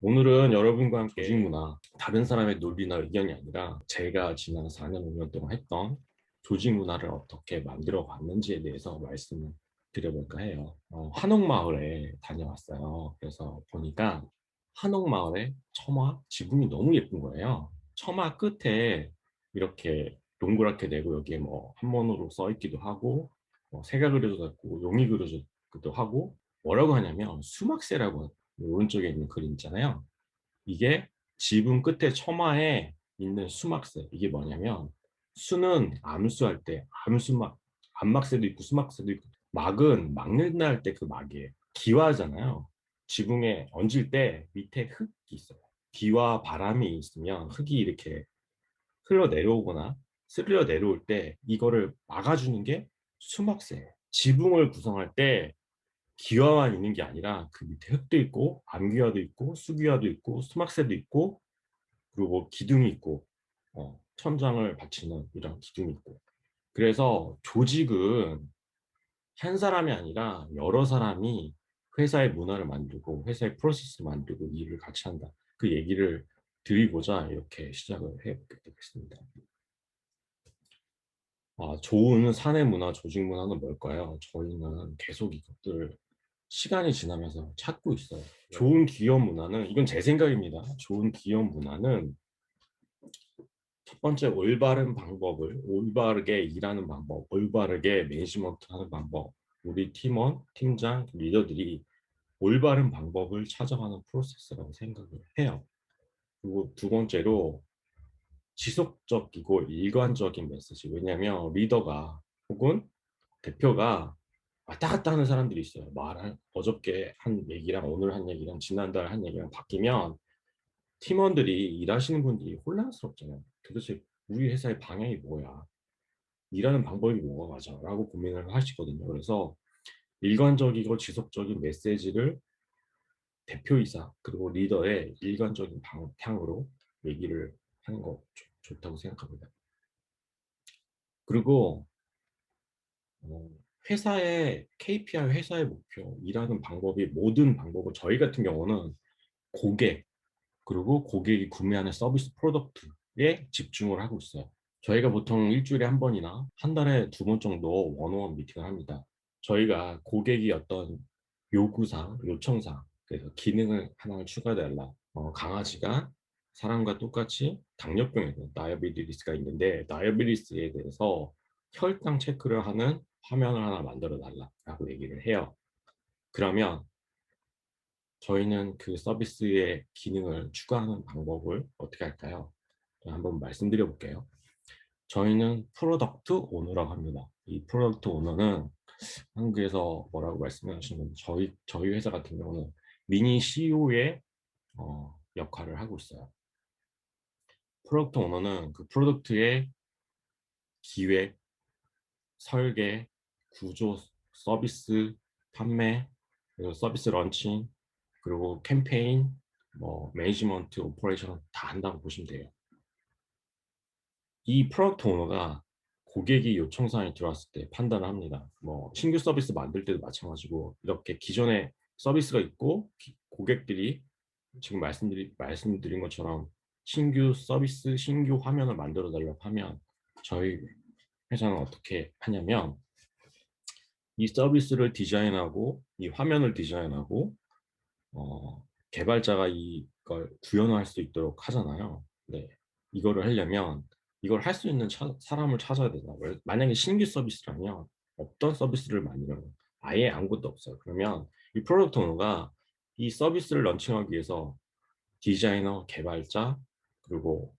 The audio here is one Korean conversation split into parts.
오늘은 여러분과 함께 조직 문화, 다른 사람의 논리나 의견이 아니라 제가 지난 4년, 5년 동안 했던 조직 문화를 어떻게 만들어 갔는지에 대해서 말씀을 드려볼까 해요. 한옥마을에 다녀왔어요. 그래서 보니까 한옥마을의 처마 지붕이 너무 예쁜 거예요. 처마 끝에 이렇게 동그랗게 내고 여기에 뭐 한문으로 써 있기도 하고 새가 그려져 있고 용이 그려져기도 하고 뭐라고 하냐면 수막새라고 오른쪽에 있는 그림 있잖아요. 이게 지붕 끝에 처마에 있는 수막새. 이게 뭐냐면 수는 암수할 때 암수막, 암막새도 있고 수막새도 있고 막은 막는다 할 때 그 막이에요. 기와잖아요. 지붕에 얹을 때 밑에 흙이 있어요. 비와 바람이 있으면 흙이 이렇게 흘러 내려오거나 쓸려 내려올 때 이거를 막아주는 게 수막새예요. 지붕을 구성할 때 기와만 있는 게 아니라 그 밑에 흙도 있고 암기와도 있고 수기와도 있고 수막새도 있고 그리고 뭐 기둥이 있고 천장을 받치는 이런 기둥이 있고 그래서 조직은 한 사람이 아니라 여러 사람이 회사의 문화를 만들고 회사의 프로세스를 만들고 일을 같이 한다. 그 얘기를 드리고자 이렇게 시작을 해보게 되겠습니다. 좋은 사내 문화, 조직 문화는 뭘까요? 저희는 계속 이것들 시간이 지나면서 찾고 있어요. 좋은 기업 문화는, 이건 제 생각입니다. 좋은 기업 문화는 첫 번째 올바른 방법을, 올바르게 일하는 방법, 올바르게 매니지먼트 하는 방법, 우리 팀원, 팀장, 리더들이 올바른 방법을 찾아가는 프로세스라고 생각을 해요. 그리고 두 번째로 지속적이고 일관적인 메시지. 왜냐하면 리더가 혹은 대표가 왔다 갔다 하는 사람들이 있어요. 어저께 한 얘기랑 오늘 한 얘기랑 지난달 한 얘기랑 바뀌면 팀원들이 일하시는 분들이 혼란스럽잖아요. 도대체 우리 회사의 방향이 뭐야? 일하는 방법이 뭐가 맞아? 라고 고민을 하시거든요. 그래서 일관적이고 지속적인 메시지를 대표이사 그리고 리더의 일관적인 방향으로 얘기를 하는 거 좋다고 생각합니다. 그리고 어, 회사의 KPI, 회사의 목표, 일하는 방법이 모든 방법을 저희 같은 경우는 고객, 그리고 고객이 구매하는 서비스 프로덕트에 집중을 하고 있어요. 저희가 보통 일주일에 한 번이나 한 달에 두 번 정도 원오원 미팅을 합니다. 저희가 고객이 어떤 요구사항, 요청사항, 그래서 기능을 하나 추가해달라. 강아지가 사람과 똑같이 당뇨병에 대한 다이어비티스가 있는데 다이어비티스에 대해서 혈당 체크를 하는 화면을 하나 만들어 달라라고 얘기를 해요. 그러면 저희는 그 서비스의 기능을 추가하는 방법을 어떻게 할까요? 한번 말씀드려 볼게요. 저희는 프로덕트 오너라고 합니다. 이 프로덕트 오너는 한국에서 뭐라고 말씀하시는 건 저희 회사 같은 경우는 미니 CEO의 역할을 하고 있어요. 프로덕트 오너는 그 프로덕트의 기획, 설계, 구조, 서비스, 판매, 그리고 서비스 런칭, 그리고 캠페인, 뭐 매니지먼트, 오퍼레이션 다 한다고 보시면 돼요. 이 프로덕트 오너가 고객이 요청사항이 들어왔을 때 판단을 합니다. 뭐 신규 서비스 만들 때도 마찬가지고 이렇게 기존에 서비스가 있고 고객들이 지금 말씀드린 것처럼 신규 서비스, 신규 화면을 만들어 달라고 하면 저희 회사는 어떻게 하냐면 이 서비스를 디자인하고 이 화면을 디자인하고 개발자가 이걸 구현할 수 있도록 하잖아요. 네. 이거를 하려면 이걸 할 수 있는 사람을 찾아야 되나. 만약에 신규 서비스라면 어떤 서비스를 만들면 아예 아무것도 없어요. 그러면 이 프로덕트 오너가 이 서비스를 런칭하기 위해서 디자이너, 개발자, 그리고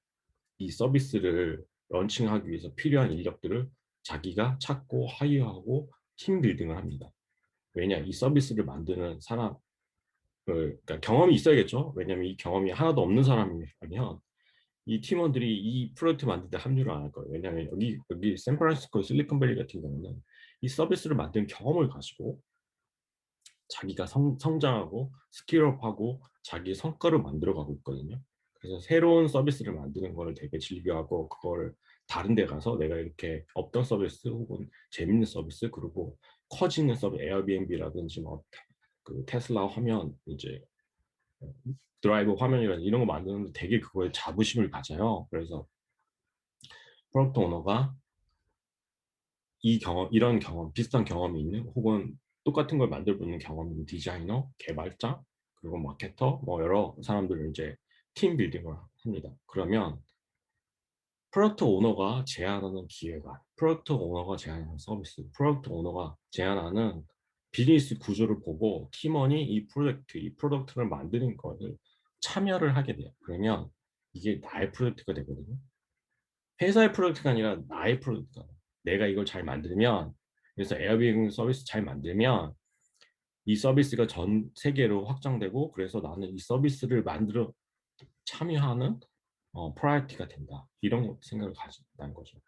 이 서비스를 런칭하기 위해서 필요한 인력들을 자기가 찾고 하이어하고 팀 빌딩을 합니다. 왜냐, 이 서비스를 만드는 사람, 그러니까 경험이 있어야겠죠. 왜냐하면 이 경험이 하나도 없는 사람이면 이 팀원들이 이 프로젝트 만들 때 합류를 안 할 거예요. 왜냐하면 여기 샌프란시스코 실리콘밸리 같은 경우는 이 서비스를 만든 경험을 가지고 자기가 성장하고 스킬업하고 자기 성과를 만들어가고 있거든요. 그래서 새로운 서비스를 만드는 거를 되게 즐겨하고 그걸 다른 데 가서 내가 이렇게 없던 서비스 혹은 재밌는 서비스 그리고 커지는 서비스 에어비앤비라든지 뭐 그 테슬라 하면 이제 드라이브 화면이라든지 이런 거 만드는데 되게 그거에 자부심을 가져요. 그래서 프로덕트 오너가 이런 경험, 비슷한 경험이 있는 혹은 똑같은 걸 만들고 있는 경험이 있는 디자이너, 개발자, 그리고 마케터, 뭐 여러 사람들을 이제 팀 빌딩을 합니다. 그러면 프로덕트 오너가 제안하는 기회가, 프로덕트 오너가 제안하는 서비스, 프로덕트 오너가 제안하는 비즈니스 구조를 보고 팀원이 이 프로덕트를 만드는 것을 참여를 하게 돼요. 그러면 이게 나의 프로젝트가 되거든요. 회사의 프로젝트가 아니라 나의 프로젝트가 돼요. 내가 이걸 잘 만들면, 그래서 에어비앤비 서비스 잘 만들면 이 서비스가 전 세계로 확장되고, 그래서 나는 이 서비스를 만들어 참여하는 프라이어티가 된다. 이런 생각을 가진다는 거죠.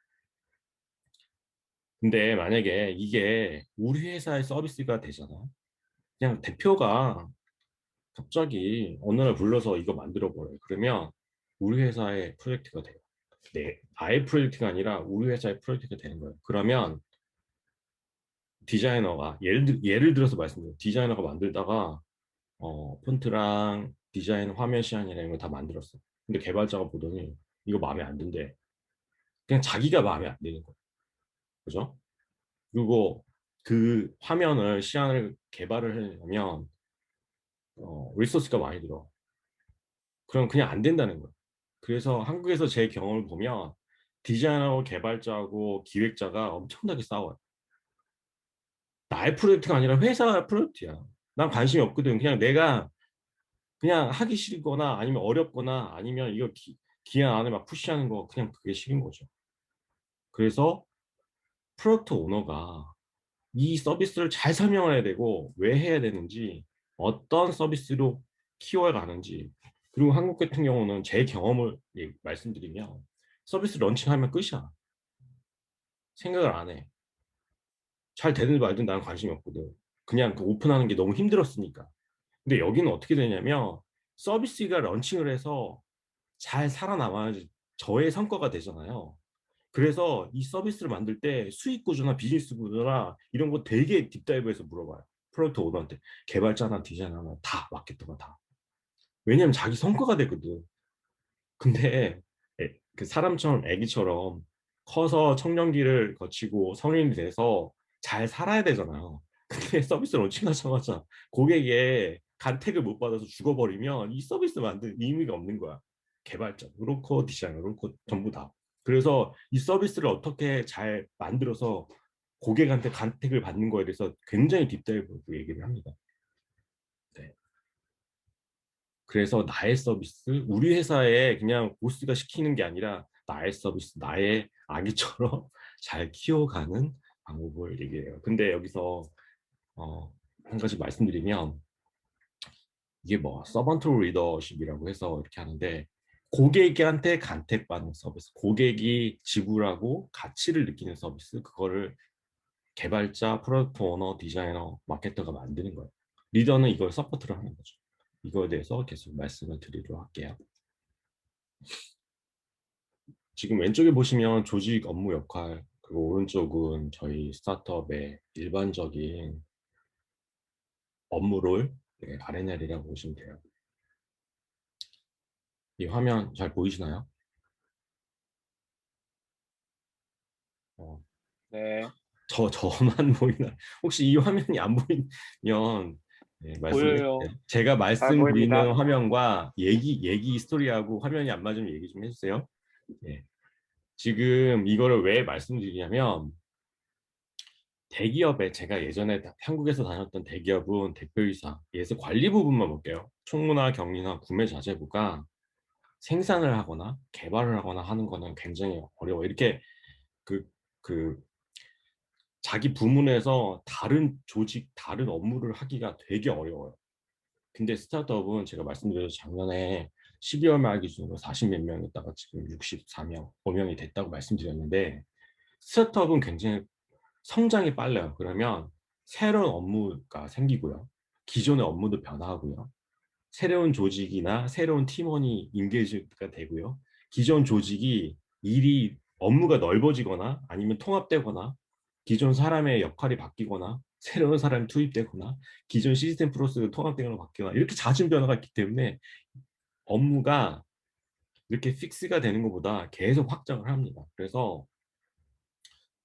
근데 만약에 이게 우리 회사의 서비스가 되잖아. 그냥 대표가 갑자기 어느 날 불러서 이거 만들어 버려요. 그러면 우리 회사의 프로젝트가 돼요. 네, 나의 프로젝트가 아니라 우리 회사의 프로젝트가 되는 거예요. 그러면 디자이너가 예를 들어서 말씀드려요. 디자이너가 만들다가 폰트랑 디자인 화면 시안이랑 이런 거 다 만들었어. 근데 개발자가 보더니 이거 마음에 안 든대. 그냥 자기가 마음에 안 드는 거예요. 그죠? 그리고 그 화면을 시안을 개발을 하려면 리소스가 많이 들어. 그럼 그냥 안 된다는 거예요. 그래서 한국에서 제 경험을 보면 디자이너하고 개발자하고 기획자가 엄청나게 싸워요. 나의 프로젝트가 아니라 회사 프로젝트야. 난 관심이 없거든. 그냥 내가 그냥 하기 싫거나 아니면 어렵거나 아니면 이거 기한 안에 막 푸시하는 거 그냥 그게 싫은 거죠. 그래서 프로젝트 오너가 이 서비스를 잘 설명을 해야 되고 왜 해야 되는지 어떤 서비스로 키워야 가는지 그리고 한국 같은 경우는 제 경험을 말씀드리면 서비스 런칭하면 끝이야. 생각을 안 해. 잘 되든 말든 나는 관심이 없거든. 그냥 그 오픈하는 게 너무 힘들었으니까. 근데 여기는 어떻게 되냐면 서비스가 런칭을 해서 잘 살아남아야지 저의 성과가 되잖아요. 그래서 이 서비스를 만들 때 수익 구조나 비즈니스 구조나 이런 거 되게 딥다이브해서 물어봐요. 프로젝트 오너한테 개발자나 디자이너나 다 마케터가 다. 왜냐면 자기 성과가 되거든. 근데 그 사람처럼 애기처럼 커서 청년기를 거치고 성인이 돼서 잘 살아야 되잖아요. 근데 서비스 런칭하자마자 고객의 간택을 못 받아서 죽어버리면 이 서비스 만든 의미가 없는 거야. 개발자, 그렇고 디자이너, 그렇고 전부 다. 그래서 이 서비스를 어떻게 잘 만들어서 고객한테 간택을 받는 거에 대해서 굉장히 딥다이브 얘기를 합니다. 네. 그래서 나의 서비스, 우리 회사에 그냥 보스가 시키는 게 아니라 나의 서비스, 나의 아기처럼 잘 키워가는 방법을 얘기해요. 근데 여기서 한 가지 말씀드리면 이게 뭐 서번트 리더십이라고 해서 이렇게 하는데 고객한테 간택받는 서비스, 고객이 지불하고 가치를 느끼는 서비스, 그거를 개발자, 프로덕트 오너, 디자이너, 마케터가 만드는 거예요. 리더는 이걸 서포트를 하는 거죠. 이거에 대해서 계속 말씀을 드리도록 할게요. 지금 왼쪽에 보시면 조직 업무 역할, 그리고 오른쪽은 저희 스타트업의 일반적인 업무를 R&L이라고 보시면 돼요. 이 화면 잘 보이시나요? 어, 네, 저만 보이나? 혹시 이 화면이 안 보이면 말씀해 보여요. 주세요. 제가 잘 보입니다. 말씀드리는 화면과 얘기 스토리하고 화면이 안 맞으면 얘기 좀 해주세요. 예. 지금 이거를 왜 말씀드리냐면 대기업에 제가 예전에 한국에서 다녔던 대기업은 대표이사, 예서 관리 부분만 볼게요. 총무나 경리나 구매 자재부가 생산을 하거나 개발을 하거나 하는 거는 굉장히 어려워. 이렇게 그, 그 자기 부문에서 다른 조직, 다른 업무를 하기가 되게 어려워요. 근데 스타트업은 제가 말씀드려서 작년에 12월 말 기준으로 40 몇 명이었다가 지금 64명, 5명이 됐다고 말씀드렸는데 스타트업은 굉장히 성장이 빨라요. 그러면 새로운 업무가 생기고요. 기존의 업무도 변화하고요. 새로운 조직이나 새로운 팀원이 인게이지가 되고요. 기존 조직이 업무가 넓어지거나 아니면 통합되거나 기존 사람의 역할이 바뀌거나 새로운 사람이 투입되거나 기존 시스템 프로세스가 통합되거나 바뀌거나 이렇게 잦은 변화가 있기 때문에 업무가 이렇게 픽스가 되는 것보다 계속 확장을 합니다. 그래서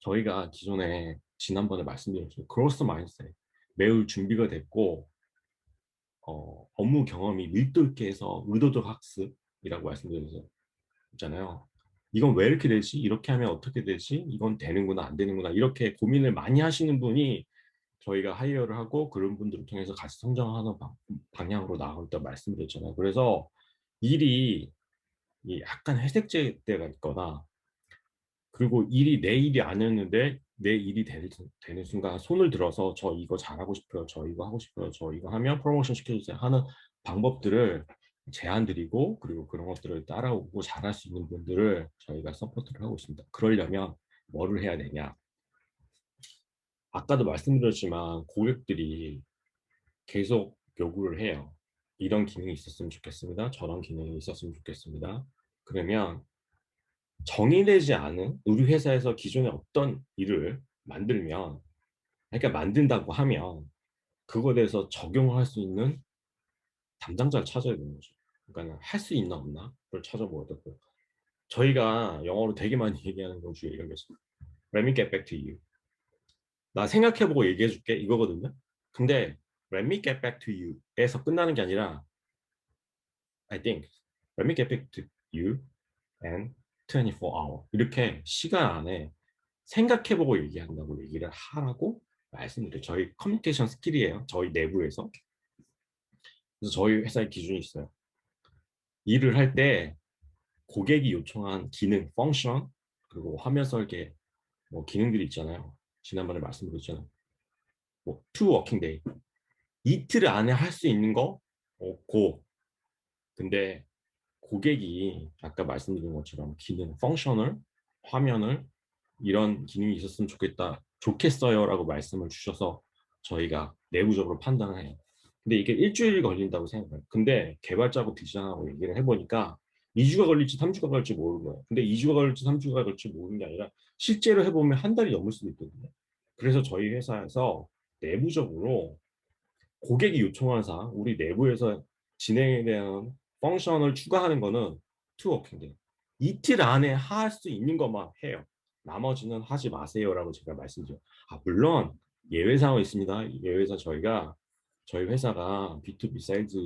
저희가 기존에 지난번에 말씀드렸죠. 그로스 마인드셋 매우 준비가 됐고 업무 경험이 밀도 있게 해서 의도적 학습이라고 말씀드렸잖아요. 이건 왜 이렇게 되지? 이렇게 하면 어떻게 되지? 이건 되는구나 안 되는구나 이렇게 고민을 많이 하시는 분이 저희가 하이어를 하고 그런 분들을 통해서 같이 성장하는 방향으로 나아갈 말씀드렸잖아요. 그래서 일이 약간 회색제 때가 있거나 그리고 일이 내 일이 아니었는데 내 일이 되는 순간 손을 들어서 저 이거 잘하고 싶어요. 저 이거 하고 싶어요. 저 이거 하면 프로모션 시켜주세요 하는 방법들을 제안 드리고 그리고 그런 것들을 따라오고 잘할 수 있는 분들을 저희가 서포트를 하고 있습니다. 그러려면 뭐를 해야 되냐? 아까도 말씀드렸지만 고객들이 계속 요구를 해요. 이런 기능이 있었으면 좋겠습니다. 저런 기능이 있었으면 좋겠습니다. 그러면 정의되지 않은 우리 회사에서 기존에 어떤 일을 만들면 그러니까 만든다고 하면 그거에 대해서 적용할 수 있는 담당자를 찾아야 되는 거죠. 그러니까 할 수 있나 없나 그걸 찾아보아야 되고 저희가 영어로 되게 많이 얘기하는 것 중에 이런 게 있어요. Let me get back to you. 나 생각해보고 얘기해줄게 이거거든요. 근데 Let me get back to you에서 끝나는 게 아니라 I think Let me get back to you and 24 hour 이렇게 시간 안에 생각해보고 얘기한다고 얘기를 하라고 말씀드려요. 저희 커뮤니케이션 스킬이에요. 저희 내부에서. 그래서 저희 회사의 기준이 있어요. 일을 할 때 고객이 요청한 기능, 펑션, 그리고 화면 설계, 뭐 기능들이 있잖아요. 지난번에 말씀드렸잖아요. 뭐, two working day. 이틀 안에 할 수 있는 거, 고. 근데 고객이 아까 말씀드린 것처럼 기능, 펑셔널, 화면을 이런 기능이 있었으면 좋겠다, 좋겠어요라고 말씀을 주셔서 저희가 내부적으로 판단을 해요. 근데 이게 일주일이 걸린다고 생각해요. 근데 개발자하고 디자인하고 얘기를 해보니까 2주가 걸릴지 3주가 걸릴지 모르는 거예요. 근데 2주가 걸릴지 3주가 걸릴지 모르는 게 아니라 실제로 해보면 한 달이 넘을 수도 있거든요. 그래서 저희 회사에서 내부적으로 고객이 요청하는 사항, 우리 내부에서 진행에 대한 펑션을 추가하는 거는 투 워킹데이. 이틀 안에 할 수 있는 것만 해요. 나머지는 하지 마세요라고 제가 말씀드려요. 물론 예외 사항은 있습니다. 예외사 저희 회사가 B2B 세일즈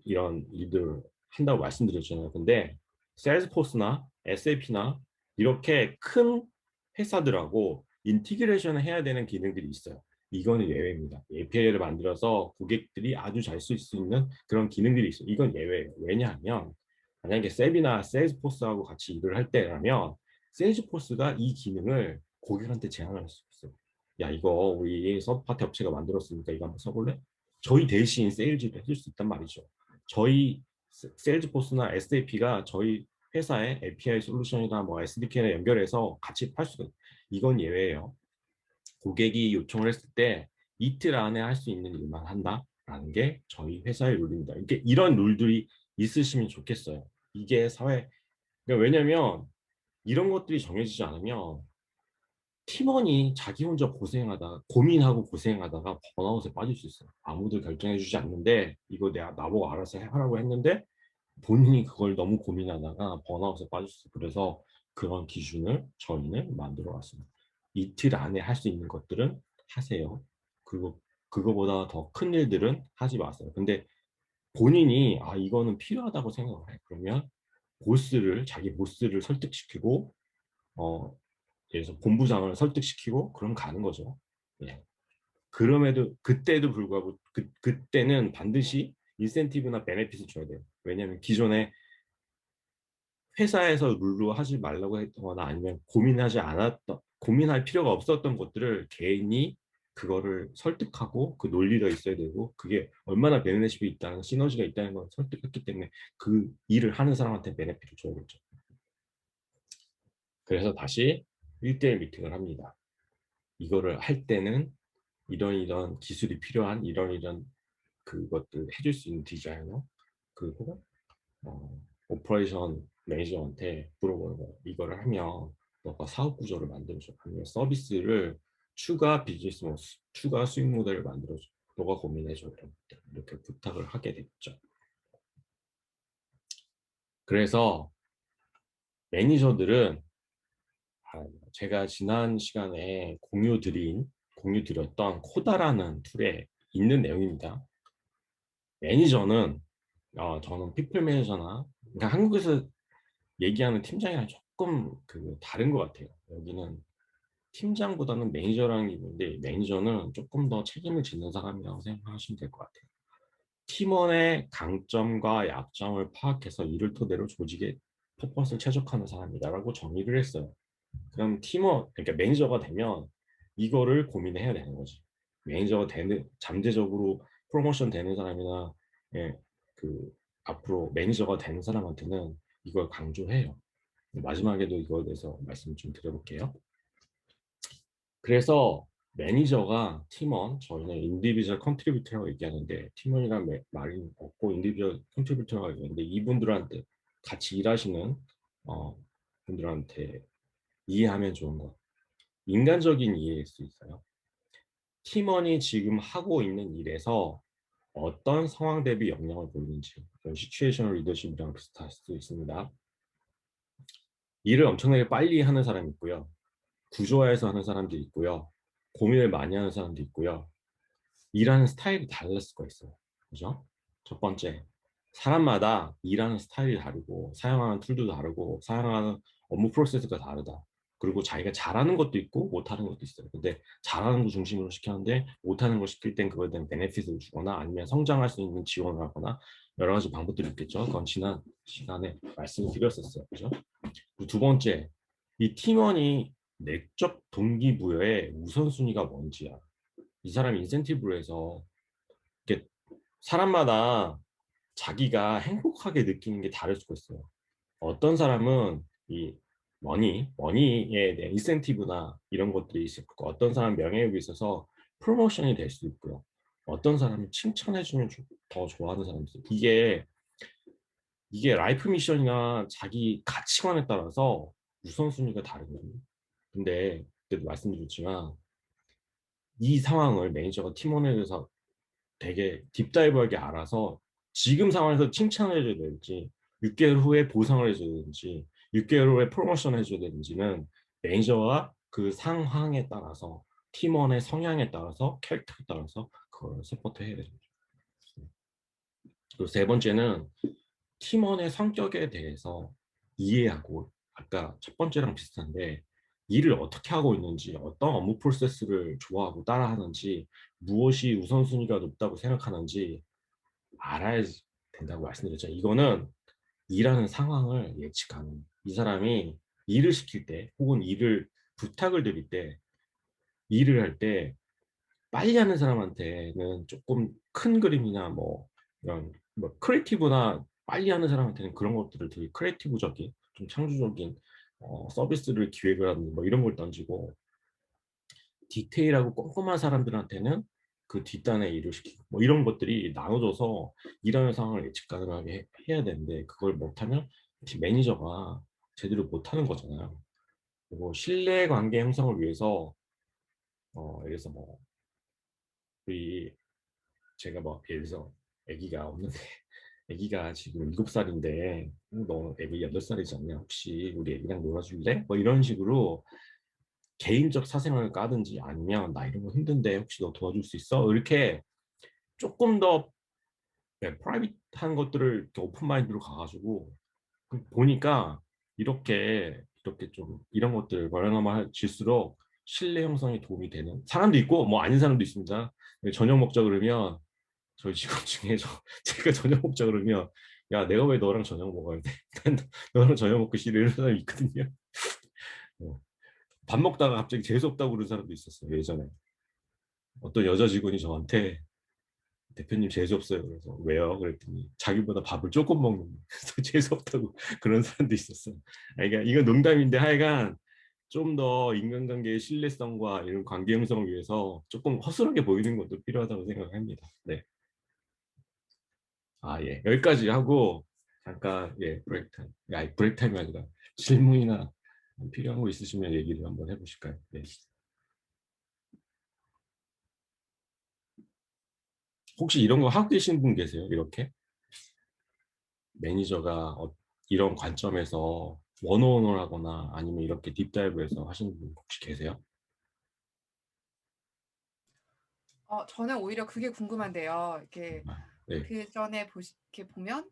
이런 일들 한다고 말씀드렸잖아요. 근데 세일즈포스나 SAP나 이렇게 큰 회사들하고 인티그레이션을 해야 되는 기능들이 있어요. 이거는 예외입니다. API를 만들어서 고객들이 아주 잘 쓸 수 있는 그런 기능들이 있어요. 이건 예외예요. 왜냐하면 만약에 셉이나 세일즈포스하고 같이 일을 할 때라면 세일즈포스가 이 기능을 고객한테 제안할 수 있어요. 야, 이거 우리 서브파티 업체가 만들었으니까 이거 한번 써볼래? 저희 대신 세일즈를 해줄 수 있단 말이죠. 저희 세일즈포스나 SAP가 저희 회사의 API 솔루션이나 뭐 SDK나 연결해서 같이 팔 수가 있어요. 이건 예외예요. 고객이 요청을 했을 때 이틀 안에 할 수 있는 일만 한다라는 게 저희 회사의 룰입니다. 이게 이런 룰들이 있으시면 좋겠어요. 이게 그러니까 왜냐면 이런 것들이 정해지지 않으면 팀원이 자기 혼자 고민하고 고생하다가 번아웃에 빠질 수 있어요. 아무도 결정해주지 않는데 이거 내가 나보고 알아서 하라고 했는데 본인이 그걸 너무 고민하다가 번아웃에 빠질 수 있어요. 그래서 그런 기준을 저희는 만들어 왔습니다. 이틀 안에 할 수 있는 것들은 하세요. 그리고 그거보다 더 큰 일들은 하지 마세요. 근데 본인이 이거는 필요하다고 생각을 해. 그러면 자기 보스를 설득시키고 어, 그래서 본부장을 설득시키고 그럼 가는 거죠. 예. 그럼에도 그때도 불구하고 그때는 반드시 인센티브나 베네핏을 줘야 돼요. 왜냐하면 기존에 회사에서 룰로 하지 말라고 했거나 아니면 고민할 필요가 없었던 것들을 개인이 그거를 설득하고 그 논리가 있어야 되고 그게 얼마나 베네핏이 있다는 시너지가 있다는 걸 설득했기 때문에 그 일을 하는 사람한테 베네핏을 줘야겠죠. 그래서 다시 1대1 미팅을 합니다. 이거를 할 때는 이런 기술이 필요한 이런 그것들 해줄 수 있는 디자이너 그리고 오퍼레이션 매니저한테 물어보는 거예요. 이거를 하면 너가 사업 구조를 만들어줘. 아니면 서비스를 추가 비즈니스 모델, 추가 수익 모델을 만들어줘. 너가 고민해줘. 이렇게 부탁을 하게 됐죠. 그래서 매니저들은 제가 지난 시간에 공유드렸던 코다라는 툴에 있는 내용입니다. 매니저는 저는 피플 매니저나 그러니까 한국에서 얘기하는 팀장이랑 조금 다른 것 같아요. 여기는 팀장보다는 매니저라는 게 있는데 매니저는 조금 더 책임을 짓는 사람이라고 생각하시면 될 것 같아요. 팀원의 강점과 약점을 파악해서 이를 토대로 조직의 퍼포먼스를 최적화하는 사람이다라고 정의를 했어요. 그럼 팀원, 그러니까 매니저가 되면 이거를 고민해야 되는 거지. 매니저가 되는, 잠재적으로 프로모션 되는 사람이나, 예, 앞으로 매니저가 되는 사람한테는 이걸 강조해요. 마지막에도 이거에 대해서 말씀 좀 드려볼게요. 그래서 매니저가 팀원, 저희는 인디비주얼 컨트리뷰터라고 얘기하는데 팀원이란 말이 없고 인디비주얼 컨트리뷰터라고 얘기하는데 이분들한테 같이 일하시는 분들한테 이해하면 좋은 것. 인간적인 이해일 수 있어요. 팀원이 지금 하고 있는 일에서 어떤 상황 대비 역량을 보이는지 그런 시츄에이셔널 리더십이랑 비슷할 수도 있습니다. 일을 엄청나게 빨리 하는 사람이 있고요. 구조화해서 하는 사람도 있고요. 고민을 많이 하는 사람도 있고요. 일하는 스타일이 달릴 수가 있어요. 그죠? 첫 번째, 사람마다 일하는 스타일이 다르고 사용하는 툴도 다르고 사용하는 업무 프로세스가 다르다. 그리고 자기가 잘하는 것도 있고 못하는 것도 있어요. 근데 잘하는 거 중심으로 시켰는데 못하는 걸 시킬 땐 그거에 대한 베네핏을 주거나 아니면 성장할 수 있는 지원을 하거나 여러 가지 방법들이 있겠죠. 그건 지난 시간에 말씀을 드렸었어요. 그죠? 그리고 두 번째, 이 팀원이 내적 동기부여의 우선순위가 뭔지야. 이 사람이 인센티브로 해서 이렇게 사람마다 자기가 행복하게 느끼는 게 다를 수가 있어요. 어떤 사람은 이 머니에 대한 인센티브나 이런 것들이 있을 거고, 어떤 사람은 명예욕이 있어서 프로모션이 될 수도 있고요. 어떤 사람은 칭찬해주면 더 좋아하는 사람도 있어요. 이게 라이프 미션이나 자기 가치관에 따라서 우선순위가 다르거든요. 근데 그때도 말씀드렸지만 이 상황을 매니저가 팀원에 대해서 되게 딥다이브하게 알아서 지금 상황에서 칭찬을 해줘야 될지 6개월 후에 보상을 해줘야 되는지 6개월 후에 프로모션을 해줘야 되는지는 매니저와 그 상황에 따라서 팀원의 성향에 따라서 캐릭터에 따라서 그걸 서포트 해야 되죠. 그리고 세 번째는 팀원의 성격에 대해서 이해하고 아까 첫 번째랑 비슷한데 일을 어떻게 하고 있는지 어떤 업무 프로세스를 좋아하고 따라하는지 무엇이 우선순위가 높다고 생각하는지 알아야 된다고 말씀드렸죠. 이거는 일하는 상황을 예측하는 이 사람이 일을 시킬 때 혹은 일을 부탁을 드릴 때 일을 할 때 빨리 하는 사람한테는 조금 큰 그림이나 뭐 이런 뭐 크리에이티브나 빨리 하는 사람한테는 그런 것들을 되게 크리에이티브적인 좀 창조적인 서비스를 기획을 하는 뭐 이런 걸 던지고 디테일하고 꼼꼼한 사람들한테는 그 뒷단에 일을 시키고 뭐 이런 것들이 나눠져서 일하는 상황을 예측 가능하게 해야 되는데 그걸 못하면 매니저가 제대로 못하는 거잖아요. 그리고 신뢰 관계 형성을 위해서 예를 들어서 뭐 우리 제가 뭐 예를 들어서 아기가 없는데 아기가 지금 7살인데 너 아기 8살이지 않냐 혹시 우리 아기랑 놀아줄래? 뭐 이런 식으로 개인적 사생활을 까든지 아니면 나 이런 거 힘든데 혹시 너 도와줄 수 있어? 이렇게 조금 더 프라이빗한 것들을 이렇게 오픈 마인드로 가가지고 보니까 이렇게 좀 이런 것들 말하질수록 신뢰 형성에 도움이 되는 사람도 있고 뭐 아닌 사람도 있습니다. 저녁 먹자 그러면 저희 직원 중에 제가 저녁 먹자 그러면 야 내가 왜 너랑 저녁 먹어야 돼? 난 너랑 저녁 먹고 싫어 이런 사람이 있거든요. 어, 밥 먹다가 갑자기 재수없다고 그러는 사람도 있었어요 예전에. 어떤 여자 직원이 저한테 대표님 재수없어요. 그래서 왜요? 그랬더니 자기보다 밥을 조금 먹는 그래서 재수없다고 그런 사람도 있었어요. 그러니까 이건 농담인데 하여간 좀 더 인간관계의 신뢰성과 이런 관계 형성을 위해서 조금 허술하게 보이는 것도 필요하다고 생각합니다. 네. 아, 예. 여기까지 하고 잠깐 예, 브레이크 타임. 야, 브레이크 타임이 아니라 질문이나 필요한 거 있으시면 얘기를 한번 해보실까요? 네. 혹시 이런 거 하고 계신 분 계세요? 이렇게 매니저가 이런 관점에서 원어원을 하거나 아니면 이렇게 딥다이브해서 하시는 분 혹시 계세요? 저는 오히려 그게 궁금한데요. 이렇게 아, 네. 그 전에 이렇게 보면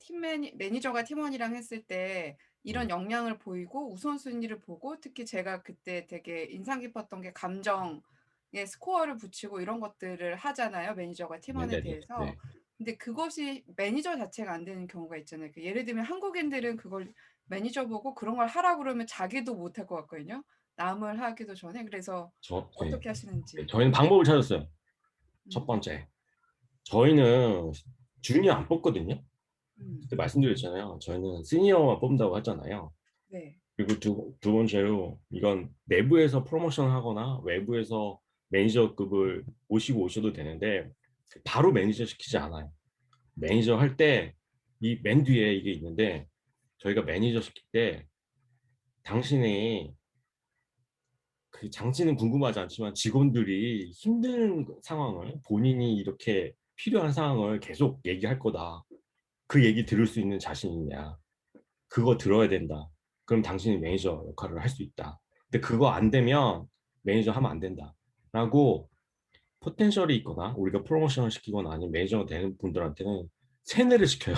매니저가 팀원이랑 했을 때 이런 음, 역량을 보이고 우선순위를 보고 특히 제가 그때 되게 인상 깊었던 게 감정에 스코어를 붙이고 이런 것들을 하잖아요. 매니저가 팀원에 네네네. 대해서. 네. 근데 그것이 매니저 자체가 안 되는 경우가 있잖아요. 그 예를 들면 한국인들은 그걸 매니저 보고 그런 걸 하라 그러면 자기도 못할 것 같거든요. 남을 하기도 전에. 그래서 네. 어떻게 하시는지. 저희는 방법을 찾았어요. 첫 음, 번째. 저희는 주니어 안 뽑거든요. 음, 그때 말씀드렸잖아요. 저희는 시니어만 뽑는다고 하잖아요. 네. 그리고 두 번째로 이건 내부에서 프로모션 하거나 외부에서 매니저급을 모시고 오셔도 되는데 바로 매니저 시키지 않아요. 매니저 할 때 이 맨 뒤에 이게 있는데 저희가 매니저 시킬 때 당신이 그 장치는 궁금하지 않지만 직원들이 힘든 상황을 본인이 이렇게 필요한 상황을 계속 얘기할 거다. 그 얘기 들을 수 있는 자신 있냐. 그거 들어야 된다. 그럼 당신이 매니저 역할을 할 수 있다. 근데 그거 안 되면 매니저 하면 안 된다. 라고 포텐셜이 있거나 우리가 프로모션을 시키거나 아니면 매니저가 되는 분들한테는 세뇌를 시켜요.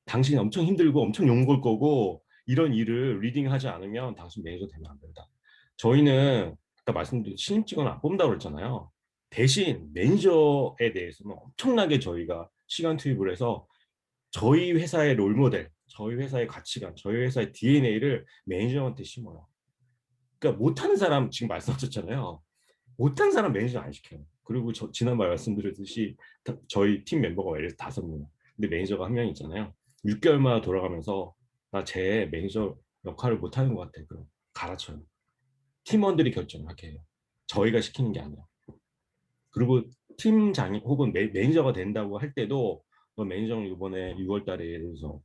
당신이 엄청 힘들고 엄청 욕먹을 거고 이런 일을 리딩하지 않으면 당신 매니저 되면 안 된다. 저희는 아까 말씀드린 신입 직원 안 뽑는다고 그랬잖아요. 대신 매니저에 대해서는 엄청나게 저희가 시간 투입을 해서 저희 회사의 롤모델, 저희 회사의 가치관, 저희 회사의 DNA를 매니저한테 심어요. 그러니까 못하는 사람 지금 말씀하셨잖아요. 못하는 사람 매니저 안 시켜요. 그리고 지난번에 말씀드렸듯이 저희 팀 멤버가 예를 들어 5명. 근데 매니저가 한 명 있잖아요. 6개월마다 돌아가면서 나 쟤 매니저 역할을 못하는 것 같아. 그럼 갈아쳐요. 팀원들이 결정하게 해요. 저희가 시키는 게 아니라. 그리고 팀장이 혹은 매니저가 된다고 할 때도 너 매니저는 이번에 6월 달에 예를 들어서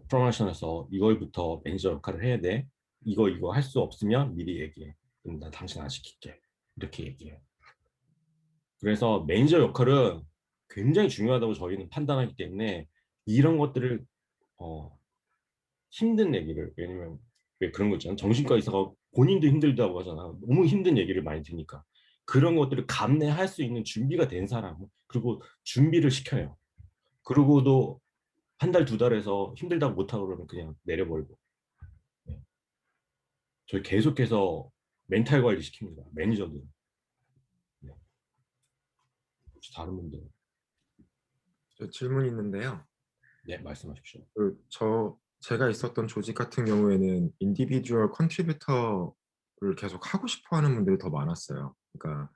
프로모션에서 이거부터 매니저 역할을 해야 돼. 이거 할 수 없으면 미리 얘기해. 그럼 나 당신 안 시킬게. 이렇게 얘기해요. 그래서 매니저 역할은 굉장히 중요하다고 저희는 판단하기 때문에 이런 것들을 어, 힘든 얘기를 왜냐면 왜 그런 거 있잖아요. 정신과 의사가 본인도 힘들다고 하잖아. 너무 힘든 얘기를 많이 듣니까 그런 것들을 감내할 수 있는 준비가 된 사람 그리고 준비를 시켜요. 그러고도 한 달, 2달에서 힘들다고 못하고 그러면 그냥 내려버리고 네. 저희 계속해서 멘탈 관리 시킵니다. 매니저들. 네. 혹시 다른 분들 저 질문이 있는데요. 네 말씀하십시오. 제가 있었던 조직 같은 경우에는 인디비주얼 컨트리뷰터를 계속 하고 싶어 하는 분들이 더 많았어요. 그러니까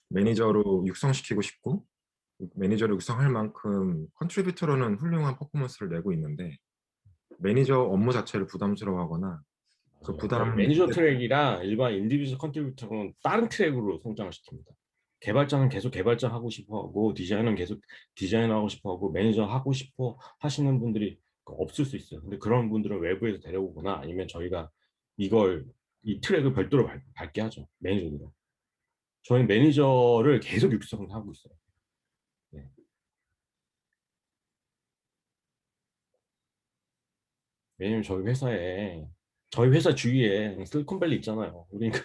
매니저로 육성시키고 싶고, 매니저를 육성할 만큼 컨트리뷰터로는 훌륭한 퍼포먼스를 내고 있는데, 매니저 업무 자체를 부담스러워하거나, 그 맞아요. 저희 부담 매니저 때문에, 트랙이랑 일반 인디비주얼 컨트리뷰터는 다른 트랙으로 성장을 시킵니다. 개발자는 계속 개발자 하고 싶어 하고 디자이너는 계속 디자이너 하고 싶어 하고 매니저 하고 싶어 하시는 분들이 없을 수 있어요. 근데 그런 분들은 외부에서 데려오거나 아니면 저희가 이걸 이 트랙을 별도로 밟게 하죠. 매니저들은. 저희 매니저를 계속 육성하고 있어요. 네. 왜냐면 저희 회사 주위에 실리콘밸리 있잖아요. 그러니까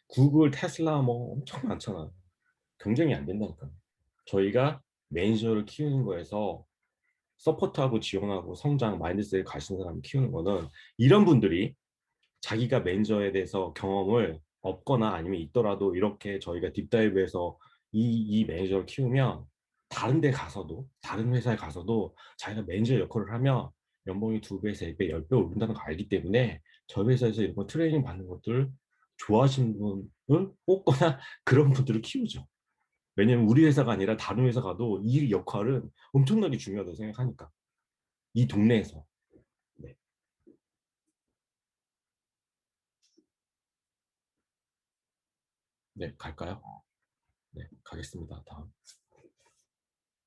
구글, 테슬라 뭐 엄청 많잖아요. 경쟁이 안 된다니까. 저희가 매니저를 키우는 거에서 서포트하고 지원하고 성장 마인드셋을 가진 사람을 키우는 거는 이런 분들이 자기가 매니저에 대해서 경험을 없거나 아니면 있더라도 이렇게 저희가 딥다이브해서 이 매니저를 키우면 다른 데 가서도 다른 회사에 가서도 자기가 매니저 역할을 하면 연봉이 2배, 3배, 10배 오른다는 걸 알기 때문에 저희 회사에서 이런 거 트레이닝 받는 것들 좋아하시는 분을 뽑거나 그런 분들을 키우죠. 왜냐면 우리 회사가 아니라 다른 회사 가도 이 역할은 엄청나게 중요하다고 생각하니까. 이 동네에서. 네, 네, 갈까요? 네, 가겠습니다. 다음.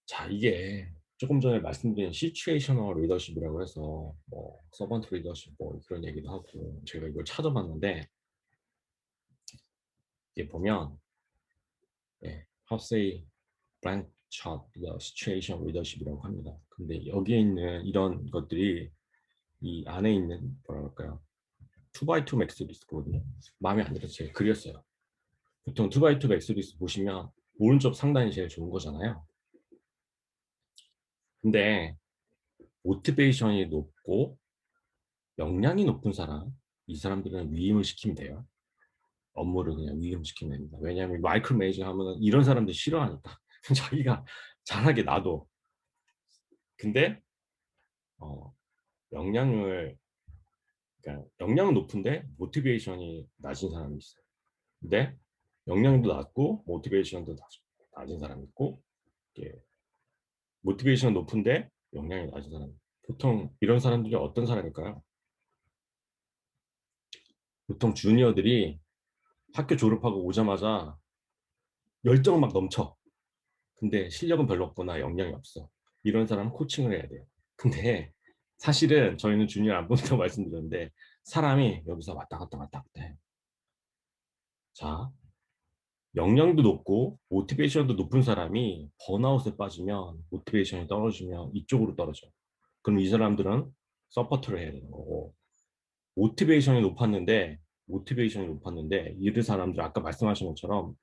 자, 이게 조금 전에 말씀드린 시츄에이셔널 리더십이라고 해서 뭐 서번트 리더십 뭐 그런 얘기도 하고 제가 이걸 찾아봤는데 이게 보면 네, how say blank chart, situation leadership이라고 합니다. 근데 여기에 있는 이런 것들이 이 안에 있는 뭐랄까요? 2x2 맥스리스거든요. 마음에 안 들어서 제가 그렸어요. 보통 2x2 맥스리스 보시면 오른쪽 상단이 제일 좋은 거잖아요. 근데 모티베이션이 높고 역량이 높은 사람, 이 사람들은 위임을 시키면 돼요. 업무를 그냥 위임시키면 됩니다. 왜냐하면 마이크로 매니징 하면 이런 사람들 싫어하니까. 자기가 잘하게 놔둬. 근데 역량을 그러니까 역량은 높은데 모티베이션이 낮은 사람이 있어요. 근데 역량도 낮고 모티베이션도 낮은 사람이 있고 이게 모티베이션 높은데 역량이 낮은 사람. 보통 이런 사람들이 어떤 사람일까요? 보통 주니어들이 학교 졸업하고 오자마자 열정 막 넘쳐. 근데 실력은 별로 없거나 역량이 없어. 이런 사람은 코칭을 해야 돼요. 근데 사실은 저희는 주니어 안 본다고 말씀드렸는데 사람이 여기서 왔다 갔다 왔다 갔다 해. 자, 역량도 높고 모티베이션도 높은 사람이 번아웃에 빠지면 모티베이션이 떨어지면 이쪽으로 떨어져. 그럼 이 사람들은 서포트를 해야 되는 거고 모티베이션이 높았는데 이 사람들 아까 말씀하신 것처럼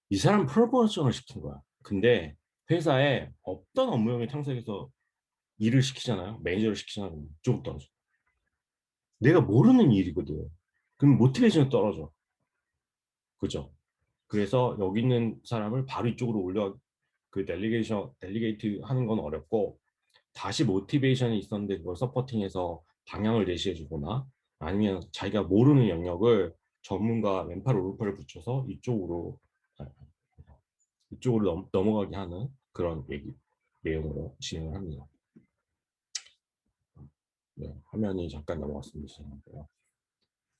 이 사람 프로모션을 시킨 거야. 근데 회사에 없던 업무형의 창석에서 일을 시키잖아요. 매니저를 시키잖아요. 이쪽으로 떨어져. 내가 모르는 일이거든. 그럼 모티베이션이 떨어져. 그죠? 그래서 여기 있는 사람을 바로 이쪽으로 올려 델리게이트 하는 건 어렵고 다시 모티베이션이 있었는데 그걸 서포팅해서 방향을 제시해 주거나 아니면 자기가 모르는 영역을 전문가 왼팔 오른팔을 붙여서 이쪽으로 넘어가게 하는 그런 내용으로 진행을 합니다. 네, 화면이 잠깐 넘어갔으면 죄송한데요.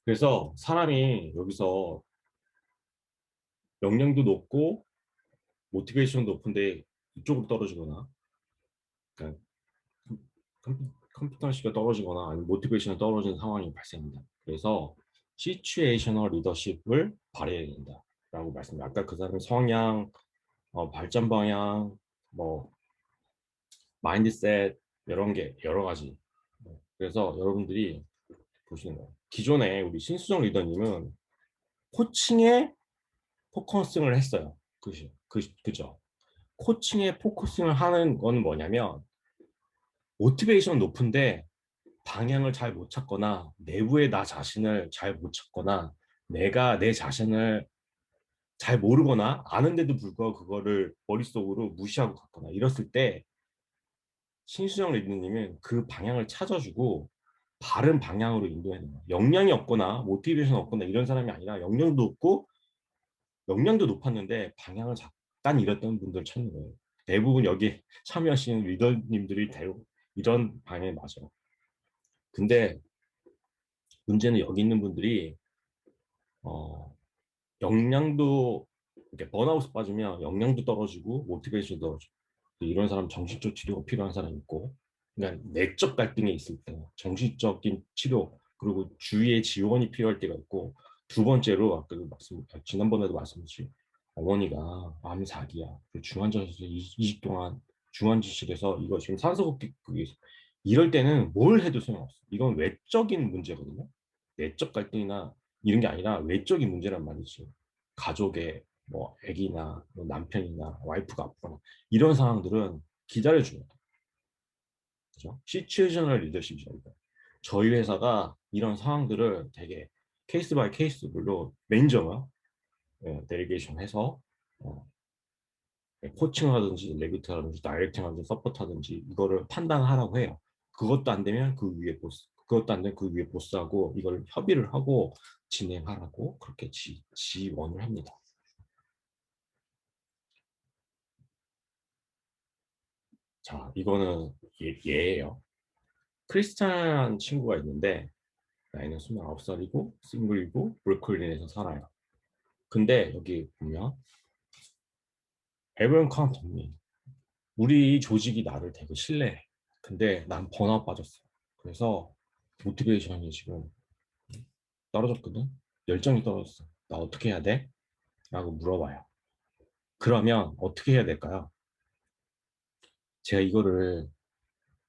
그래서 사람이 여기서 역량도 높고 모티베이션도 높은데 이쪽으로 떨어지거나 그러니까 컴퓨터시가 떨어지거나 아니면 모티베이션이 떨어지는 상황이 발생합니다. 그래서 시츄에이셔널 리더십을 발휘해야 된다라고 말씀드립니다. 아까 그 사람의 성향, 발전 방향, 뭐 마인드셋 이런 게 여러 가지. 그래서 여러분들이 보시는 거예요. 기존에 우리 신수정 리더님은 코칭에 포커싱을 했어요. 그죠? 코칭에 포커싱을 하는 건 뭐냐면 모티베이션 높은데 방향을 잘 못 찾거나 내부의 나 자신을 잘 못 찾거나 내가 내 자신을 잘 모르거나 아는데도 불구하고 그거를 머릿속으로 무시하고 갔거나 이랬을 때 신수정 리더님은 그 방향을 찾아주고 바른 방향으로 인도하는 거예요. 역량이 없거나 모티베이션 없거나 이런 사람이 아니라 역량도 없고 역량도 높았는데 방향을 잠깐 잃었던 분들 찾는 거예요. 대부분 여기 참여하시는 리더님들이 대부분 이런 방향에 맞아. 근데 문제는 여기 있는 분들이 어, 역량도 이렇게 번아웃에 빠지면 역량도 떨어지고 모티베이션도 떨어지고 이런 사람 정신적 치료가 필요한 사람이 있고 그러니까 내적 갈등이 있을 때 정신적인 치료 그리고 주위의 지원이 필요할 때가 있고 두 번째로 아까 지난번에도 말씀드렸지 어머니가 암사기야 중환자실에서 2주 동안 중환자실에서 이거 지금 산소호흡기 이럴 때는 뭘 해도 소용없어. 이건 외적인 문제거든요. 내적 갈등이나 이런 게 아니라 외적인 문제란 말이지. 가족의 뭐 아기나 뭐 남편이나 와이프가 아프거나 이런 상황들은 기다려줍니다. 그죠? 시츄에이셔널 리더십이죠. 저희 회사가 이런 상황들을 되게 케이스 바이 케이스별로 매니저가 데리게이션 해서 어, 코칭하든지 레비트하든지 다이렉팅하든지 서포트하든지 이거를 판단하라고 해요. 그것도 안 되면 그 위에 보스, 그것도 안 되면 그 위에 보스하고 이걸 협의를 하고 진행하라고 그렇게 지원을 합니다. 자, 이거는 예예요. 크리스찬 친구가 있는데 나이는 29살이고 싱글이고 브루클린에서 살아요. 근데 여기 보면 everyone count on me. 우리 조직이 나를 되게 신뢰해. 근데 난 번아웃 빠졌어. 그래서 모티베이션이 지금 떨어졌거든. 열정이 떨어졌어. 나 어떻게 해야 돼? 라고 물어봐요. 그러면 어떻게 해야 될까요? 제가 이거를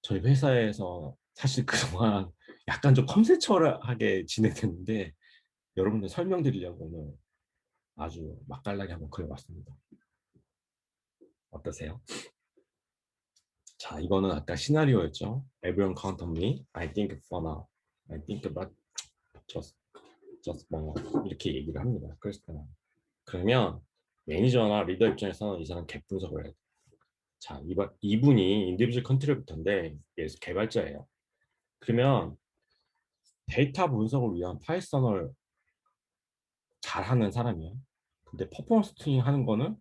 저희 회사에서 사실 그동안 약간 좀 컨셉처하게 진행됐는데 여러분들 설명드리려고 오늘 아주 맛깔나게 한번 그려봤습니다. 어떠세요? 자, 이거는 아까 시나리오였죠. Everyone count on me. I think for now. I think about just 뭐 이렇게 얘기를 합니다. 크리스타나. 그러면 매니저나 리더 입장에서는 이 사람 갭 분석을 해야 돼. 자, 이분이 인디비주얼 컨트리뷰터인데 개발자예요. 그러면 데이터 분석을 위한 파이썬을 잘하는 사람이에요. 근데 퍼포먼스 튜닝 하는 거는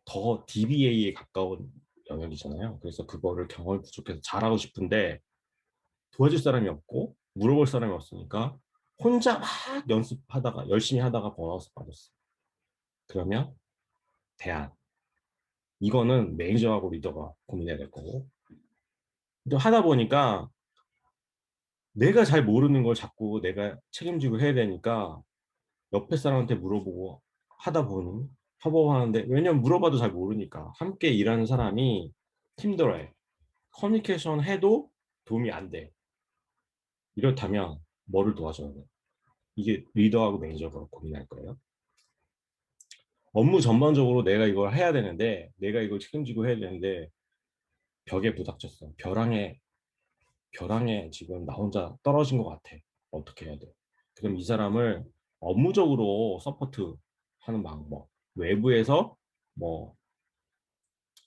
더 DBA에 가까운 영역이잖아요. 그래서 그거를 경험이 부족해서 잘하고 싶은데 도와줄 사람이 없고 물어볼 사람이 없으니까 혼자 막 연습하다가 열심히 하다가 번아웃 받았어. 그러면 대안. 이거는 매니저하고 리더가 고민해야 될 거고. 또 하다 보니까 내가 잘 모르는 걸 자꾸 내가 책임지고 해야 되니까 옆에 사람한테 물어보고 하다 보니 협업하는데 왜냐면 물어봐도 잘 모르니까 함께 일하는 사람이 힘들어해. 커뮤니케이션 해도 도움이 안 돼. 이렇다면 뭐를 도와줘야 돼? 이게 리더하고 매니저가 고민할 거예요. 업무 전반적으로 내가 이걸 해야 되는데 내가 이걸 책임지고 해야 되는데 벽에 부닥쳤어. 벼랑에 지금 나 혼자 떨어진 것 같아. 어떻게 해야 돼? 그럼 이 사람을 업무적으로 서포트 하는 방법. 외부에서 뭐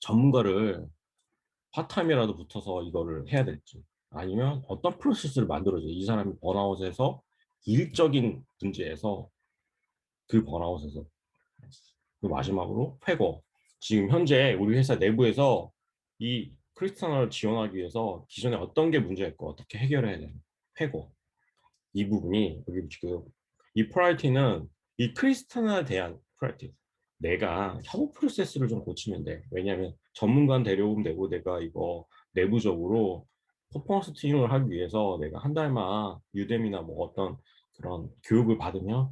전문가를 파타임이라도 붙어서 이거를 해야 될지 아니면 어떤 프로세스를 만들어줘. 이 사람이 번아웃에서 일적인 문제에서 그 번아웃에서 그 마지막으로 회고. 지금 현재 우리 회사 내부에서 이 크리스탈을 지원하기 위해서 기존에 어떤 게 문제였고 어떻게 해결해야 되는 회고. 이 부분이 여기 지금 이 프라이티는 이 크리스탈에 대한 프라이티. 내가 협업 프로세스를 좀 고치면 돼. 왜냐하면 전문가 데려오면 되고 내가 이거 내부적으로 퍼포먼스 튜닝을 하기 위해서 내가 한 달만 유대미나 뭐 어떤 그런 교육을 받으면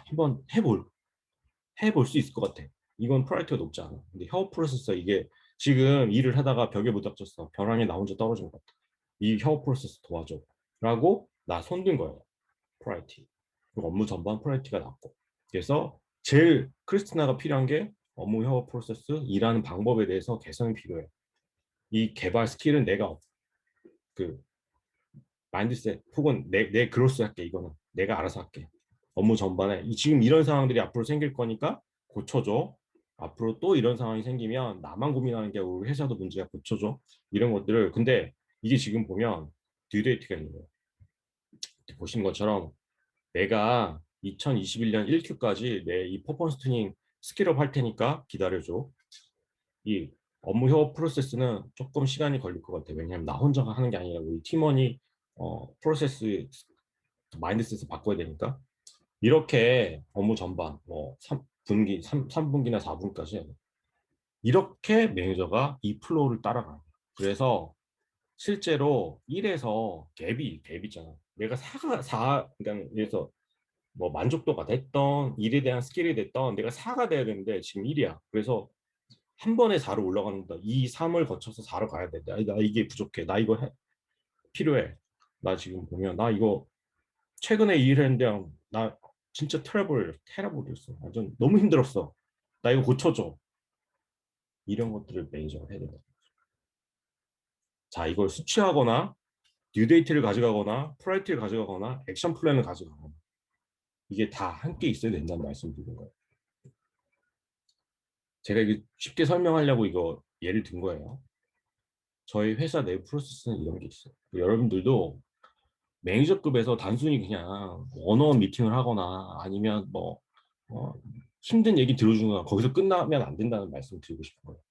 한번 해볼 수 있을 것 같아. 이건 프라이어티가 높지 않아. 근데 협업 프로세스 이게 지금 일을 하다가 벽에 부닥쳤어. 벼랑에 나 혼자 떨어진 것 같아. 이 협업 프로세스 도와줘. 라고 나 손든 거예요. 프라이어티. 그리고 업무 전반 프라이어티가 낮고. 그래서 제일 크리스티나가 필요한 게 업무 협업 프로세스, 일하는 방법에 대해서 개선이 필요해. 이 개발 스킬은 내가 그 마인드셋 혹은 내 그로스 할게. 이거는 내가 알아서 할게. 업무 전반에 지금 이런 상황들이 앞으로 생길 거니까 고쳐줘. 앞으로 또 이런 상황이 생기면 나만 고민하는 게 우리 회사도 문제야. 고쳐줘. 이런 것들을. 근데 이게 지금 보면 듀데이트가 있는 거예요. 보신 것처럼 내가 2021년 1Q까지 내 이 퍼포먼스 튜닝 스킬업 할 테니까 기다려줘. 이 업무 협업 프로세스는 조금 시간이 걸릴 것 같아. 왜냐하면 나 혼자가 하는 게 아니라 우리 팀원이 프로세스 마인드셋을 바꿔야 되니까. 이렇게 업무 전반 뭐 3분기, 3분기나 4분까지 해야 돼. 이렇게 매니저가 이 플로우를 따라가요. 그래서 실제로 1에서 갭 있잖아. 내가 그러니까 그래서 뭐 만족도가 됐던 일에 대한 스킬이 됐던 내가 4가 돼야 되는데 지금 1이야. 그래서 한 번에 4로 올라가는다. 이 3을 거쳐서 4로 가야 돼. 나 이게 부족해. 나 이거 필요해. 나 지금 보면 나 이거 최근에 이 일을 했는데 나 진짜 테러블이었어. 완전 너무 힘들었어. 나 이거 고쳐줘. 이런 것들을 매니저가 해야 된다. 자, 이걸 수치하거나 뉴데이트를 가져가거나 프라이티를 가져가거나 액션 플랜을 가져가거나 이게 다 함께 있어야 된다는 말씀 드린 거예요. 제가 이게 쉽게 설명하려고 이거 예를 든 거예요. 저희 회사 내 프로세스는 이런 게 있어요. 여러분들도 매니저급에서 단순히 그냥 원어원 미팅을 하거나 아니면 뭐 힘든 얘기 들어주거나 거기서 끝나면 안 된다는 말씀 드리고 싶은 거예요.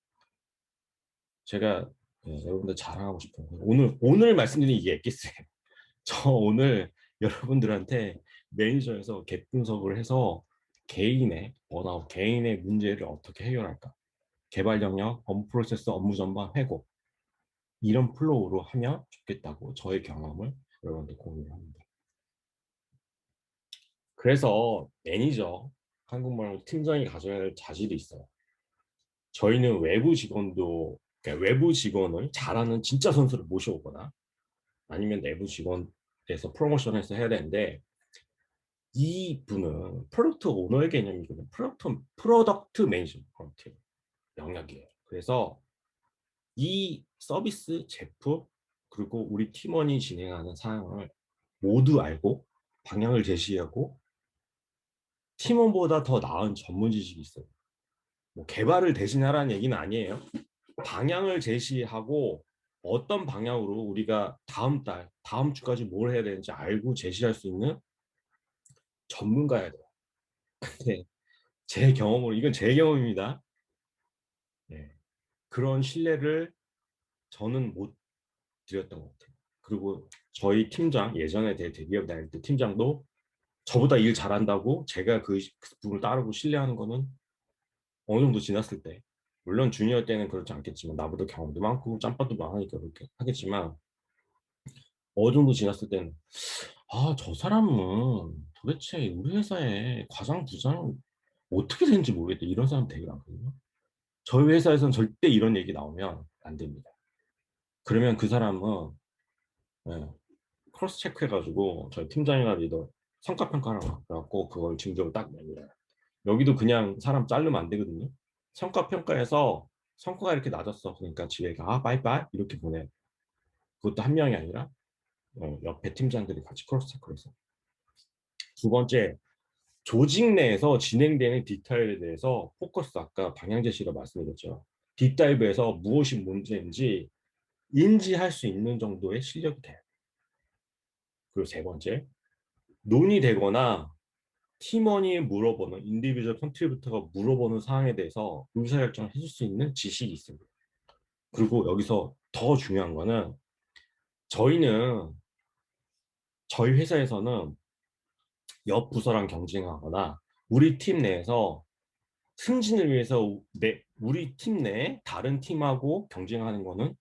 제가 여러분들 자랑하고 싶은 거예요. 오늘 말씀드린 이게 엑기스예요. 저 오늘 여러분들한테 매니저에서 갭 분석을 해서 개인의 번아웃, 개인의 문제를 어떻게 해결할까? 개발 영역, 업무 프로세스, 업무 전반, 회고 이런 플로우로 하면 좋겠다고 저의 경험을 여러분들 공유를 합니다. 그래서 매니저, 한국말로 팀장이 가져야 할 자질이 있어요. 저희는 외부 직원도, 그러니까 외부 직원을 잘하는 진짜 선수를 모셔오거나 아니면 내부 직원에서 프로모션해서 해야 되는데, 이 분은 프로덕트 오너의 개념이거든요. 프로덕트 매니저먼트 영역이에요. 그래서 이 서비스, 제품, 그리고 우리 팀원이 진행하는 사항을 모두 알고 방향을 제시하고 팀원보다 더 나은 전문 지식이 있어요. 뭐 개발을 대신하라는 얘기는 아니에요. 방향을 제시하고 어떤 방향으로 우리가 다음 달, 다음 주까지 뭘 해야 되는지 알고 제시할 수 있는 전문가야 돼요. 근데 제 경험으로, 이건 제 경험입니다. 네. 그런 신뢰를 저는 못 드렸던 것 같아요. 그리고 저희 팀장, 예전에 대기업 다닐 때 팀장도 저보다 일 잘한다고 제가 그 부분을 따르고 신뢰하는 거는 어느 정도 지났을 때, 물론 주니어 때는 그렇지 않겠지만 나보다 경험도 많고 짬밥도 많으니까 그렇게 하겠지만, 어느 정도 지났을 때는 저 사람은 도대체 우리 회사의 과장, 부장 어떻게 되는지 모르겠다, 이런 사람 되게 많거든요. 저희 회사에서는 절대 이런 얘기 나오면 안 됩니다. 그러면 그 사람은 예, 크로스 체크 해가지고 저희 팀장이나 리더 성과평가를 갖고 그걸 증거를 딱 냅니다. 여기도 그냥 사람 자르면 안 되거든요. 성과평가에서 성과가 이렇게 낮았어, 그러니까 집에 가 빠이빠이 이렇게 보내. 그것도 한 명이 아니라 옆에 팀장들이 같이 크로스 체크를 해서. 두 번째, 조직 내에서 진행되는 디테일에 대해서 포커스, 아까 방향 제시가 말씀드렸죠. 딥다이브에서 무엇이 문제인지 인지할 수 있는 정도의 실력이 돼요. 그리고 세 번째, 논의되거나 팀원이 물어보는, 인디비주얼 컨트리뷰터가 물어보는 사항에 대해서 의사결정을 해줄 수 있는 지식이 있습니다. 그리고 여기서 더 중요한 거는, 저희는, 저희 회사에서는 옆 부서랑 경쟁하거나 우리 팀 내에서 승진을 위해서 우리 팀 내에 다른 팀하고 경쟁하는 거는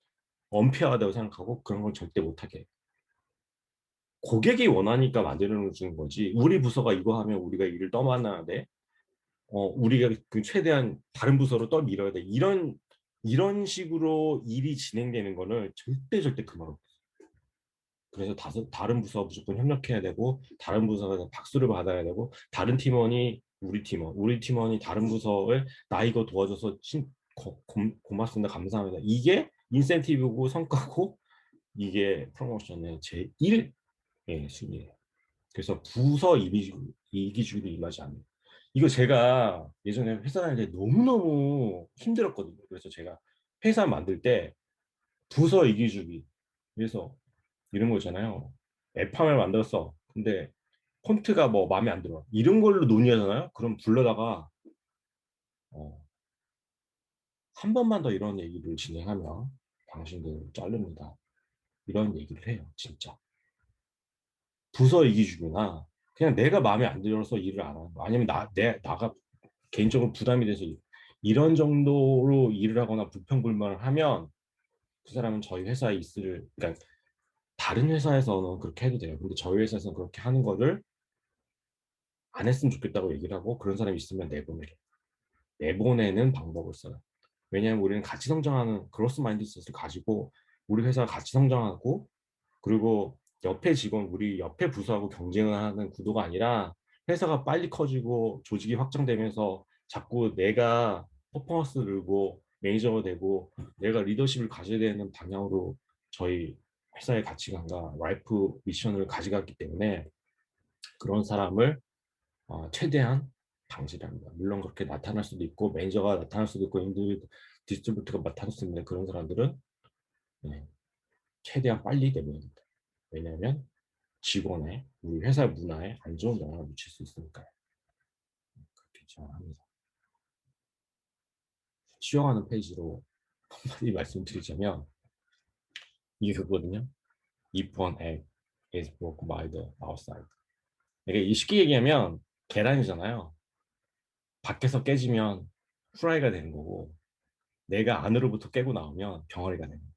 언페어하다고 생각하고 그런 걸 절대 못하게 해요. 고객이 원하니까 만들어 주는 거지, 우리 부서가 이거 하면 우리가 일을 떠맡아야 돼, 우리가 그 최대한 다른 부서로 떠밀어야 돼, 이런 식으로 일이 진행되는 거는 절대 그만 없어요. 그래서 다른 부서와 무조건 협력해야 되고, 다른 부서가 박수를 받아야 되고, 다른 팀원이 우리 팀원이 다른 부서에 나 이거 도와줘서 고맙습니다, 감사합니다, 이게 인센티브고 성과고, 이게 프로모션의 제1 순위예요. 그래서 부서 이기주의를 임하지 않는. 이거 제가 예전에 회사 다닐 때 너무너무 힘들었거든요. 그래서 제가 회사 만들 때 부서 이기주의, 그래서 이런 거 있잖아요. 앱함을 만들었어. 근데 폰트가 뭐 마음에 안 들어, 이런 걸로 논의하잖아요. 그럼 불러다가 어, 한 번만 더 이런 얘기를 진행하면 당신들 자릅니다, 이런 얘기를 해요. 진짜 부서 이기주의나 그냥 내가 마음에 안 들어서 일을 안 하는 거, 아니면 나가 개인적으로 부담이 돼서 이런 정도로 일을 하거나 불평불만을 하면 그 사람은 저희 회사에 그러니까 다른 회사에서는 그렇게 해도 돼요. 근데 저희 회사에서는 그렇게 하는 거를 안 했으면 좋겠다고 얘기를 하고, 그런 사람이 있으면 내보내는 방법을 써요. 왜냐하면 우리는 같이 성장하는 그로스 마인드셋을 가지고, 우리 회사가 같이 성장하고, 그리고 우리 옆에 부서하고 경쟁을 하는 구도가 아니라, 회사가 빨리 커지고 조직이 확장되면서 자꾸 내가 퍼포먼스 늘고 매니저가 되고 내가 리더십을 가져야 되는 방향으로 저희 회사의 가치관과 라이프 미션을 가져갔기 때문에, 그런 사람을 최대한 방지를 합니다. 물론 그렇게 나타날 수도 있고, 매니저가 나타날 수도 있고, 디스트리뷰터가 나타날 수 있는데, 그런 사람들은 네, 최대한 빨리 내보내야 됩니다. 왜냐하면 우리 회사 문화에 안 좋은 영향을 미칠 수 있으니까요. 그렇게 생각합니다. 쉬어가는 페이지로 한마디 말씀드리자면, 이게 그거거든요. If one egg is broken by the outside. 이게 쉽게 얘기하면 계란이잖아요. 밖에서 깨지면 후라이가 되는 거고, 내가 안으로부터 깨고 나오면 병아리가 되는 거예요.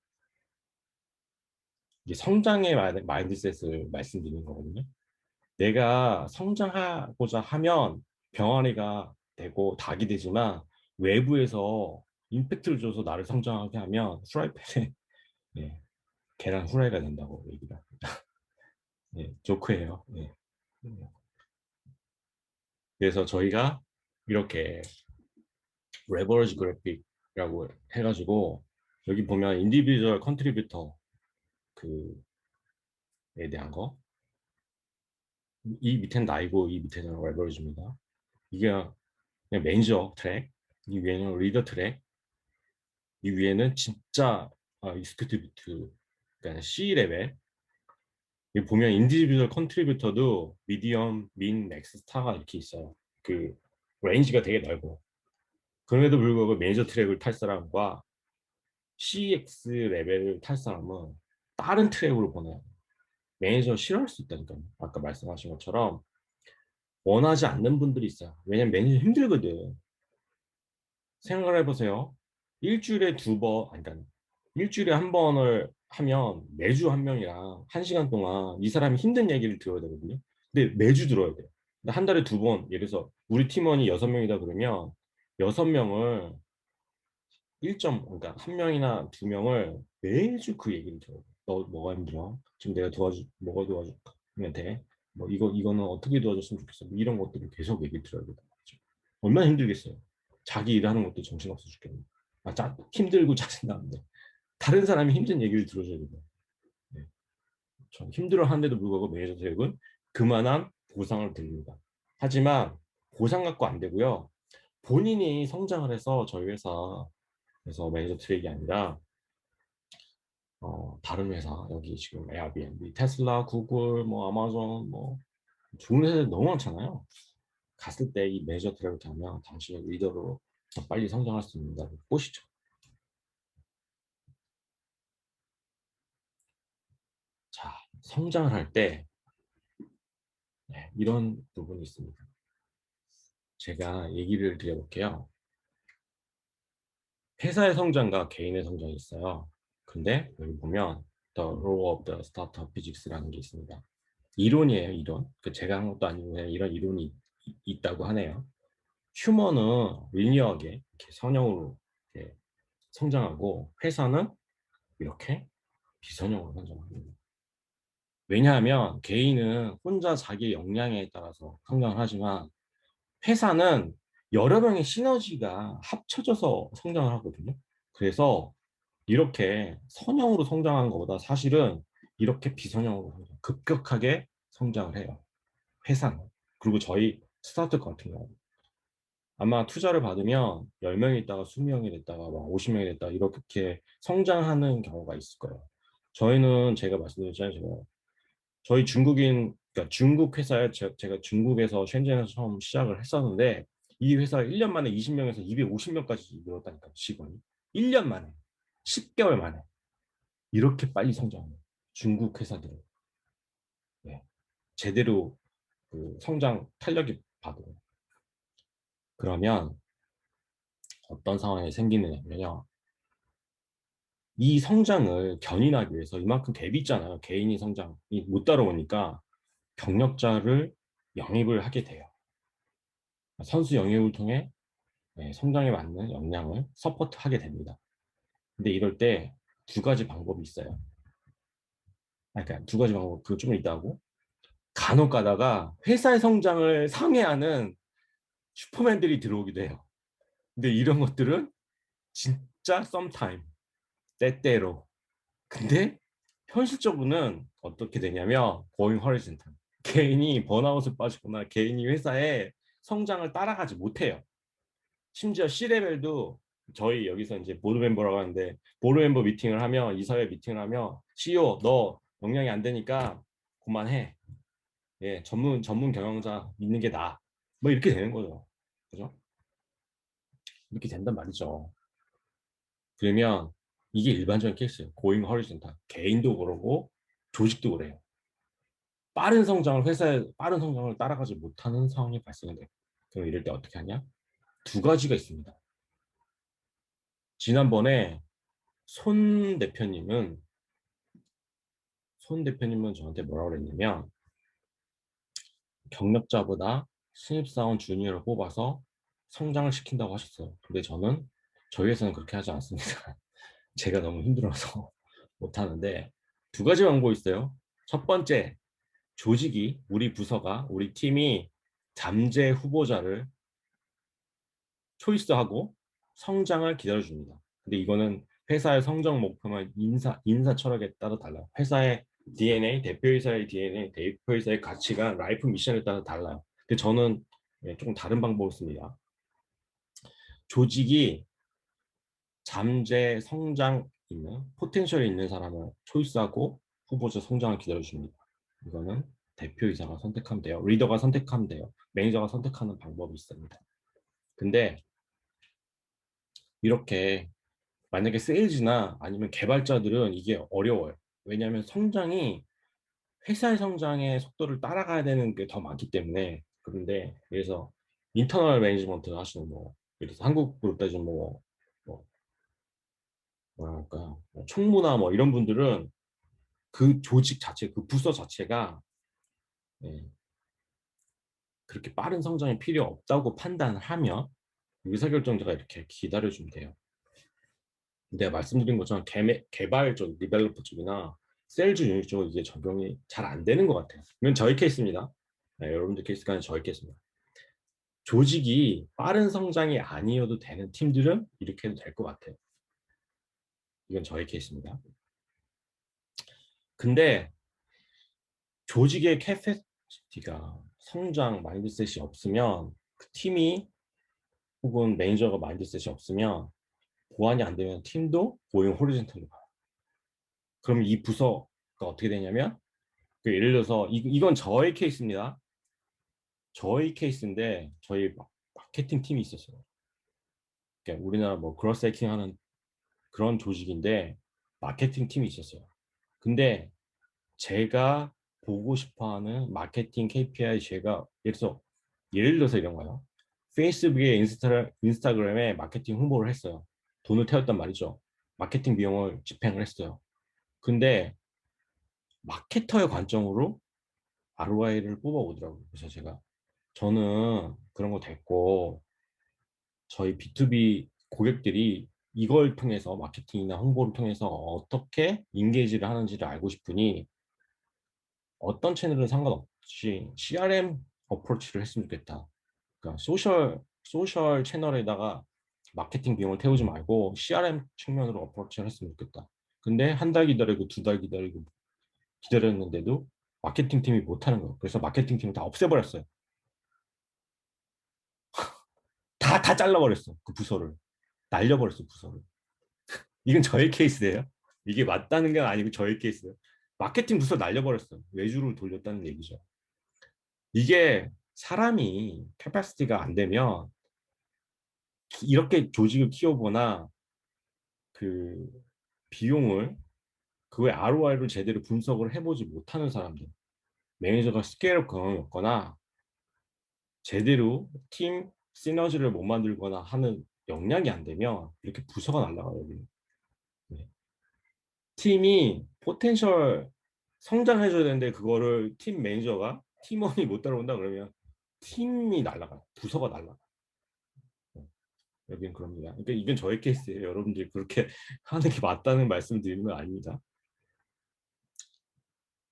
이게 성장의 마인드셋을 말씀드리는 거거든요. 내가 성장하고자 하면 병아리가 되고 닭이 되지만, 외부에서 임팩트를 줘서 나를 성장하게 하면 프라이팬에 예, 계란 후라이가 된다고 얘기를 합니다. 예, 조크예요. 예. 그래서 저희가 이렇게 레버리지 그래픽이라고 해가지고 여기 보면 인디비주얼 컨트리뷰터 그에 대한 거, 이 밑에는 나이고 이 밑에는 레버리지입니다. 이게 그냥 매니저 트랙, 이 위에는 리더 트랙, 이 위에는 진짜 익스큐티브, 그러니까 C 레벨. 여기 보면 인디비주얼 컨트리뷰터도 미디엄, 민, 맥스, 스타가 이렇게 있어요. 그 레인지가 되게 넓어. 그럼에도 불구하고 매니저 트랙을 탈 사람과 CX 레벨을 탈 사람은 다른 트랙으로 보내요. 매니저 싫어할 수 있다니까요. 아까 말씀하신 것처럼 원하지 않는 분들이 있어요. 왜냐면 매니저 힘들거든. 생각을 해보세요. 일주일에 두 번, 아니, 그러니까 일주일에 한 번을 하면 매주 한 명이랑 한 시간 동안 이 사람이 힘든 얘기를 들어야 되거든요. 근데 매주 들어야 돼요. 근데 한 달에 두 번, 예를 들어서 우리 팀원이 6명이다 그러면 6명을 그러니까 한 명이나 두 명을 매주 그 얘기를 들어요. 너 뭐가 힘들어? 지금 내가 뭐가 도와주면 돼? 뭐 이거는 어떻게 도와줬으면 좋겠어? 뭐 이런 것들을 계속 얘기 들어야 되는 거죠. 얼마나 힘들겠어요. 자기 일하는 것도 정신없어 죽겠네. 힘들고 짜증나는데 다른 사람이 힘든 얘기를 들어줘야 돼요. 네. 전 힘들어 하는데도 불구하고 매니저 교육은 그만한 보상을 드립니다. 하지만 보상 갖고 안 되고요. 본인이 성장을 해서 저희 회사에서 매니저 트랙이 아니라 다른 회사, 여기 지금 에어비앤비, 테슬라, 구글, 뭐 아마존, 뭐 좋은 회사들 너무 많잖아요. 갔을 때 이 매니저 트랙을 타면 당신의 리더로 더 빨리 성장할 수 있다고 보시죠. 자, 성장을 할 때 이런 부분이 있습니다. 제가 얘기를 드려볼게요. 회사의 성장과 개인의 성장이 있어요. 근데 여기 보면 The Law of the Startup Physics라는 게 있습니다. 이론이에요, 이론. 제가 한 것도 아니고 그냥 이런 이론이 있다고 하네요. 휴머는 리니어하게 이렇게 선형으로 이렇게 성장하고 회사는 이렇게 비선형으로 성장합니다. 왜냐하면 개인은 혼자 자기 역량에 따라서 성장을 하지만 회사는 여러 명의 시너지가 합쳐져서 성장을 하거든요. 그래서 이렇게 선형으로 성장하는 것보다 사실은 이렇게 비선형으로 급격하게 성장을 해요. 회사는. 그리고 저희 스타트업 같은 경우 아마 투자를 받으면 10명이 있다가 20명이 됐다가 막 50명이 됐다가 이렇게 성장하는 경우가 있을 거예요. 저희는 제가 말씀드렸잖아요. 저희 그러니까 중국 회사에 제가 중국에서 셴젠에서 처음 시작을 했었는데 이 회사가 1년 만에 20명에서 250명까지 늘었다니까 직원이. 1년 만에. 10개월 만에. 이렇게 빨리 성장해요. 중국 회사들은. 네. 제대로 그 성장 탄력이 받아요. 그러면 어떤 상황이 생기느냐면요. 이 성장을 견인하기 위해서 이만큼 갭이 있잖아요. 개인이 성장이 못 따라오니까 경력자를 영입을 하게 돼요. 선수 영입을 통해 성장에 맞는 역량을 서포트하게 됩니다. 근데 이럴 때 두 가지 방법이 있어요. 그러니까 두 가지 방법, 그거 좀 이따 하고 간혹 가다가 회사의 성장을 상회하는 슈퍼맨들이 들어오기도 해요. 근데 이런 것들은 진짜 썸타임, 때때로. 근데 현실적으로는 어떻게 되냐면 going horizontal. 개인이 번아웃을 빠지거나 개인이 회사의 성장을 따라가지 못해요. 심지어 C레벨도 저희 여기서 이제 보드 멤버라고 하는데 보드 멤버 미팅을 하면 이사회 미팅을 하면 CEO 너 역량이 안 되니까 그만해. 예, 전문 경영자 있는 게 나아. 뭐 이렇게 되는 거죠. 그죠? 이렇게 된단 말이죠. 그러면 이게 일반적인 케이스예요. 고잉 허리즌탈. 개인도 그러고 조직도 그래요. 회사의 빠른 성장을 따라가지 못하는 상황이 발생돼요. 그럼 이럴 때 어떻게 하냐? 두 가지가 있습니다. 지난번에 손 대표님은 저한테 뭐라고 그랬냐면 경력자보다 신입사원 주니어를 뽑아서 성장을 시킨다고 하셨어요. 근데 저는 저희 회사는 그렇게 하지 않습니다. 제가 너무 힘들어서 못하는데 두 가지 방법이 있어요. 첫 번째, 조직이 우리 부서가 우리 팀이 잠재 후보자를 초이스하고 성장을 기다려줍니다. 근데 이거는 회사의 성장 목표나 인사 철학에 따라 달라요. 회사의 DNA, 대표이사의 DNA, 대표이사의 가치가 라이프 미션에 따라 달라요. 근데 저는 조금 다른 방법을 씁니다. 조직이 잠재 성장 있는 포텐셜이 있는 사람을 초이스하고 후보자 성장을 기다려줍니다. 이거는 대표이사가 선택하면 돼요. 리더가 선택하면 돼요. 매니저가 선택하는 방법이 있습니다. 근데 이렇게 만약에 세일즈나 아니면 개발자들은 이게 어려워요. 왜냐하면 성장이 회사의 성장의 속도를 따라가야 되는 게 더 많기 때문에. 그런데 그래서 인터널 매니지먼트 하시는 그래서 한국 그룹 따지면 뭐 뭐랄까 총무나 뭐 이런 분들은 그 조직 자체, 그 부서 자체가 예, 그렇게 빠른 성장이 필요 없다고 판단하면 의사결정자가 이렇게 기다려주면 돼요. 내가 말씀드린 것처럼 개발 쪽, 디벨로퍼 쪽이나 세일즈 유닛 쪽은 이게 적용이 잘 안 되는 것 같아요. 이건 저희 케이스입니다. 네, 여러분들 케이스가 아니라 저희 케이스입니다. 조직이 빠른 성장이 아니어도 되는 팀들은 이렇게 해도 될 것 같아요. 이건 저희 케이스입니다. 근데 조직의 캐패시티가 성장 마인드셋이 없으면 그 팀이 혹은 매니저가 마인드셋이 없으면 보완이 안 되면 팀도 고용 호리젠탈로 가요. 그럼 이 부서가 어떻게 되냐면 예를 들어서 이건 저의 케이스입니다. 저희 케이스인데 저희 마케팅 팀이 있었어요. 그러니까 우리나라 뭐 그로스 해킹 하는 그런 조직인데 마케팅 팀이 있었어요. 근데 제가 보고 싶어하는 마케팅 KPI 예를 들어서 이런 거예요. 페이스북에 인스타그램에 마케팅 홍보를 했어요. 돈을 태웠단 말이죠. 마케팅 비용을 집행을 했어요. 근데 마케터의 관점으로 ROI를 뽑아오더라고요. 그래서 저는 그런 거 됐고 저희 B2B 고객들이 이걸 통해서 마케팅이나 홍보를 통해서 어떻게 인게이지를 하는지를 알고 싶으니 어떤 채널은 상관없이 CRM 어프로치를 했으면 좋겠다. 그러니까 소셜 채널에다가 마케팅 비용을 태우지 말고 CRM 측면으로 어프로치를 했으면 좋겠다. 근데 한 달 기다리고 두 달 기다리고 기다렸는데도 마케팅 팀이 못하는 거예요. 그래서 마케팅 팀을 다 없애버렸어요. 다 잘라버렸어. 그 부서를. 날려버렸어, 부서를. 이건 저의 케이스예요. 이게 맞다는 게 아니고 저의 케이스예요. 마케팅 부서 날려버렸어. 외주를 돌렸다는 얘기죠. 이게 사람이 캐파시티가 안 되면 이렇게 조직을 키워보나 그 비용을 그의 ROI를 제대로 분석을 해보지 못하는 사람들, 매니저가 스케일업 경험이 없거나 제대로 팀 시너지를 못 만들거나 하는 역량이 안 되면 이렇게 부서가 날아가요. 네. 팀이 포텐셜 성장해줘야 되는데 그거를 팀 매니저가 팀원이 못 따라온다 그러면 팀이 날아가요. 부서가 날아가요. 여기는 그럽니다. 그러니까 이건 저의 케이스예요. 여러분들이 그렇게 하는 게 맞다는 말씀 드리는 건 아닙니다.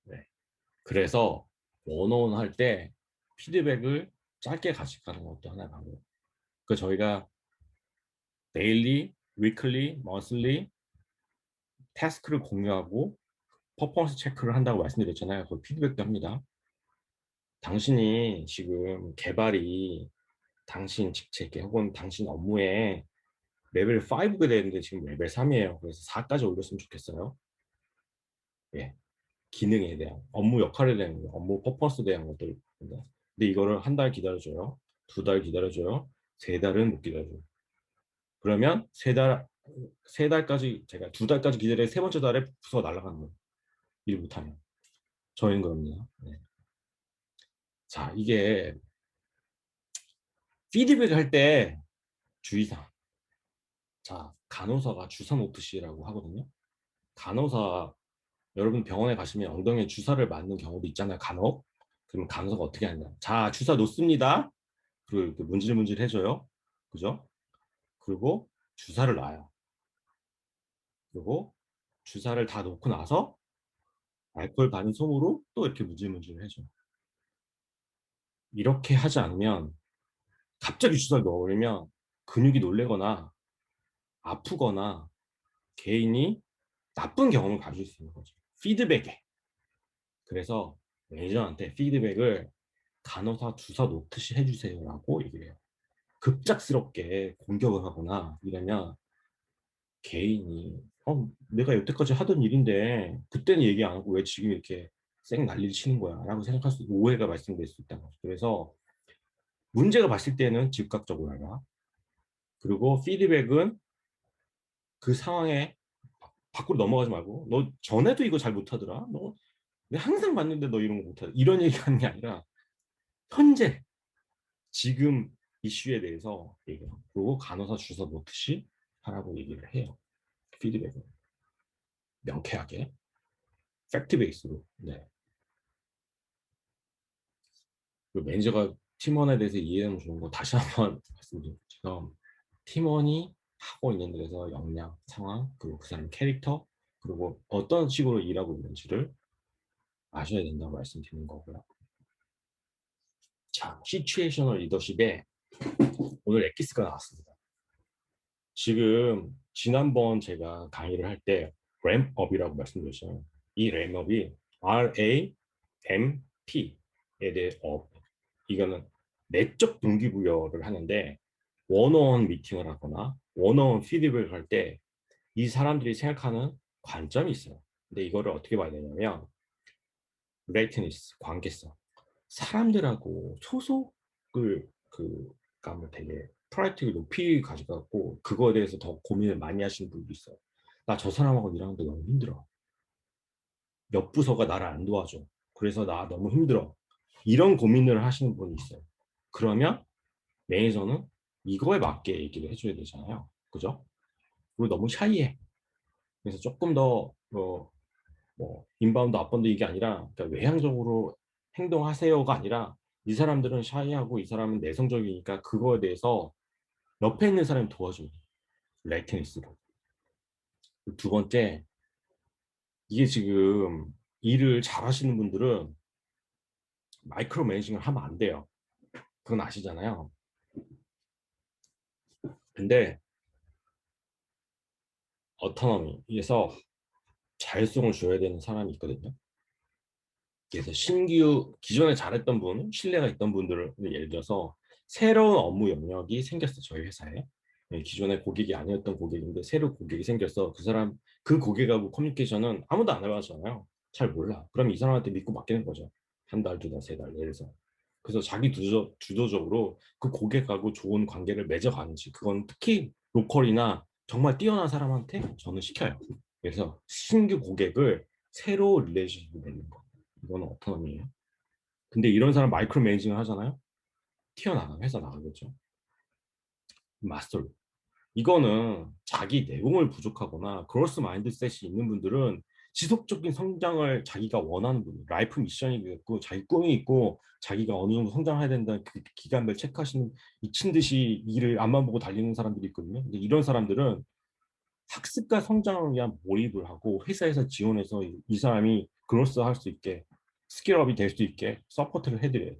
네. 그래서 원어원 할 때 피드백을 짧게 가져가는 것도 하나의 방법. 그 저희가 데일리, 위클리, 먼슬리 태스크를 공유하고 퍼포먼스 체크를 한다고 말씀드렸잖아요. 그 피드백도 합니다. 당신이 지금 개발이 당신 직책에 혹은 당신 업무에 레벨 5가 되는데 지금 레벨 3이에요. 그래서 4까지 올렸으면 좋겠어요. 예. 기능에 대한 업무 역할에 대한 업무 퍼포먼스에 대한 것들. 근데 이거를 한 달 기다려줘요. 두 달 기다려줘요. 세 달은 못 기다려줘요. 그러면 세 달까지 제가 두 달까지 기다려 세 번째 달에 부서가 날아가는 거예요. 일 못하면. 저희는 그럽니다. 네. 자, 이게 피드백 할 때 주의사항. 자, 간호사가 주사 놓듯이라고 하거든요. 간호사 여러분 병원에 가시면 엉덩이에 주사를 맞는 경우도 있잖아요. 간혹. 그러면 간호사가 어떻게 하냐. 자, 주사 놓습니다. 그리고 이렇게 문질문질 해줘요. 그죠? 그리고 주사를 놔요. 그리고 주사를 다 놓고 나서 알코올 반인 손으로 또 이렇게 문질문질 해줘. 이렇게 하지 않으면 갑자기 주사를 넣어버리면 근육이 놀래거나 아프거나 개인이 나쁜 경험을 가질 수 있는 거죠. 피드백에. 그래서 매니저한테 피드백을 간호사 주사 놓듯이 해주세요라고 얘기를 해요. 급작스럽게 공격을 하거나 이러면 개인이 내가 여태까지 하던 일인데 그때는 얘기 안 하고 왜 지금 이렇게 쌩 난리를 치는 거야 라고 생각할 수 있고 오해가 발생될 수 있다는 거죠. 그래서 문제가 봤을 때는 즉각적으로 해라. 그리고 피드백은 그 상황에 밖으로 넘어가지 말고 너 전에도 이거 잘 못하더라. 너 내가 항상 봤는데 너 이런 거 못하더라. 이런 얘기하는 게 아니라 현재 지금 이슈에 대해서 얘기해요. 그리고 간호사 주사 놓듯이 하라고 얘기를 해요. 피드백을 명쾌하게 팩트 베이스로. 네. 그 매니저가 팀원에 대해서 이해하면 좋은 거 다시 한번 말씀드린 것처럼 팀원이 하고 있는 데서 역량, 상황, 그리고 그 사람 캐릭터, 그리고 어떤 식으로 일하고 있는지를 아셔야 된다고 말씀드리는 거고요. 자, 시츄에이셔널 리더십에 오늘 엑기스가 나왔습니다. 지금 지난번 제가 강의를 할 때 램업이라고 말씀드렸잖아요. 이 램업이 RAMP에 대해 업. 이거는 내적 동기부여를 하는데 원어원 미팅을 하거나 원어원 피드백을 할 때 이 사람들이 생각하는 관점이 있어요. 근데 이거를 어떻게 봐야 되냐면 레이트니스, 관계성. 사람들하고 소속을 감을 되게 프라이어티를 높이 가져가고 그거에 대해서 더 고민을 많이 하시는 분도 있어요. 나 저 사람하고 일하는데 너무 힘들어. 옆 부서가 나를 안 도와줘. 그래서 나 너무 힘들어. 이런 고민을 하시는 분이 있어요. 그러면 매니저는 이거에 맞게 얘기를 해줘야 되잖아요. 그죠? 그리고 너무 샤이해. 그래서 조금 더 인바운드, 아웃바운드 이게 아니라 그러니까 외향적으로 행동하세요가 아니라 이 사람들은 샤이하고 이 사람은 내성적이니까 그거에 대해서 옆에 있는 사람이 도와줘요. 레이테니스로. 두 번째, 이게 지금 일을 잘 하시는 분들은 마이크로 매니징을 하면 안 돼요. 그건 아시잖아요. 근데 어토노미에서 자율성을 줘야 되는 사람이 있거든요. 그래서 신규 기존에 잘했던 분, 신뢰가 있던 분들을 예를 들어서 새로운 업무 영역이 생겼어 저희 회사에. 기존에 고객이 아니었던 고객인데 새로 고객이 생겨서 그 사람 그 고객하고 커뮤니케이션은 아무도 안 해봤잖아요. 잘 몰라. 그럼 이 사람한테 믿고 맡기는 거죠. 한 달, 두 달, 세 달, 예를 들어서. 그래서 자기 주도적으로 그 고객하고 좋은 관계를 맺어가는지 그건 특히 로컬이나 정말 뛰어난 사람한테 저는 시켜요. 그래서 신규 고객을 새로 릴레이션십을 맺는 거. 이거는 오토노미예요. 근데 이런 사람 마이크로 매니징을 하잖아요. 회사 나가겠죠. 마스터. 이거는 자기 내공을 부족하거나 그로스 마인드셋이 있는 분들은 지속적인 성장을 자기가 원하는 분, 라이프 미션이 있고 자기 꿈이 있고 자기가 어느 정도 성장해야 된다는 그 기간별 체크하시는 미친 듯이 일을 앞만 보고 달리는 사람들이 있거든요. 근데 이런 사람들은 학습과 성장을 위한 몰입을 하고 회사에서 지원해서 이 사람이 그로스 할 수 있게 스킬업이 될 수 있게 서포트를 해드려요.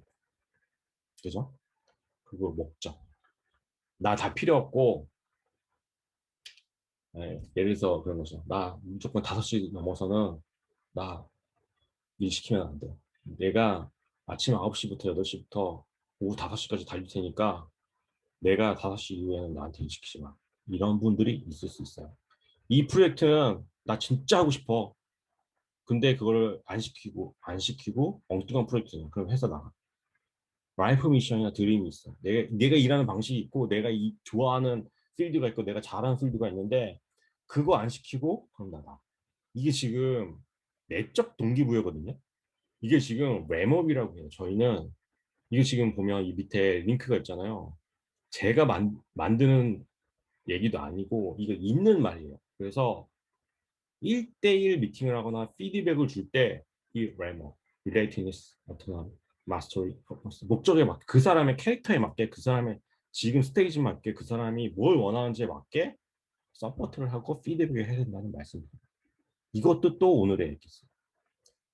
그죠? 그리고 목적. 나 다 필요 없고 예를 들어서 그런 거죠. 나 무조건 5시 넘어서는 나 일 시키면 안 돼. 내가 아침 9시부터 8시부터 오후 5시까지 달릴 테니까 내가 5시 이후에는 나한테 일 시키지 마. 이런 분들이 있을 수 있어요. 이 프로젝트는 나 진짜 하고 싶어. 근데 그걸 안 시키고 엉뚱한 프로젝트는 그럼 회사 나가. 라이프 미션이나 드림이 있어. 내가 일하는 방식이 있고 내가 좋아하는 필드가 있고 내가 잘하는 필드가 있는데 그거 안 시키고 그럼 나가. 이게 지금 내적 동기부여거든요. 이게 지금 램업이라고 해요. 저희는 이게 지금 보면 이 밑에 링크가 있잖아요. 제가 만드는 얘기도 아니고 이거 있는 말이에요. 그래서 1대1 미팅을 하거나 피드백을 줄 때 이 램업, 리레이티니스, 어떤 마스터리, 목적에 맞게 그 사람의 캐릭터에 맞게 그 사람의 지금 스테이지에 맞게 그 사람이 뭘 원하는지에 맞게 서포트를 하고 피드백을 해야 된다는 말씀입니다. 이것도 또 오늘의 에피소드.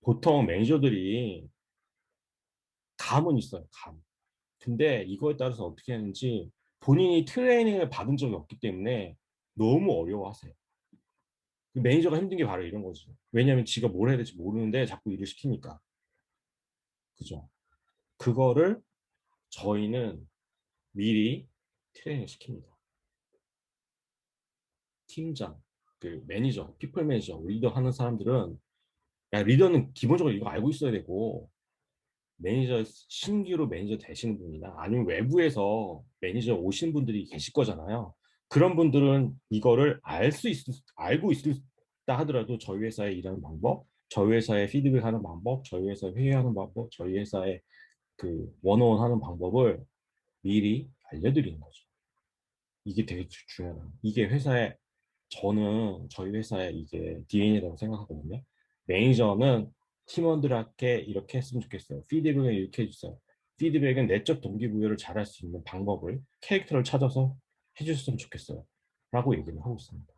보통 매니저들이 감은 있어요. 감. 근데 이거에 따라서 어떻게 하는지 본인이 트레이닝을 받은 적이 없기 때문에 너무 어려워하세요. 매니저가 힘든 게 바로 이런 거죠. 왜냐하면 지가 뭘 해야 될지 모르는데 자꾸 일을 시키니까. 그죠? 그거를 저희는 미리 트레이닝 시킵니다. 팀장, 그 매니저, 피플 매니저, 리더 하는 사람들은 야, 리더는 기본적으로 이거 알고 있어야 되고 매니저 신규로 매니저 되시는 분이나 아니면 외부에서 매니저 오신 분들이 계실 거잖아요. 그런 분들은 이거를 알고 있다 하더라도 저희 회사에 일하는 방법, 저희 회사에 피드백하는 방법, 저희 회사에 회의하는 방법, 저희 회사에 그 원어원 하는 방법을 미리 알려드리는 거죠. 이게 되게 중요하다. 이게 회사에 저는 저희 회사의 이게 DNA라고 생각하거든요. 매니저는 팀원들한테 이렇게 했으면 좋겠어요. 피드백을 이렇게 해주세요. 피드백은 내적 동기부여를 잘할 수 있는 방법을 캐릭터를 찾아서 해주셨으면 좋겠어요. 라고 얘기를 하고 있습니다.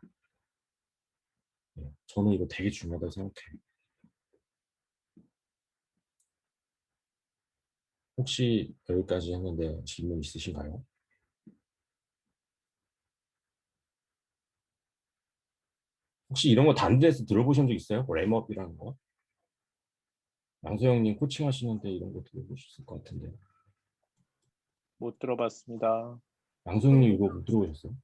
네, 저는 이거 되게 중요하다고 생각해요. 혹시 여기까지 했는데 질문 있으신가요? 혹시 이런 거 다른 데서 들어보신 적 있어요? 랩업이라는 거? 양소영님 코칭 하시는데 이런 거 들어보셨을 것 같은데. 못 들어봤습니다. 양소영님 이거 못 들어보셨어요?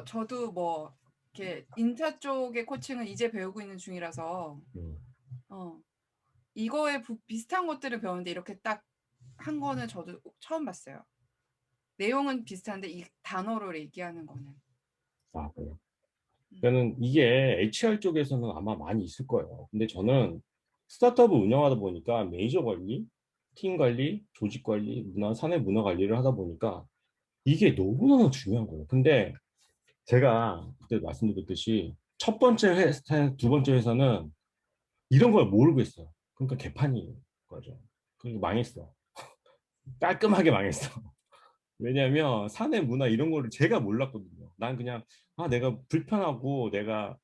저도 뭐 이렇게 인타 쪽의 코칭은 이제 배우고 있는 중이라서 어, 이거에 비슷한 것들을 배우는데 이렇게 딱 한 거는 저도 처음 봤어요. 내용은 비슷한데 이 단어를 얘기하는 거는. 아, 그래요. 저는 이게 HR 쪽에서는 아마 많이 있을 거예요. 근데 저는 스타트업을 운영하다 보니까 매니저 관리, 팀 관리, 조직 관리, 사내 문화 관리를 하다 보니까 이게 너무너무 중요한 거예요. 근데 제가 그때 말씀드렸듯이 첫 번째 회사, 두 번째 회사는 이런 걸 모르고 있어요. 그러니까 개판인 거죠. 그러니까 망했어. 깔끔하게 망했어. 왜냐하면 사내 문화 이런 거를 제가 몰랐거든요. 난 그냥 내가 불편하고 내가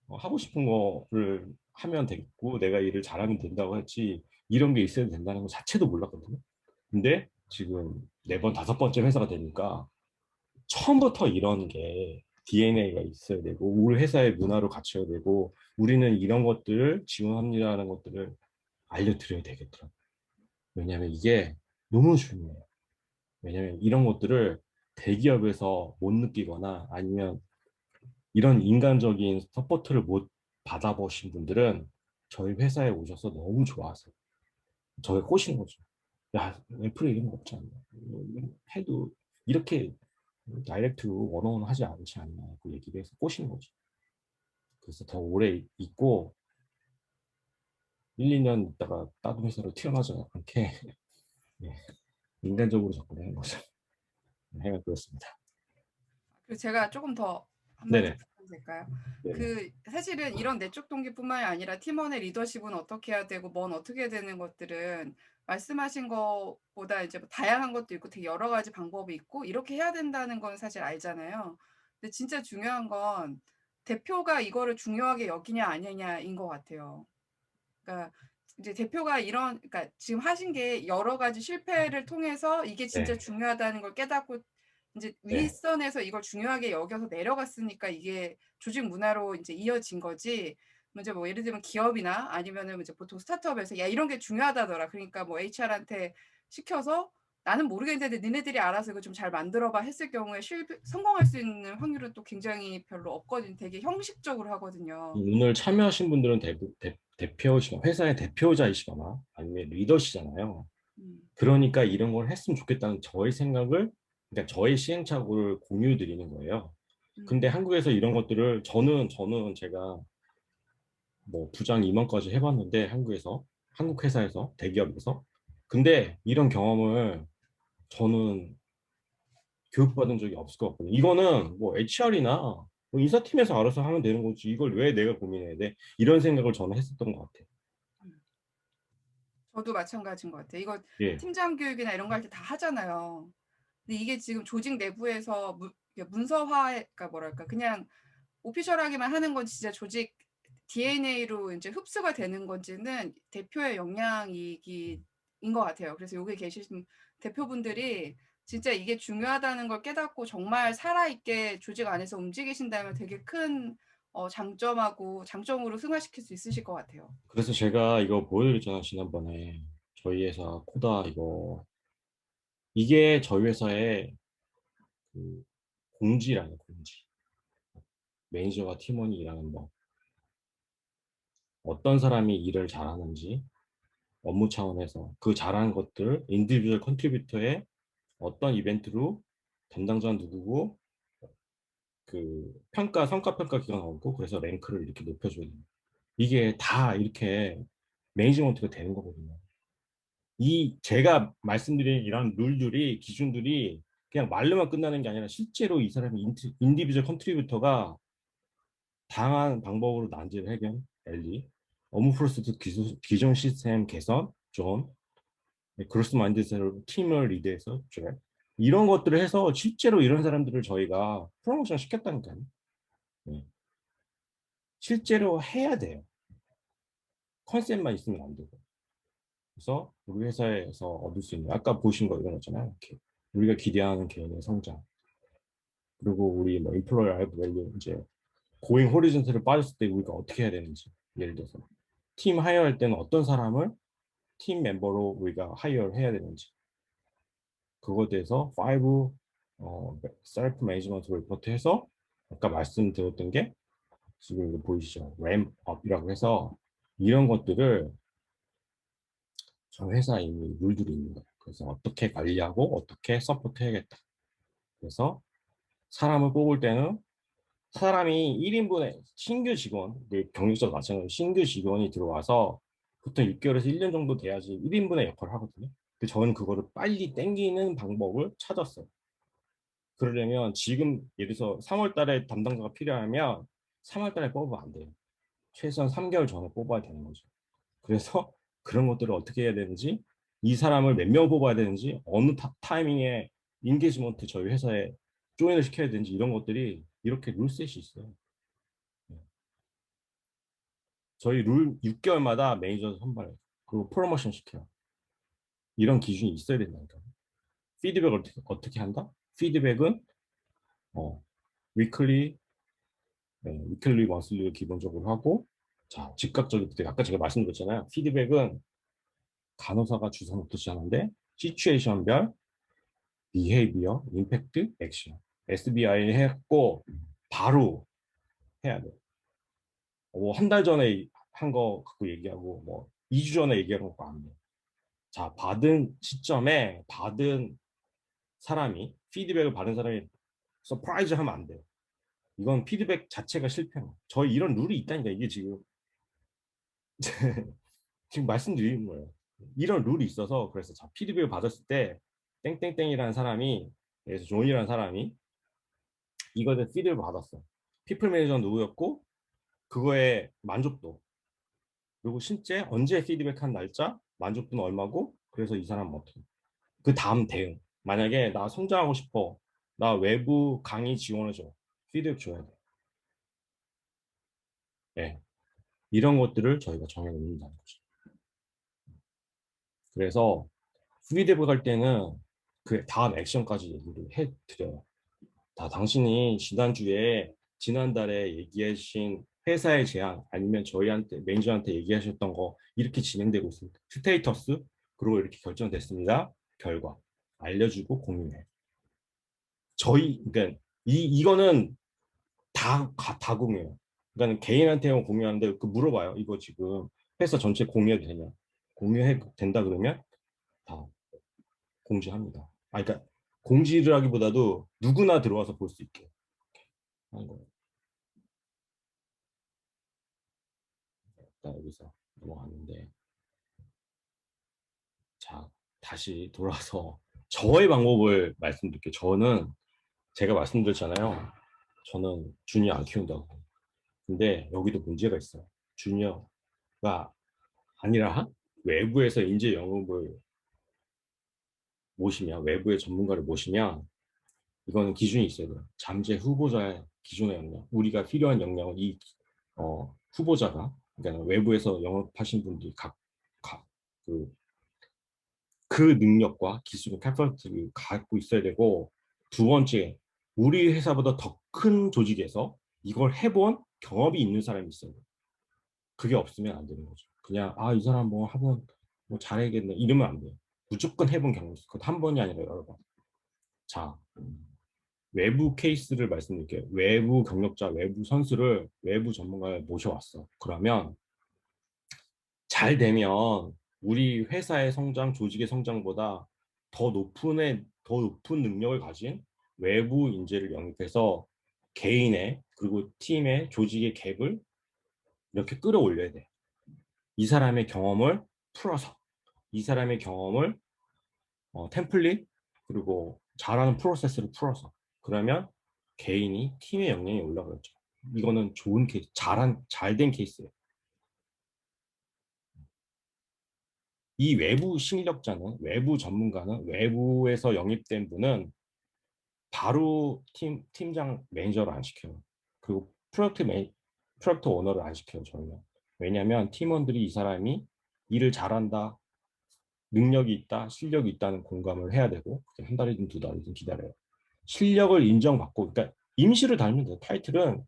하고 싶은 거를 하면 되겠고 내가 일을 잘하면 된다고 했지 이런 게 있어야 된다는 거 자체도 몰랐거든요. 근데 지금 네 번 다섯 번째 회사가 되니까 처음부터 이런 게 DNA가 있어야 되고 우리 회사의 문화로 갖춰야 되고 우리는 이런 것들을 지원합니다라는 것들을 알려드려야 되겠더라고요. 왜냐하면 이게 너무 중요해요. 왜냐면 이런 것들을 대기업에서 못 느끼거나 아니면 이런 인간적인 서포트를 못 받아보신 분들은 저희 회사에 오셔서 너무 좋아하세요. 저에 꼬시는 거죠. 야, 애플에 이런 거 없지 않나? 해도 이렇게 다이렉트 원어원 하지 않지 않나? 그 얘기를 해서 꼬시는 거죠. 그래서 더 오래 있고 1, 2년 있다가 다른 회사로 튀어나오지 않게 네, 인간적으로 접근하는 거죠. 해가 그렇습니다. 그리고 제가 조금 더 한마디 네네. 부탁드려도 될까요? 네네. 사실은 이런 내적 동기뿐만이 아니라 팀원의 리더십은 어떻게 해야 되고 뭔 어떻게 해야 되는 것들은 말씀하신 것보다 이제 뭐 다양한 것도 있고 되게 여러 가지 방법이 있고 이렇게 해야 된다는 건 사실 알잖아요. 근데 진짜 중요한 건 대표가 이거를 중요하게 여기냐 아니냐인 것 같아요. 그러니까 이제 대표가 그러니까 지금 하신 게 여러 가지 실패를 통해서 이게 진짜 네. 중요하다는 걸 깨닫고 이제 네. 윗선에서 이걸 중요하게 여겨서 내려갔으니까 이게 조직 문화로 이제 이어진 거지. 이제 뭐 예를 들면 기업이나 아니면은 이제 보통 스타트업에서 야 이런 게 중요하다더라. 그러니까 뭐 HR한테 시켜서 나는 모르겠는데 니네들이 알아서 이거 좀 잘 만들어봐 했을 경우에 성공할 수 있는 확률은 또 굉장히 별로 없거든요. 되게 형식적으로 하거든요. 오늘 참여하신 분들은 대표시거나 회사의 대표자이시거나 아니면 리더시잖아요. 음, 그러니까 이런 걸 했으면 좋겠다는 저의 생각을, 그러니까 저의 시행착오를 공유 드리는 거예요. 근데 음, 한국에서 이런 것들을 저는 제가 뭐 부장 임원까지 해봤는데 한국에서 한국 회사에서 대기업에서 근데 이런 경험을 저는 교육받은 적이 없을 것 같거든요. 이거는 뭐 HR이나 뭐 인사팀에서 알아서 하면 되는 거지. 이걸 왜 내가 고민해야 돼? 이런 생각을 저는 했었던 것 같아요. 음. 저도 마찬가지인 것 같아요. 이거 예, 팀장 교육이나 이런 거 할 때 다 하잖아요. 근데 이게 지금 조직 내부에서 이게 문서화가 뭐랄까 그냥 오피셜하게만 하는 건 진짜 조직 DNA로 이제 흡수가 되는 건지는 대표의 역량이기인 것 같아요. 그래서 여기 계신 대표분들이 진짜 이게 중요하다는 걸 깨닫고 정말 살아있게 조직 안에서 움직이신다면 되게 큰 장점으로 승화시킬 수 있으실 것 같아요. 그래서 제가 이거 보여드렸잖아요. 지난번에 저희 회사 코다 이게 저희 회사의 그 공지라는 공지. 매니저와 팀원이 일하는 법. 어떤 사람이 일을 잘하는지 업무 차원에서 그 잘하는 것들 인디비주얼 컨트리뷰터의 어떤 이벤트로 담당자는 누구고 그 성과 평가 기관이 없고 그래서 랭크를 이렇게 높여줘야 됩니다. 이게 다 이렇게 매니지먼트가 되는 거거든요. 이 제가 말씀드린 이런 룰들이 기준들이 그냥 말로만 끝나는 게 아니라 실제로 이 사람이 인디비주얼 컨트리뷰터가 다양한 방법으로 난제를 해결, 엘리, 업무 프로세스 기존 시스템 개선, 존, 그로스 마인드셋으로 팀을 리드해서 줄 이런 것들을 해서 실제로 이런 사람들을 저희가 프로모션 시켰다니까요. 네. 실제로 해야 돼요. 컨셉만 있으면 안 되고. 그래서 우리 회사에서 얻을 수 있는 아까 보신 거 이런 거잖아요. 이렇게 우리가 기대하는 개인의 성장 그리고 우리 뭐 인플로이 라이브 밸류 이제 고잉 호리즌트를 빠졌을 때 우리가 어떻게 해야 되는지 예를 들어서 팀 하이어할 때는 어떤 사람을 팀 멤버로 우리가 하이어를 해야 되는지 그거에 대해서 5 셀프 매니지먼트 리포트 해서 아까 말씀드렸던 게 지금 이거 보이시죠? 램업이라고 해서 이런 것들을 저희 회사에 이미 룰들이 있는 거예요. 그래서 어떻게 관리하고 어떻게 서포트 해야겠다. 그래서 사람을 뽑을 때는 사람이 1인분의 신규 직원, 경력자도 마찬가지로 신규 직원이 들어와서 보통 6개월에서 1년 정도 돼야지 1인분의 역할을 하거든요. 근데 저는 그거를 빨리 땡기는 방법을 찾았어요. 그러려면 지금 예를 들어서 3월 달에 담당자가 필요하면 3월 달에 뽑으면 안 돼요. 최소한 3개월 전에 뽑아야 되는 거죠. 그래서 그런 것들을 어떻게 해야 되는지 이 사람을 몇 명 뽑아야 되는지 어느 타이밍에 인게이지먼트 저희 회사에 조인을 시켜야 되는지 이런 것들이 이렇게 룰셋이 있어요. 네. 저희 룰 6개월마다 매니저 선발해요. 그리고 프로모션 시켜요. 이런 기준이 있어야 된다니까. 피드백을 어떻게 한다? 피드백은 위클리, 위클리 원슬리를 기본적으로 하고 자 즉각적인 아까 제가 말씀드렸잖아요. 피드백은 간호사가 주사 놓듯이 하는데 시츄에이션별 비헤이비어, 임팩트, 액션 SBI 했고 바로 해야 돼. 한 달 전에 한 거 갖고 얘기하고 뭐 2주 전에 얘기하는 거 안 돼. 자, 받은 시점에 받은 사람이 피드백을 받은 사람이 서프라이즈 하면 안 돼요. 이건 피드백 자체가 실패예요. 저희 이런 룰이 있다니까 이게 지금 지금 말씀드리는 거예요. 이런 룰이 있어서 그래서 자, 피드백을 받았을 때 땡땡땡이라는 사람이 그래서 존이라는 사람이 이거에 피드백을 받았어. 피플 매니저는 누구였고 그거에 만족도 그리고 실제 언제 피드백한 날짜 만족도는 얼마고 그래서 이 사람 어떻게 그 다음 대응 만약에 나 성장하고 싶어 나 외부 강의 지원해줘 피드백 줘야 돼. 네. 이런 것들을 저희가 정해놓는다는 거죠. 그래서 피드백 할 때는 그 다음 액션까지 얘기를 해드려요. 다 당신이 지난달에 얘기하신 회사의 제안 아니면 저희한테 매니저한테 얘기하셨던 거 이렇게 진행되고 있습니다. 스테이터스 그리고 이렇게 결정됐습니다. 결과 알려주고 공유해. 그러니까 이거는 다 공유해요. 그러니까 개인한테 공유하는데 그 물어봐요. 이거 지금 회사 전체 공유해도 되냐? 공유해 된다 그러면 다 공지합니다. 그러니까 공지를 하기보다도 누구나 들어와서 볼 수 있게 하는 거예요. 여기서 넘어갔는데 자 다시 돌아서 저의 방법을 말씀드릴게요. 저는 제가 말씀드렸잖아요. 저는 주니어 안 키운다고. 근데 여기도 문제가 있어요. 주니어가 아니라 외부에서 인재 영업을 모시면 외부의 전문가를 모시면 이거는 기준이 있어야 돼요. 잠재 후보자의 기준의 역량. 우리가 필요한 역량은 이 후보자가, 그러니까 외부에서 영업하신 분들이 그 능력과 기술의 캐퍼시티를 갖고 있어야 되고, 두 번째, 우리 회사보다 더 큰 조직에서 이걸 해본 경험이 있는 사람이 있어요. 그게 없으면 안 되는 거죠. 그냥 이 사람 뭐 한번 뭐 잘해야겠네 이러면 안 돼요. 무조건 해본 경험이 있어요. 그것 한 번이 아니라 여러 번. 자, 외부 케이스를 말씀드릴게요. 외부 경력자, 외부 선수를 외부 전문가를 모셔왔어. 그러면 잘 되면 우리 회사의 성장, 조직의 성장보다 더 높은 능력을 가진 외부 인재를 영입해서 개인의 그리고 팀의 조직의 갭을 이렇게 끌어올려야 돼. 이 사람의 경험을 풀어서, 이 사람의 경험을 템플릿 그리고 잘하는 프로세스를 풀어서, 그러면 개인이 팀의 역량이 올라가죠. 이거는 좋은 케이스, 잘된 케이스예요. 이 외부 실력자는, 외부 전문가는, 외부에서 영입된 분은 바로 팀장 매니저를 안 시켜요. 그리고 프로젝트 오너를 안 시켜요, 저희는. 왜냐하면 팀원들이 이 사람이 일을 잘한다, 능력이 있다, 실력이 있다는 공감을 해야 되고, 한 달이든 두 달이든 기다려요. 실력을 인정받고, 그러니까 임시를 달면 돼요. 타이틀은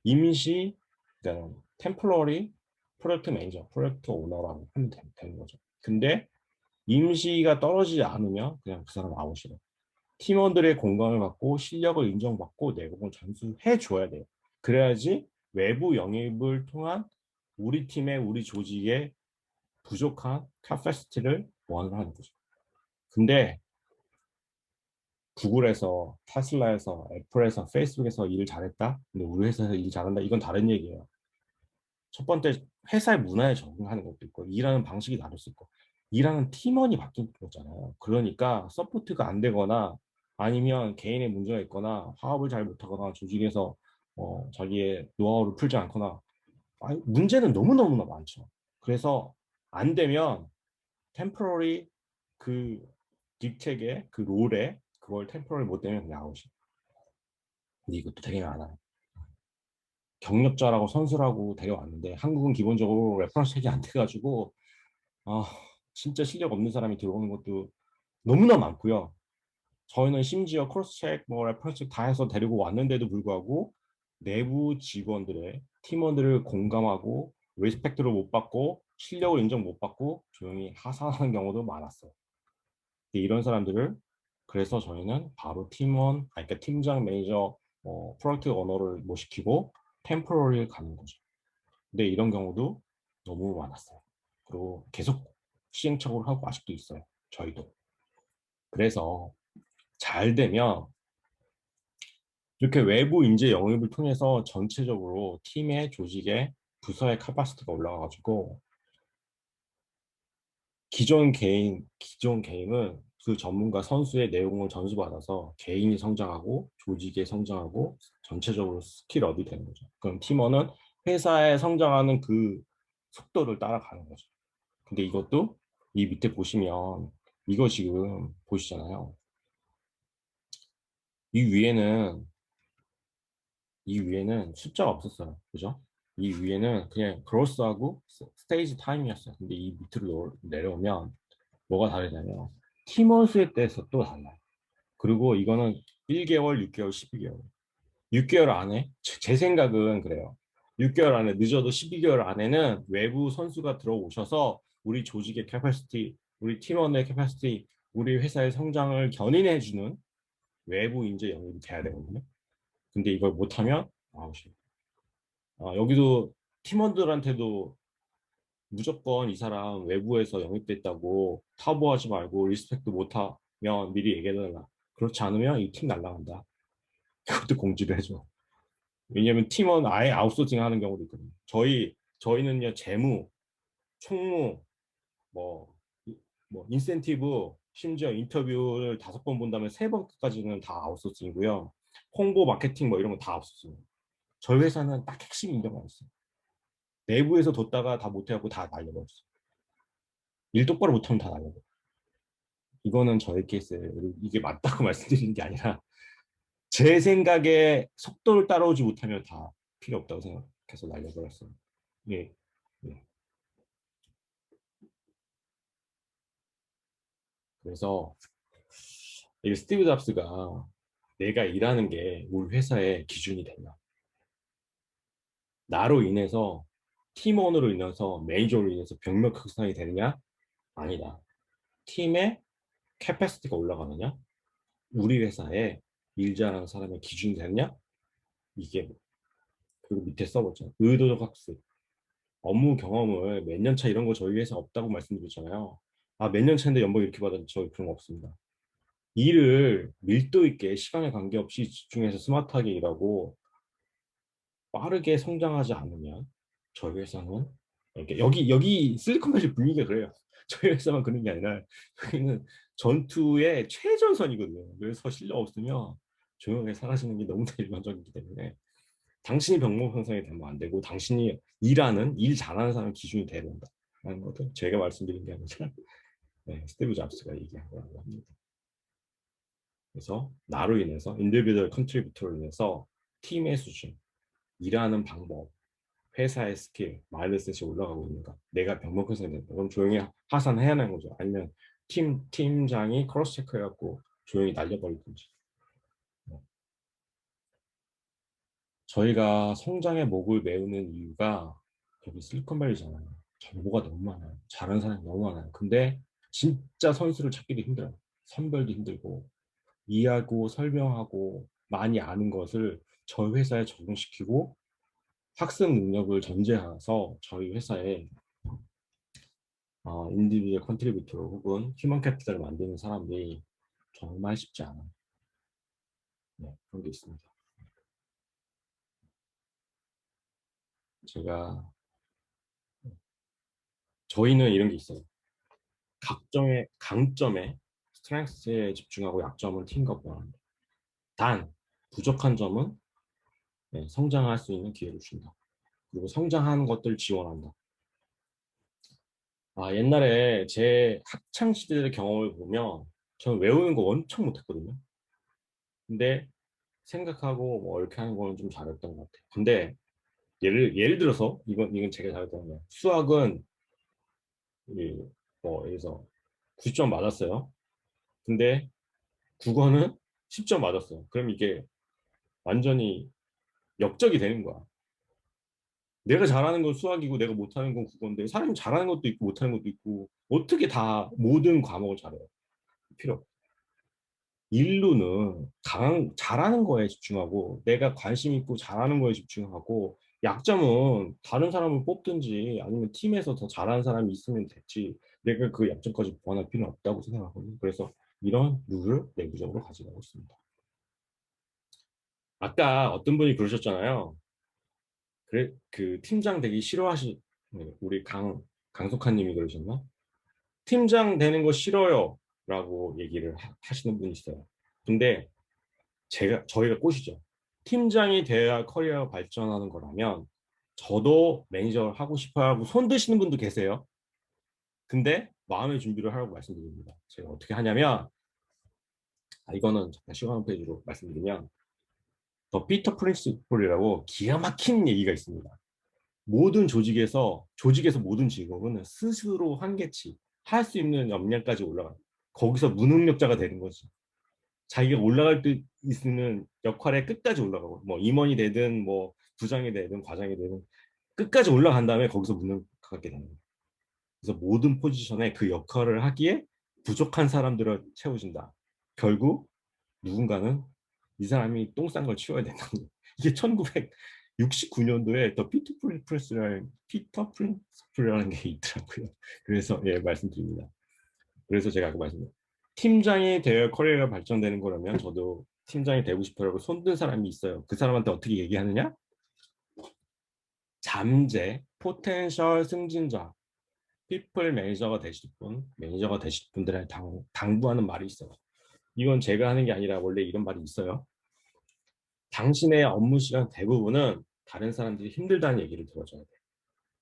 임시, 그러니까 템포러리 프로젝트 매니저, 프로젝트 오너라고 하면 되는 거죠. 근데 임시가 떨어지지 않으면 그냥 그 사람 아웃이래요. 팀원들의 공감을 받고 실력을 인정받고 내공을 전수해 줘야 돼요. 그래야지 외부 영입을 통한 우리 팀의, 우리 조직의 부족한 캐퍼시티를 보완을 하는 거죠. 근데 구글에서, 테슬라에서, 애플에서, 페이스북에서 일을 잘했다? 근데 우리 회사에서 일 잘한다? 이건 다른 얘기예요. 첫 번째, 회사의 문화에 적응하는 것도 있고, 일하는 방식이 다를 수 있고, 일하는 팀원이 바뀐 거잖아요. 그러니까 서포트가 안 되거나 아니면 개인의 문제가 있거나 화합을 잘 못하거나 조직에서 자기의 노하우를 풀지 않거나, 문제는 너무너무나 많죠. 그래서 안 되면 템포러리 그 딕텍의 그 롤에 그걸 템포러리 못 되면 그냥 아웃이. 근데 이것도 되게 많아요. 경력자라고 선수라고 데려왔는데 한국은 기본적으로 레퍼런스 책이 안 돼가지고 아 진짜 실력 없는 사람이 들어오는 것도 너무나 많고요. 저희는 심지어 크로스체크, 뭐 레퍼런스 책 다 해서 데리고 왔는데도 불구하고 내부 직원들의 팀원들을 공감하고 리스펙트를 못 받고 실력을 인정 못 받고 조용히 하산하는 경우도 많았어요. 이런 사람들을, 그래서 저희는 바로 팀원, 그러니까 팀장, 매니저, 프로젝트 오너를 못 시키고 템포러리를 가는 거죠. 근데 이런 경우도 너무 많았어요. 그리고 계속 시행착오를 하고 아직도 있어요. 저희도. 그래서 잘 되면 이렇게 외부 인재 영입을 통해서 전체적으로 팀의 조직의 부서의 카파시티가 올라가가지고 기존 개인은 그 전문가 선수의 내용을 전수받아서 개인이 성장하고 조직이 성장하고 전체적으로 스킬 업이 되는 거죠. 그럼 팀원은 회사에 성장하는 그 속도를 따라가는 거죠. 근데 이것도 이 밑에 보시면 이거 지금 보시잖아요. 이 위에는 숫자가 없었어요. 그죠? 이 위에는 그냥 그로스하고 스테이지 타임이었어요. 근데 이 밑으로 내려오면 뭐가 다르냐면 팀원 수에 대해서 또 달라요. 그리고 이거는 1개월, 6개월, 12개월. 6개월 안에, 제 생각은 그래요. 6개월 안에, 늦어도 12개월 안에는 외부 선수가 들어오셔서 우리 조직의 캐퍼시티, 우리 팀원의 캐퍼시티, 우리 회사의 성장을 견인해주는 외부 인재 영입이 돼야 되거든요. 근데 이걸 못하면 아웃이에요. 여기도 팀원들한테도 무조건 이 사람 외부에서 영입됐다고 타보하지 말고 리스펙트 못하면 미리 얘기해달라. 그렇지 않으면 이 팀 날라간다. 그것도 공지를 해줘. 왜냐면 팀원 아예 아웃소싱 하는 경우도 있거든요. 저희는요, 재무, 총무, 뭐, 인센티브, 심지어 인터뷰를 5번 본 다음에 3번까지는 다 아웃소싱이고요. 홍보, 마케팅 뭐 이런 거 다 아웃소싱. 저희 회사는 딱 핵심 인정만 있어요. 내부에서 뒀다가 다 못해갖고 다 날려버렸어요. 일 똑바로 못하면 다 날려버려요. 이거는 저의 케이스예요. 이게 맞다고 말씀드리는 게 아니라 제 생각에 속도를 따라오지 못하면 다 필요 없다고 생각해서 날려버렸어요. 예. 예. 그래서 이 스티브 잡스가 내가 일하는 게 우리 회사의 기준이 되냐. 나로 인해서 팀원으로 인해서 매니저로 인해서 병력 확산이 되느냐? 아니다. 팀의 캐패시티가 올라가느냐? 우리 회사에 일 잘하는 사람의 기준이 되느냐? 이게 그리고 밑에 써보죠. 의도적 학습. 업무 경험을 몇 년 차 이런 거 저희 회사 없다고 말씀드렸잖아요. 아, 몇 년 차인데 연봉 이렇게 받았는데 저희 그런 거 없습니다. 일을 밀도 있게 시간에 관계없이 집중해서 스마트하게 일하고 빠르게 성장하지 않으면 저희 회사는 이렇게 여기 실리콘밸리 분위기가 그래요. 저희 회사만 그런 게 아니라 여기는 전투의 최전선이거든요. 그래서 실력 없으면 조용하게 사라지는 게 너무나 일반적이기 때문에 당신이 병목 형성이 되면 안 되고 당신이 일 잘하는 사람 기준이 돼야 된다라는 것도 제가 말씀드린 게 아니라 네, 스티브 잡스가 얘기한 거라고 합니다. 그래서 나로 인해서 인디비dual 컨트리뷰터로 인해서 팀의 수준, 일하는 방법, 회사의 스킬, 마인드셋이 올라가고 있는가? 내가 병목 형성이 된다. 그럼 조용히 하산해야 하는 거죠. 아니면 팀장이 크로스 체크해갖고 조용히 날려버리든지. 저희가 성장의 목을 메우는 이유가 여기 실리콘밸리잖아요. 정보가 너무 많아요. 잘하는 사람이 너무 많아요. 근데 진짜 선수를 찾기도 힘들어요. 선별도 힘들고 이해하고 설명하고 많이 아는 것을 저희 회사에 적용시키고 학습 능력을 전제해서 저희 회사에 인디비dual 컨트리뷰터 혹은 휴먼 캐피탈을 만드는 사람들이 정말 쉽지 않아요. 네, 그런 게 있습니다. 저희는 이런 게 있어요. 각종의 강점에 스트렝스에 집중하고 약점은 팀과 보완한다. 단 부족한 점은 성장할 수 있는 기회를 준다. 그리고 성장하는 것들을 지원한다. 옛날에 제 학창 시절의 경험을 보면 저는 외우는 거 엄청 못했거든요. 근데 생각하고 뭐 이렇게 하는 거는 좀 잘했던 것 같아요. 근데 예를 들어서 이건 제가 잘했던 거예요. 수학은 여기서 90점 맞았어요. 근데 국어는 10점 맞았어요. 그럼 이게 완전히 역적이 되는 거야. 내가 잘하는 건 수학이고 내가 못하는 건 국어인데 사람이 잘하는 것도 있고 못하는 것도 있고 어떻게 다 모든 과목을 잘해요? 필요 없어. 인류는 잘하는 거에 집중하고 내가 관심 있고 잘하는 거에 집중하고 약점은 다른 사람을 뽑든지 아니면 팀에서 더 잘하는 사람이 있으면 됐지 내가 그 약점까지 보완할 필요는 없다고 생각하거든요. 그래서 이런 룰을 내부적으로 가져가고 있습니다. 아까 어떤 분이 그러셨잖아요. 그래, 그 팀장 되기 우리 강석환 님이 그러셨나? 팀장 되는 거 싫어요. 라고 얘기를 하시는 분이 있어요. 근데 저희가 꼬시죠. 팀장이 돼야 커리어가 발전하는 거라면 저도 매니저 하고 싶어 하고 손 드시는 분도 계세요. 근데 마음의 준비를 하라고 말씀드립니다. 제가 어떻게 하냐면 이거는 잠깐 시간 페이지로 말씀드리면 더 피터 프린시플이라고 기가 막힌 얘기가 있습니다. 모든 조직에서 모든 직업은 스스로 한계치 할 수 있는 역량까지 올라가요. 거기서 무능력자가 되는 거지. 자기가 올라갈 때 있는 역할에 끝까지 올라가고 뭐 임원이 되든 뭐 부장이 되든 과장이 되든 끝까지 올라간 다음에 거기서 무능하게 되는 거예요. 그래서 모든 포지션에 그 역할을 하기에 부족한 사람들을 채워준다. 결국 누군가는 이 사람이 똥 싼 걸 치워야 된다는 거예요. 이게 1969년도에 더 피터 프린스플이라는 게 있더라고요. 그래서 말씀드립니다. 그래서 제가 아까 말씀드린 팀장이 되어 커리어가 발전되는 거라면 저도 팀장이 되고 싶어라고 손든 사람이 있어요. 그 사람한테 어떻게 얘기하느냐? 잠재, 포텐셜 승진자, 피플 매니저가 되실 분들한테 당부하는 말이 있어요. 이건 제가 하는 게 아니라 원래 이런 말이 있어요. 당신의 업무 시간 대부분은 다른 사람들이 힘들다는 얘기를 들어줘야 돼요.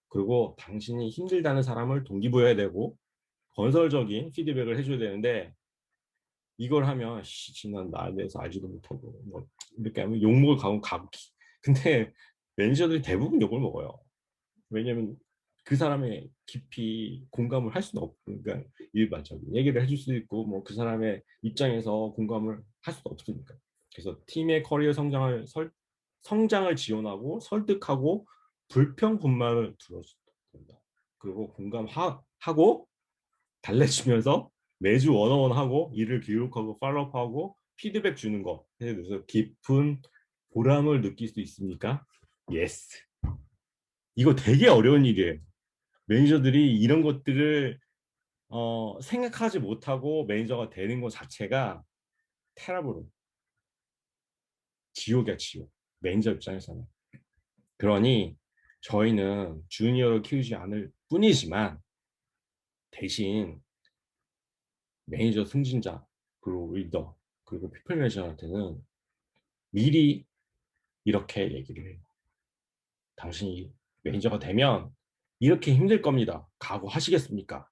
그리고 당신이 힘들다는 사람을 동기부여해야 되고 건설적인 피드백을 해줘야 되는데 이걸 하면 지난 나에 대해서 알지도 못하고 뭐 이렇게 하면 욕먹을 가면 가부키. 근데 매니저들이 대부분 욕을 먹어요. 왜냐면 그 사람의 깊이 공감을 할 수는 없고, 그러니까 일반적인 얘기를 해줄 수 있고, 뭐 그 사람의 입장에서 공감을 할 수는 없으니까. 그래서 팀의 커리어 성장을 지원하고 설득하고 불평불만을 들어준다. 그리고 공감하고 달래주면서 매주 원어원하고 일을 기록하고 팔로우업하고 피드백 주는 거에 대해서 깊은 보람을 느낄 수 있습니까? 예스. 이거 되게 어려운 일이에요. 매니저들이 이런 것들을 생각하지 못하고 매니저가 되는 것 자체가 테러블, 지옥이야 지옥. 매니저 입장에서는. 그러니 저희는 주니어를 키우지 않을 뿐이지만 대신 매니저 승진자 그리고 리더 그리고 피플 매니저한테는 미리 이렇게 얘기를 해요. 당신이 매니저가 되면 이렇게 힘들 겁니다. 각오하시겠습니까?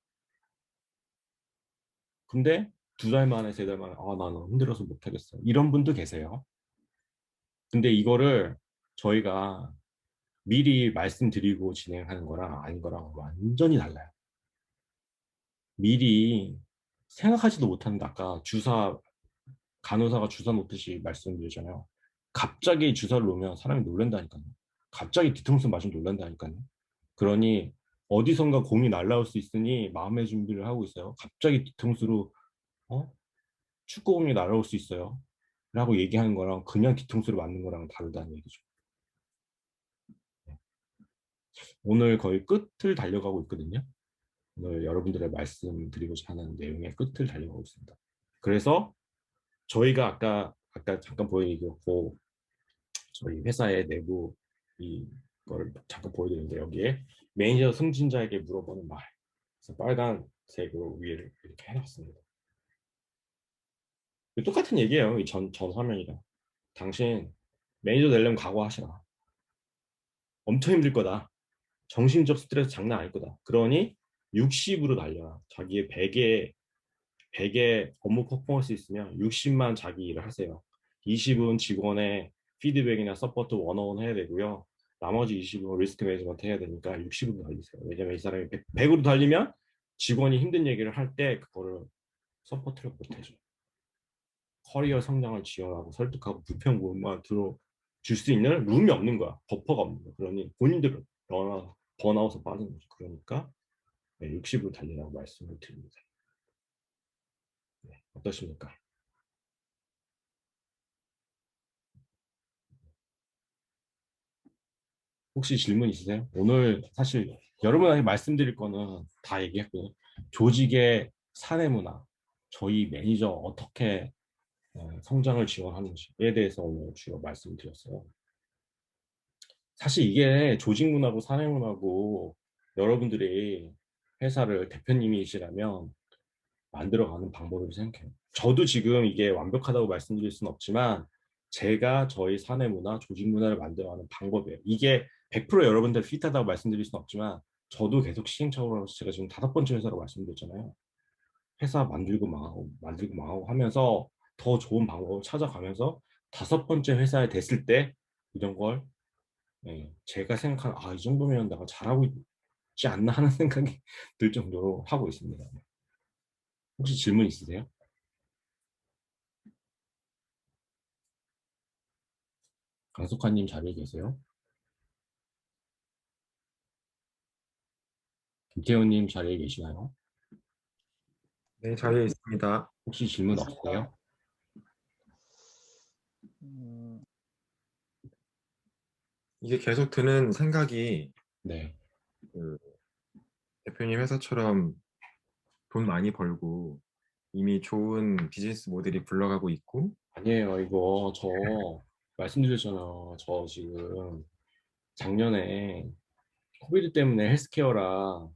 근데 2달 만에 3달 만에 나는 힘들어서 못하겠어. 이런 분도 계세요. 근데 이거를 저희가 미리 말씀드리고 진행하는 거랑 아닌 거랑 완전히 달라요. 미리 생각하지도 못하는데 아까 간호사가 주사 놓듯이 말씀드리잖아요. 갑자기 주사를 놓으면 사람이 놀란다니까요. 갑자기 뒤통수 맞으면 놀란다니까요. 그러니 어디선가 공이 날라올 수 있으니 마음의 준비를 하고 있어요. 갑자기 뒤통수로 축구공이 날아올 수 있어요. 라고 얘기하는 거랑 그냥 뒤통수를 맞는 거랑 다르다는 얘기죠. 오늘 거의 끝을 달려가고 있거든요. 오늘 여러분들의 말씀드리고자 하는 내용의 끝을 달려가고 있습니다. 그래서 저희가 아까 잠깐 보여드렸고 저희 회사의 내부 이거를 잠깐 보여드렸는데 여기에 매니저 승진자에게 물어보는 말 그래서 빨간색으로 위를 이렇게 해놨습니다. 똑같은 얘기예요. 이 전 화면이랑. 당신 매니저 되려면 각오하시라. 엄청 힘들 거다. 정신적 스트레스 장난 아닐 거다. 그러니 60으로 달려라. 자기의 100의 업무 퍼포먼스 있으면 60만 자기 일을 하세요. 20은 직원의 피드백이나 서포트 원어원 해야 되고요. 나머지 20은 리스크 매니지먼트 해야 되니까 60으로 달리세요. 왜냐면 이 사람이 100으로 달리면 직원이 힘든 얘기를 할 때 그거를 서포트를 못 해줘요. 커리어 성장을 지원하고 설득하고 불평불만 들어줄 수 있는 룸이 없는 거야. 버퍼가 없는 거야. 그러니 본인들 번아웃에 빠지는 거죠. 그러니까 60으로 달리라고 말씀을 드립니다. 네, 어떠십니까? 혹시 질문 있으세요? 오늘 사실 여러분에게 말씀드릴 거는 다 얘기했고요. 조직의 사내 문화, 저희 매니저 어떻게 성장을 지원하는지에 대해서 오늘 주로 말씀드렸어요. 사실 이게 조직 문화고 사내 문화고 여러분들이 회사를 대표님이시라면 만들어가는 방법을 생각해요. 저도 지금 이게 완벽하다고 말씀드릴 수는 없지만 제가 저희 사내 문화, 조직 문화를 만들어가는 방법이에요. 이게 100% 여러분들 핏하다고 말씀드릴 수는 없지만 저도 계속 시행착오를 해서 제가 지금 5번째 회사라고 말씀드렸잖아요. 회사 만들고 망하고 하면서 더 좋은 방법을 찾아가면서 5번째 회사에 됐을 때 이런 걸 제가 생각하는 이 정도면 내가 잘하고 있지 않나 하는 생각이 들 정도로 하고 있습니다. 혹시 질문 있으세요? 강석환님 자리에 계세요? 김태훈님 자리에 계시나요? 네, 자리에 있습니다. 혹시 질문 없으세요? 음, 이게 계속 드는 생각이 네. 그 대표님 회사처럼 돈 많이 벌고 이미 좋은 비즈니스 모델이 굴러가고 있고 아니에요. 이거 저 말씀드렸잖아요. 저 지금 작년에 코비드 때문에 헬스케어라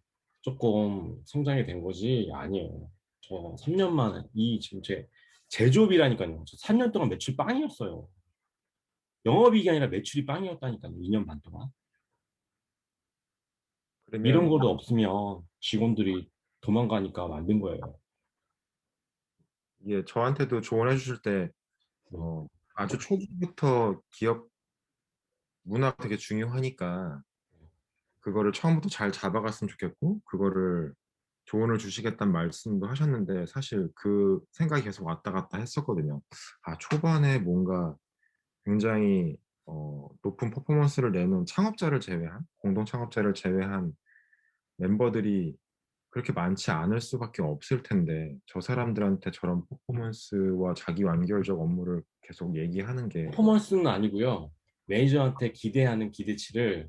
조금 성장이 된 거지 아니에요. 저 3년 만에 지금 제조업이라니까요. 저 3년 동안 매출 빵이었어요. 영업이익이 아니라 매출이 빵이었다니까요. 2년 반 동안. 이런 그러면 것도 없으면 직원들이 도망가니까 만든 거예요. 이게 저한테도 조언해 주실 때 아주 초기부터 기업 문화가 되게 중요하니까 그거를 처음부터 잘 잡아갔으면 좋겠고 그거를 조언을 주시겠다는 말씀도 하셨는데 사실 그 생각이 계속 왔다 갔다 했었거든요. 아, 초반에 뭔가 굉장히 높은 퍼포먼스를 내는 창업자를 제외한 공동 창업자를 제외한 멤버들이 그렇게 많지 않을 수밖에 없을 텐데 저 사람들한테 저런 퍼포먼스와 자기 완결적 업무를 계속 얘기하는 게 퍼포먼스는 아니고요. 매니저한테 기대하는 기대치를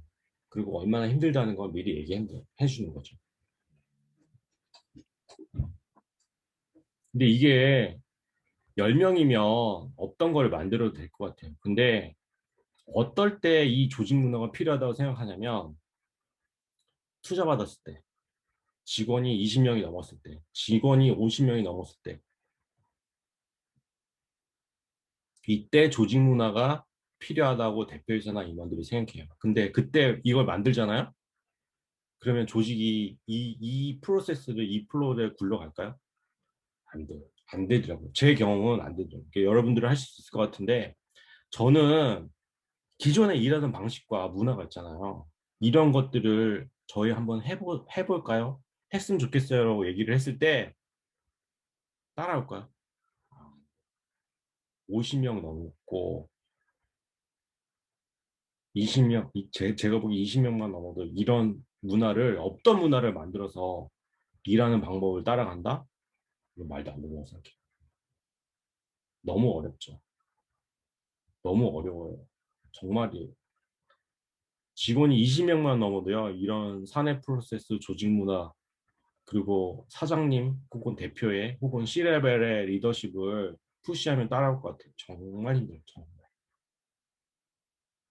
그리고 얼마나 힘들다는 걸 미리 얘기해 주는 거죠. 근데 이게 10명이면 없던 걸 만들어도 될 것 같아요. 근데 어떨 때 이 조직 문화가 필요하다고 생각하냐면 투자 받았을 때, 직원이 20명이 넘었을 때, 직원이 50명이 넘었을 때 이때 조직 문화가 필요하다고 대표이사나 임원들이 생각해요. 근데 그때 이걸 만들잖아요? 그러면 조직이 이 프로세스를, 이 플로우를 굴러갈까요? 안 돼요. 안 되더라고요. 제 경험은 안 되죠. 여러분들은 하실 수 있을 것 같은데 저는 기존에 일하던 방식과 문화가 있잖아요. 이런 것들을 저희 한번 해볼까요? 했으면 좋겠어요. 라고 얘기를 했을 때 따라올까요? 50명 넘고 20명, 제가 보기 20명만 넘어도 이런 문화를, 없던 문화를 만들어서 일하는 방법을 따라간다? 이건 말도 안 된다고 생각해요. 너무 어렵죠. 너무 어려워요. 정말이에요. 직원이 20명만 넘어도요, 이런 사내 프로세스 조직 문화, 그리고 사장님 혹은 대표의 혹은 C레벨의 리더십을 푸시하면 따라올 것 같아요. 정말 힘들어요. 정말.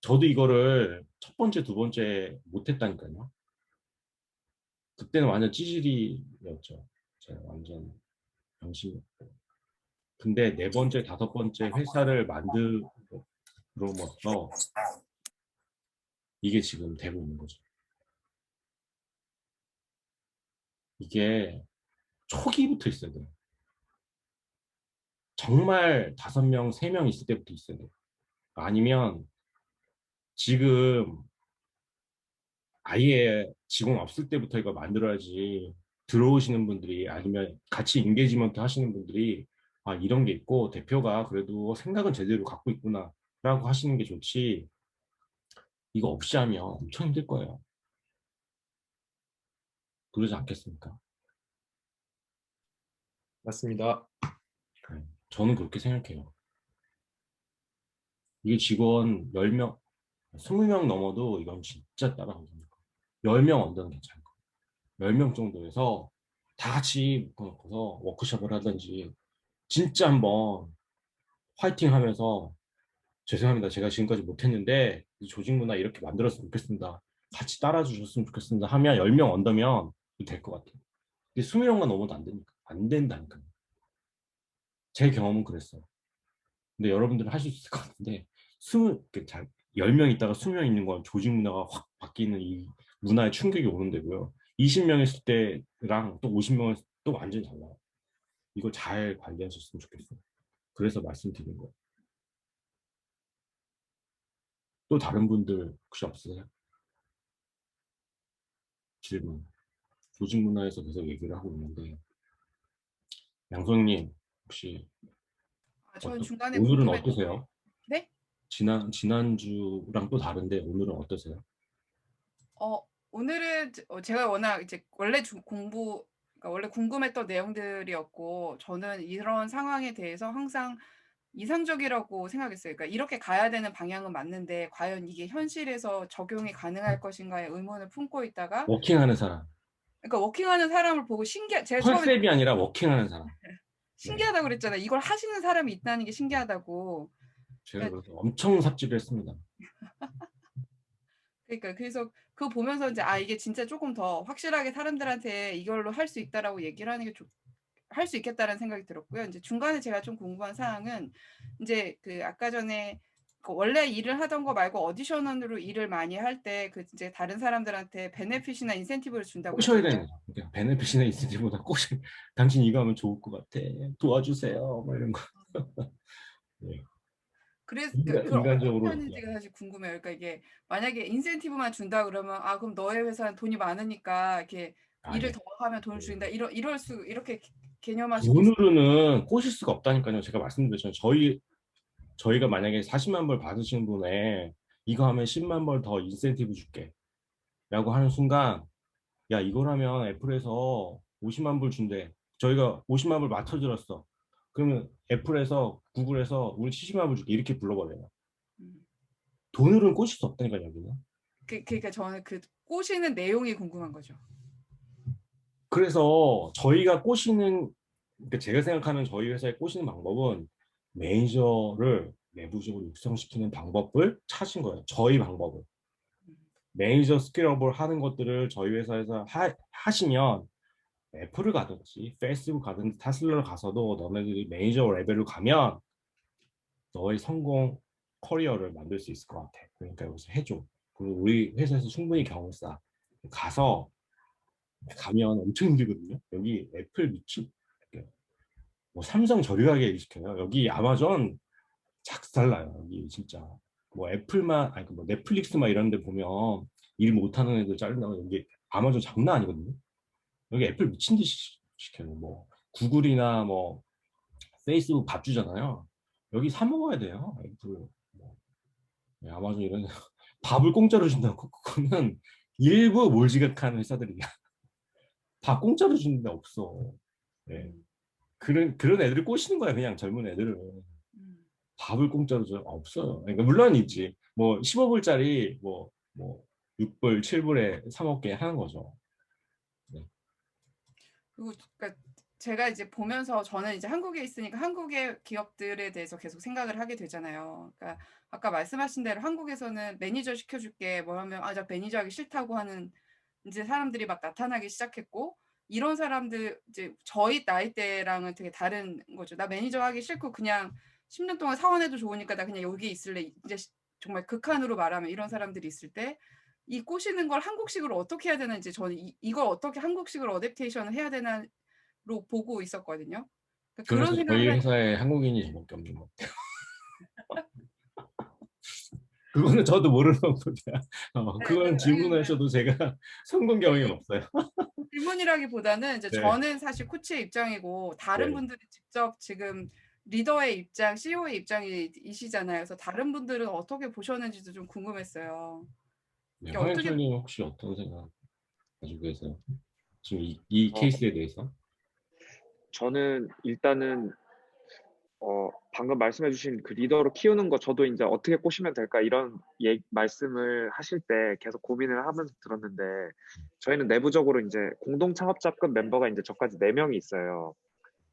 저도 이거를 첫 번째, 두 번째 못했다니까요. 그때는 완전 찌질이였죠. 제가 완전 병신이었고. 근데 네 번째, 다섯 번째 회사를 만들어서 이게 지금 되고 있는 거죠. 이게 초기부터 있어야 돼요. 정말 5명, 3명 있을 때부터 있어야 돼요. 아니면 지금 아예 직원 없을 때부터 이거 만들어야지 들어오시는 분들이 아니면 같이 인게이지먼트 하시는 분들이 아, 이런 게 있고 대표가 그래도 생각은 제대로 갖고 있구나 라고 하시는 게 좋지 이거 없이 하면 엄청 힘들 거예요. 그러지 않겠습니까? 맞습니다. 네. 저는 그렇게 생각해요. 이게 직원 10명, 20명 넘어도 이건 진짜 따라가는 거예요. 10명 언더는 괜찮을 거예요. 10명 정도에서 다 같이 묶어놓고서 워크숍을 하든지 진짜 한번 화이팅 하면서 죄송합니다. 제가 지금까지 못했는데 이 조직 문화 이렇게 만들었으면 좋겠습니다. 같이 따라주셨으면 좋겠습니다. 하면 10명 언더면 될 것 같아요. 근데 20명만 넘어도 안 되니까. 안 된다니까요. 제 경험은 그랬어요. 근데 여러분들은 하실 수 있을 것 같은데 10명 있다가 20명 있는 건 조직 문화가 확 바뀌는 이 문화에 충격이 오는 데고요. 20명 있을 때랑 또 50명 있을 때 또 완전히 달라요. 이거 잘 관리하셨으면 좋겠어요. 그래서 말씀드린 거예요. 또 다른 분들 혹시 없으세요? 질문. 조직 문화에서 계속 얘기를 하고 있는데 양성님 혹시 저는 중간에 오늘은 궁금했던 게 어떠세요? 네? 지난주랑 또 다른데 오늘은 어떠세요? 오늘은 제가 워낙 이제 원래 그러니까 원래 궁금했던 내용들이었고 저는 이런 상황에 대해서 항상 이상적이라고 생각했어요. 그러니까 이렇게 가야 되는 방향은 맞는데 과연 이게 현실에서 적용이 가능할 것인가에 의문을 품고 있다가 워킹하는 사람. 그러니까 워킹하는 사람을 보고 제가 처음에 컨셉이 아니라 워킹하는 사람. 네. 신기하다고 그랬잖아요. 이걸 하시는 사람이 있다는 게 신기하다고. 제가 그러니까 그래서 엄청 삽질을 했습니다. 그래서 그거 보면서 이제 이게 진짜 조금 더 확실하게 사람들한테 이걸로 할 수 있다라고 얘기를 하는 게 할 수 있겠다라는 생각이 들었고요. 이제 중간에 제가 좀 궁금한 사항은 이제 그 아까 전에 그 원래 일을 하던 거 말고 오디셔너로 일을 많이 할 때 그 이제 다른 사람들한테 베네핏이나 인센티브를 준다고 꼬셔야 하잖아요. 되는 거죠. 그러니까 베네핏이나 인센티브보다 당신 이거 하면 좋을 것 같아. 도와주세요. 뭐 이런 거. 네. 그래서 그걸 어떻게 인간적으로 하는지가 사실 궁금해요. 그러니까 이게 만약에 인센티브만 준다 그러면 아 그럼 너의 회사는 돈이 많으니까 이렇게 일을 아니 더 하면 돈을 네. 준다. 이렇게 개념화시킬 수. 돈으로는 꼬실 수가 없다니까요. 제가 말씀드렸잖아요. 저희가 만약에 40만 벌 받으시는 분에 이거 하면 10만 벌 더 인센티브 줄게 라고 하는 순간 야 이거라면 애플에서 50만 불 준대. 저희가 50만 불 맞춰들었어. 그러면 애플에서 구글에서 우리 70만 불 줄게 이렇게 불러버려요. 음. 돈으로는 꼬실 수 없다니까요. 여기는. 그러니까 저는 그 꼬시는 내용이 궁금한 거죠. 그래서 저희가 꼬시는 그러니까 제가 생각하는 저희 회사에 꼬시는 방법은 매니저를 내부적으로 육성시키는 방법을 찾은 거예요. 저희 방법을. 매니저 스킬업을 하는 것들을 저희 회사에서 하시면 애플을 가든지 페이스북 가든지 타슬라를 가서도 너네들이 매니저 레벨로 가면 너의 성공 커리어를 만들 수 있을 것 같아. 그러니까 여기서 해줘. 그리고 우리 회사에서 충분히 경험 쌓아. 가서 가면 엄청 힘들거든요. 여기 애플 미친 뭐 삼성 저렴하게 일시켜요. 여기 아마존 작살나요. 여기 진짜 뭐 애플만 아니 뭐 넷플릭스만 이런 데 보면 일 못하는 애들 자른다고 여기 아마존 장난 아니거든요. 여기 애플 미친 듯이 시켜요. 뭐 구글이나 뭐 페이스북 밥 주잖아요. 여기 사 먹어야 돼요. 애플 뭐 아마존 이런 밥을 공짜로 준다고 그거는 일부 몰지각한 회사들이야. 밥 공짜로 주는 데 없어. 네. 그런 애들을 꼬시는 거야 그냥 젊은 애들을. 음. 밥을 공짜로 줘 없어요. 그러니까 물론 있지. 뭐 15불짜리 뭐 6불, 7불에 사 먹게 하는 거죠. 네. 그리고 그러니까 제가 이제 보면서 저는 이제 한국에 있으니까 한국의 기업들에 대해서 계속 생각을 하게 되잖아요. 그러니까 아까 말씀하신 대로 한국에서는 매니저 시켜줄게 뭐 하면 아, 저 매니저 하기 싫다고 하는 이제 사람들이 막 나타나기 시작했고 이런 사람들 이제 저희 나이대랑은 되게 다른 거죠. 나 매니저 하기 싫고 그냥 10년 동안 사원해도 좋으니까 나 그냥 여기 있을래. 이제 정말 극한으로 말하면 이런 사람들이 있을 때 이 꼬시는 걸 한국식으로 어떻게 해야 되는지 저는 이걸 어떻게 한국식으로 어댑테이션을 해야 되나로 보고 있었거든요. 그러니까 그래서 그런 생각을 저희 해. 회사에 한국인이 저밖에 없는 거. 그거는 저도 모르는 거야. 네, 그건 질문하셔도 제가 성공 경험이 없어요. 질문이라기보다는 이제 네, 저는 사실 코치의 입장이고 다른 네, 분들이 직접 지금 리더의 입장, CEO의 입장이시잖아요. 그래서 다른 분들은 어떻게 보셨는지도 좀 궁금했어요. 네. 이게 어떻게 황현철님 혹시 어떤 생각 가지고 계세요? 지금 이 어, 케이스에 대해서? 저는 일단은 방금 말씀해주신 그 리더로 키우는 거 저도 이제 어떻게 꼬시면 될까 이런 말씀을 하실 때 계속 고민을 하면서 들었는데 저희는 내부적으로 이제 공동 창업자급 멤버가 이제 저까지 4명이 있어요.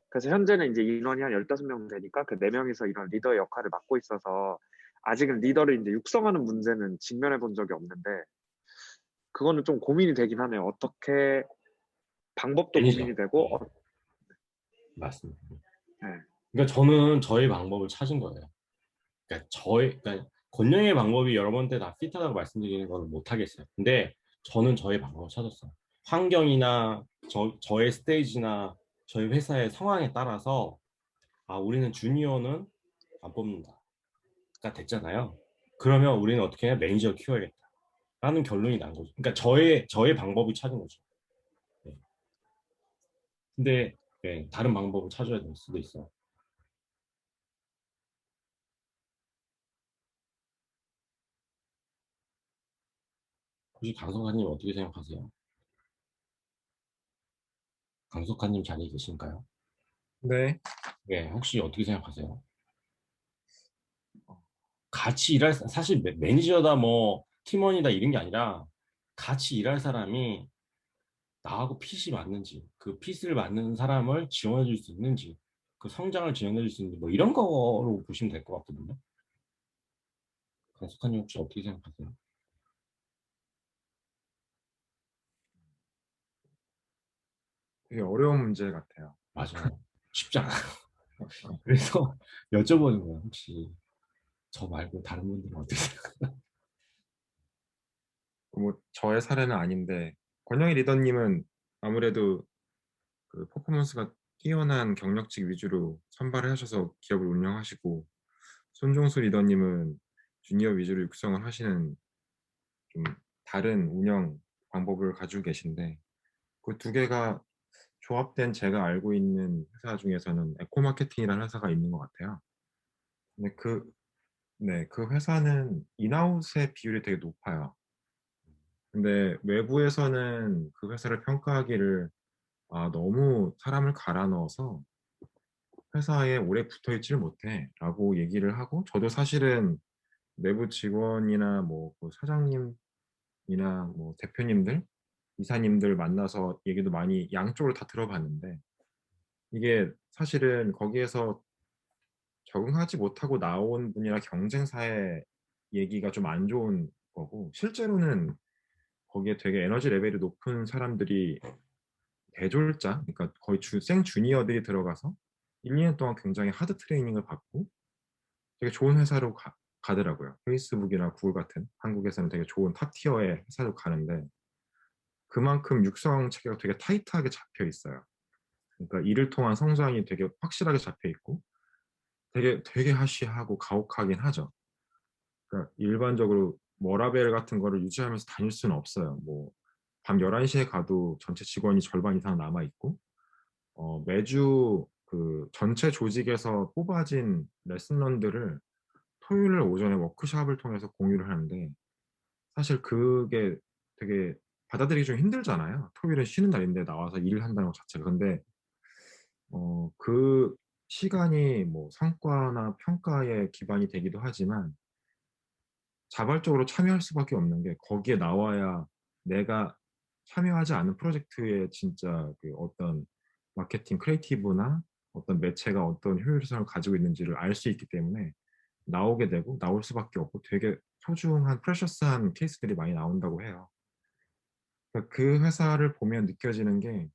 그래서 현재는 이제 인원이 한 15명 되니까 그 4명이서 이런 리더의 역할을 맡고 있어서 아직은 리더를 이제 육성하는 문제는 직면해 본 적이 없는데 그거는 좀 고민이 되긴 하네요. 어떻게 방법도 매니저. 고민이 되고 네, 맞습니다. 네. 그러니까 저는 저의 방법을 찾은 거예요. 그러니까 권영의 방법이 여러분한테 다 핏하다고 말씀드리는 건 못하겠어요. 근데 저는 저의 방법을 찾았어요. 환경이나 저의 스테이지나 저희 회사의 상황에 따라서 아 우리는 주니어는 안 뽑는다가 됐잖아요. 그러면 우리는 어떻게 해야 매니저 키워야겠다. 라는 결론이 난 거죠. 그러니까 저의 방법을 찾은 거죠. 네. 근데 네, 다른 방법을 찾아야 될 수도 있어요. 혹시 강석환님 어떻게 생각하세요? 강석환님 자리에 계신가요? 네. 네, 혹시 어떻게 생각하세요? 같이 일할 사실 매니저다 뭐 팀원이다 이런 게 아니라 같이 일할 사람이 나하고 핏이 맞는지 그 핏을 맞는 사람을 지원해 줄 수 있는지 그 성장을 지원해 줄 수 있는지 뭐 이런 거로 보시면 될 것 같거든요. 강석환님 혹시 어떻게 생각하세요? 되게 어려운 문제 같아요. 맞아요. 쉽지 않아요. 그래서 여쭤보는 거예요. 혹시 저 말고 다른 분들은 어떻게 생각하세요? 뭐 저의 사례는 아닌데 권영희 리더님은 아무래도 그 퍼포먼스가 뛰어난 경력직 위주로 선발을 하셔서 기업을 운영하시고 손종수 리더님은 주니어 위주로 육성을 하시는 좀 다른 운영 방법을 가지고 계신데 그 두 개가 조합된 제가 알고 있는 회사 중에서는 에코마케팅이라는 회사가 있는 것 같아요. 근데 네, 그 회사는 인아웃의 비율이 되게 높아요. 근데 외부에서는 그 회사를 평가하기를 너무 사람을 갈아 넣어서 회사에 오래 붙어 있지를 못해 라고 얘기를 하고 저도 사실은 내부 직원이나 뭐그 사장님이나 뭐 대표님들, 이사님들 만나서 얘기도 많이 양쪽을 다 들어봤는데 이게 사실은 거기에서 적응하지 못하고 나온 분이나 경쟁사의 얘기가 좀 안 좋은 거고 실제로는 거기에 되게 에너지 레벨이 높은 사람들이 대졸자, 그러니까 거의 생 주니어들이 들어가서 1, 2년 동안 굉장히 하드 트레이닝을 받고 되게 좋은 회사로 가더라고요. 페이스북이나 구글 같은 한국에서는 되게 좋은 탑 티어의 회사로 가는데 그만큼 육성 체계가 되게 타이트하게 잡혀 있어요. 그러니까 이를 통한 성장이 되게 확실하게 잡혀 있고 되게 하시하고 가혹하긴 하죠. 그러니까 일반적으로 워라밸 같은 거를 유지하면서 다닐 수는 없어요. 뭐 밤 11시에 가도 전체 직원이 절반 이상 남아 있고 매주 그 전체 조직에서 뽑아진 레슨런들을 토요일 오전에 워크숍을 통해서 공유를 하는데 사실 그게 되게 받아들이기 좀 힘들잖아요. 토요일은 쉬는 날인데 나와서 일을 한다는 것 자체가. 근데 그 시간이 뭐 성과나 평가에 기반이 되기도 하지만 자발적으로 참여할 수밖에 없는 게 거기에 나와야 내가 참여하지 않은 프로젝트에 진짜 그 어떤 마케팅 크리에이티브나 어떤 매체가 어떤 효율성을 가지고 있는지를 알 수 있기 때문에 나오게 되고 나올 수밖에 없고 되게 소중한 프레셔스한 케이스들이 많이 나온다고 해요. 그러니까 그 회사를 보면 느껴지는 게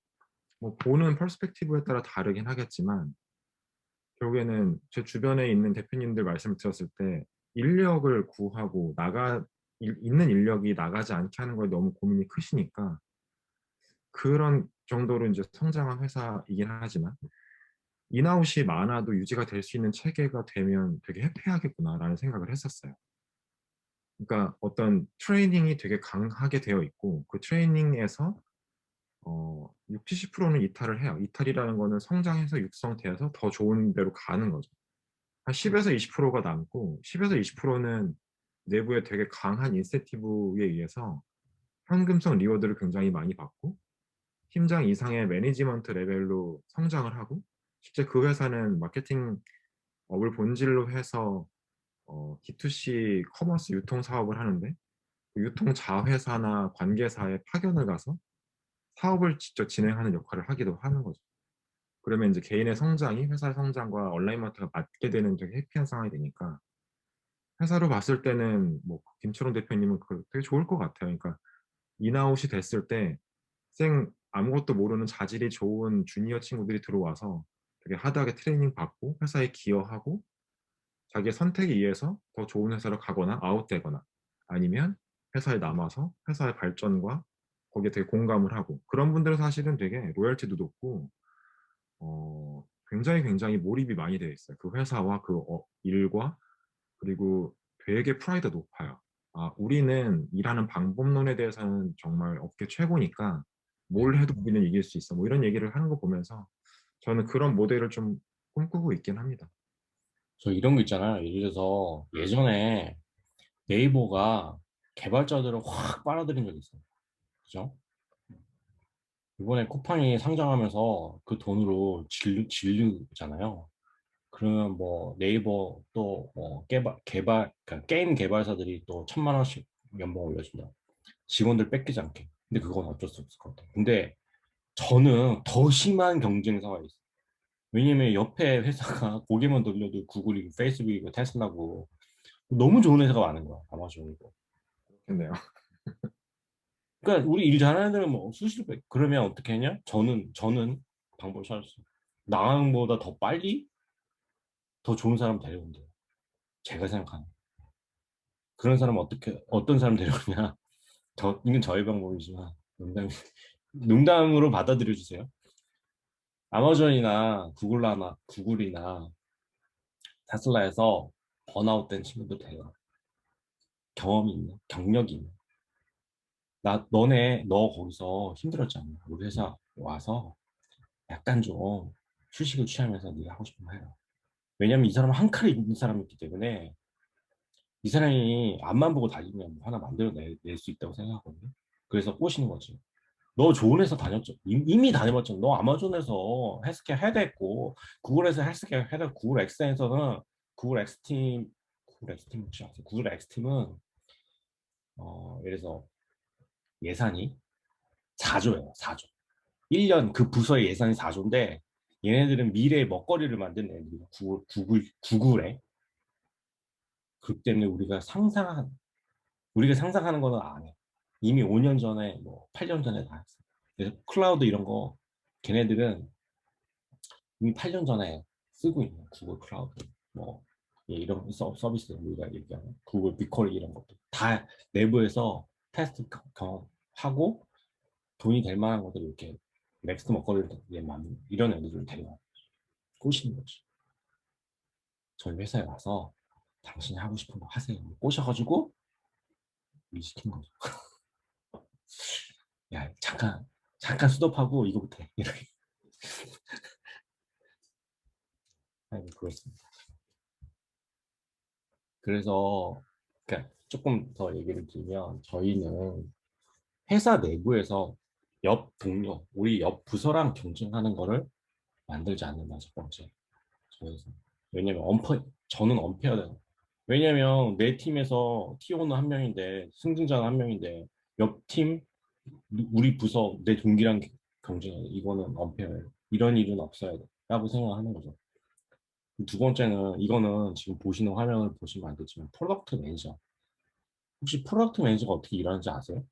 뭐 보는 퍼스펙티브에 따라 다르긴 하겠지만 결국에는 제 주변에 있는 대표님들 말씀을 들었을 때 인력을 구하고 있는 인력이 나가지 않게 하는 거에 너무 고민이 크시니까 그런 정도로 이제 성장한 회사이긴 하지만 인아웃이 많아도 유지가 될 수 있는 체계가 되면 되게 해피하겠구나라는 생각을 했었어요. 그러니까 어떤 트레이닝이 되게 강하게 되어 있고 그 트레이닝에서 6, 70%는 이탈을 해요. 이탈이라는 거는 성장해서 육성돼서 더 좋은 데로 가는 거죠. 한 10에서 20%가 남고 10에서 20%는 내부에 되게 강한 인센티브에 의해서 현금성 리워드를 굉장히 많이 받고 팀장 이상의 매니지먼트 레벨로 성장을 하고 실제 그 회사는 마케팅 업을 본질로 해서 D2C 커머스 유통 사업을 하는데 그 유통 자회사나 관계사에 파견을 가서 사업을 직접 진행하는 역할을 하기도 하는 거죠. 그러면 이제 개인의 성장이 회사의 성장과 온라인 마트가 맞게 되는 되게 해피한 상황이 되니까 회사로 봤을 때는 뭐 김철원 대표님은 되게 좋을 것 같아요. 그러니까 인아웃이 됐을 때 아무것도 모르는 자질이 좋은 주니어 친구들이 들어와서 되게 하드하게 트레이닝 받고 회사에 기여하고 자기의 선택에 의해서 더 좋은 회사로 가거나 아웃되거나 아니면 회사에 남아서 회사의 발전과 거기에 되게 공감을 하고 그런 분들은 사실은 되게 로열티도 높고 굉장히 몰입이 많이 되어 있어요. 그 회사와 그 일과 그리고 되게 프라이드 높아요. 우리는 일하는 방법론에 대해서는 정말 업계 최고니까 뭘 해도 우리는 이길 수 있어. 뭐 이런 얘기를 하는 거 보면서 저는 그런 모델을 좀 꿈꾸고 있긴 합니다. 저 이런 거 있잖아요. 예를 들어서 예전에 네이버가 개발자들을 확 빨아들인 적이 있어요. 그죠? 이번에 쿠팡이 상장하면서 그 돈으로 질르잖아요. 그러면 뭐 네이버 또 그러니까 게임 개발사들이 또 1,000만 원씩 연봉 올려준다. 직원들 뺏기지 않게. 근데 그건 어쩔 수 없을 것 같아요. 근데 저는 더 심한 경쟁 상황이 있어요. 왜냐면 옆에 회사가 고개만 돌려도 구글이고 페이스북이고 테슬라고 너무 좋은 회사가 많은 거야. 아마존이고. 좋네요. 그러니까 우리 일 잘하는 애들은 뭐 수시로 그러면 어떻게 했냐? 저는 방법을 찾았어요. 나보다 더 빨리 더 좋은 사람 데려온대요. 제가 생각하는 그런 사람은 어떤 사람 데려오냐. 이건 저의 방법이지만 농담으로 받아들여 주세요. 아마존이나 구글이나 테슬라에서 번아웃된 친구들 데려와. 경험이 있는, 경력이 있는. 너 거기서 힘들었잖아. 우리 회사 와서 약간 좀 휴식을 취하면서 네가 하고 싶은 거 해라. 왜냐면 이 사람은 한 칼에 있는 사람이기 때문에 이 사람이 앞만 보고 달리면 뭐 하나 만들어낼 수 있다고 생각하거든요. 그래서 꼬시는 거지. 너 좋은 회사 다녔죠? 이미 다녀봤잖아. 너 아마존에서 헬스케어 헤드했고, 구글에서 헬스케어 헤드, 구글 X팀 혹시 아세요? 구글 X팀은, 예를 들어서 예산이 4조예요, 4조. 1년 그 부서의 예산이 4조인데, 얘네들은 미래의 먹거리를 만드는 애들이야, 구글에. 그렇기 때문에 우리가 상상하는 거는 안 해. 이미 5년 전에, 뭐, 8년 전에 다 했어. 그래서 클라우드 이런 거, 걔네들은 이미 8년 전에 쓰고 있는 구글 클라우드, 뭐, 예, 이런 서비스 우리가 얘기하는 구글 비콜 이런 것도 다 내부에서 테스트 경험하고 돈이 될 만한 것들 이렇게 넥스트 먹거리를 만든 이런 애들을 데려와 꼬시는 거지. 저희 회사에 와서 당신이 하고 싶은 거 하세요. 꼬셔가지고 일 시킨 거죠. 야, 잠깐 수업하고 이거부터 해. 이렇게. 아이고, 그렇습니다. 그래서 그러니까 조금 더 얘기를 드리면 저희는 회사 내부에서 옆 동료, 우리 옆 부서랑 경쟁하는 거를 만들지 않는다, 첫 번째. 저희에서. 왜냐면 저는 언페어돼요. 왜냐면 내 팀에서 T1은 한 명인데 승진자는 한 명인데 옆 팀, 우리 부서 내 동기랑 경쟁해. 이거는 언페어예요. 이런 일은 없어야 돼. 라고 생각하는 거죠. 두 번째는 이거는 지금 보시는 화면을 보시면 안 되지만 프로덕트 매니저. 혹시 프로덕트 매니저가 어떻게 일하는지 아세요?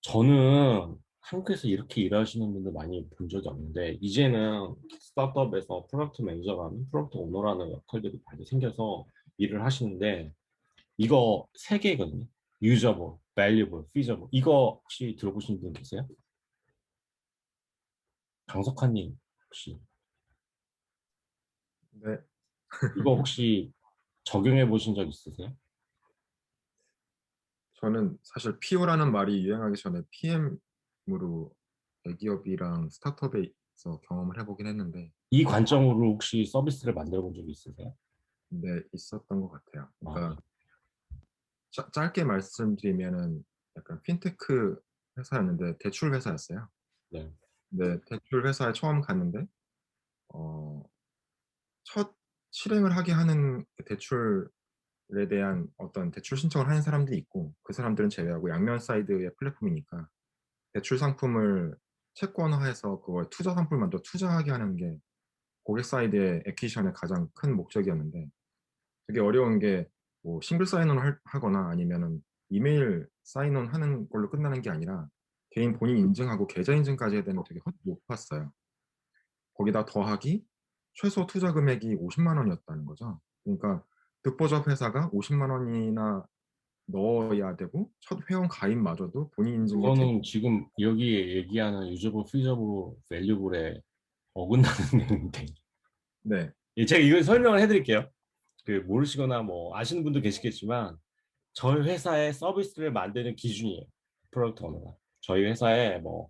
저는 한국에서 이렇게 일하시는 분들 많이 본 적이 없는데 이제는 스타트업에서 프로덕트 매니저라는 프로덕트 오너라는 역할들이 많이 생겨서 일을 하시는데 이거 세 개거든요. 유저블, 밸류블, 피저블. 이거 혹시 들어보신 분 계세요? 강석환님 혹시 네, 이거 혹시 적용해 보신 적 있으세요? 저는 사실 PO라는 말이 유행하기 전에 PM으로 대기업이랑 스타트업에서 경험을 해보긴 했는데, 이 관점으로 혹시 서비스를 만들어 본 적이 있으세요? 네, 있었던 것 같아요. 아, 네. 그러니까 짧게 말씀드리면은 약간 핀테크 회사였는데 대출 회사였어요. 네. 네, 대출 회사에 처음 갔는데 어, 첫 실행을 하게 하는 그 대출에 대한 어떤 대출 신청을 하는 사람들이 있고 그 사람들은 제외하고 양면 사이드의 플랫폼이니까 대출 상품을 채권화해서 그걸 투자 상품을 만들어 투자하게 하는 게 고객 사이드의 액퀴지션의 가장 큰 목적이었는데 되게 어려운 게 뭐 싱글 사인온 하거나 아니면은 이메일 사인온 하는 걸로 끝나는 게 아니라 개인 본인 인증하고 계좌 인증까지 해야 되는 되게 높았어요. 거기다 더하기 최소 투자 금액이 50만 원이었다는 거죠. 그러니까 듣보잡 회사가 50만 원이나 넣어야 되고 첫 회원 가입마저도 본인 인증에 그거는 지금 여기에 얘기하는 유저블, 피저블, 밸류블에 어긋나는 내용인데. 네, 예, 제가 이걸 설명을 해드릴게요. 그 모르시거나 뭐 아시는 분도 계시겠지만 저희 회사의 서비스를 만드는 기준이에요. 프로덕트 오너가. 저희 회사에 뭐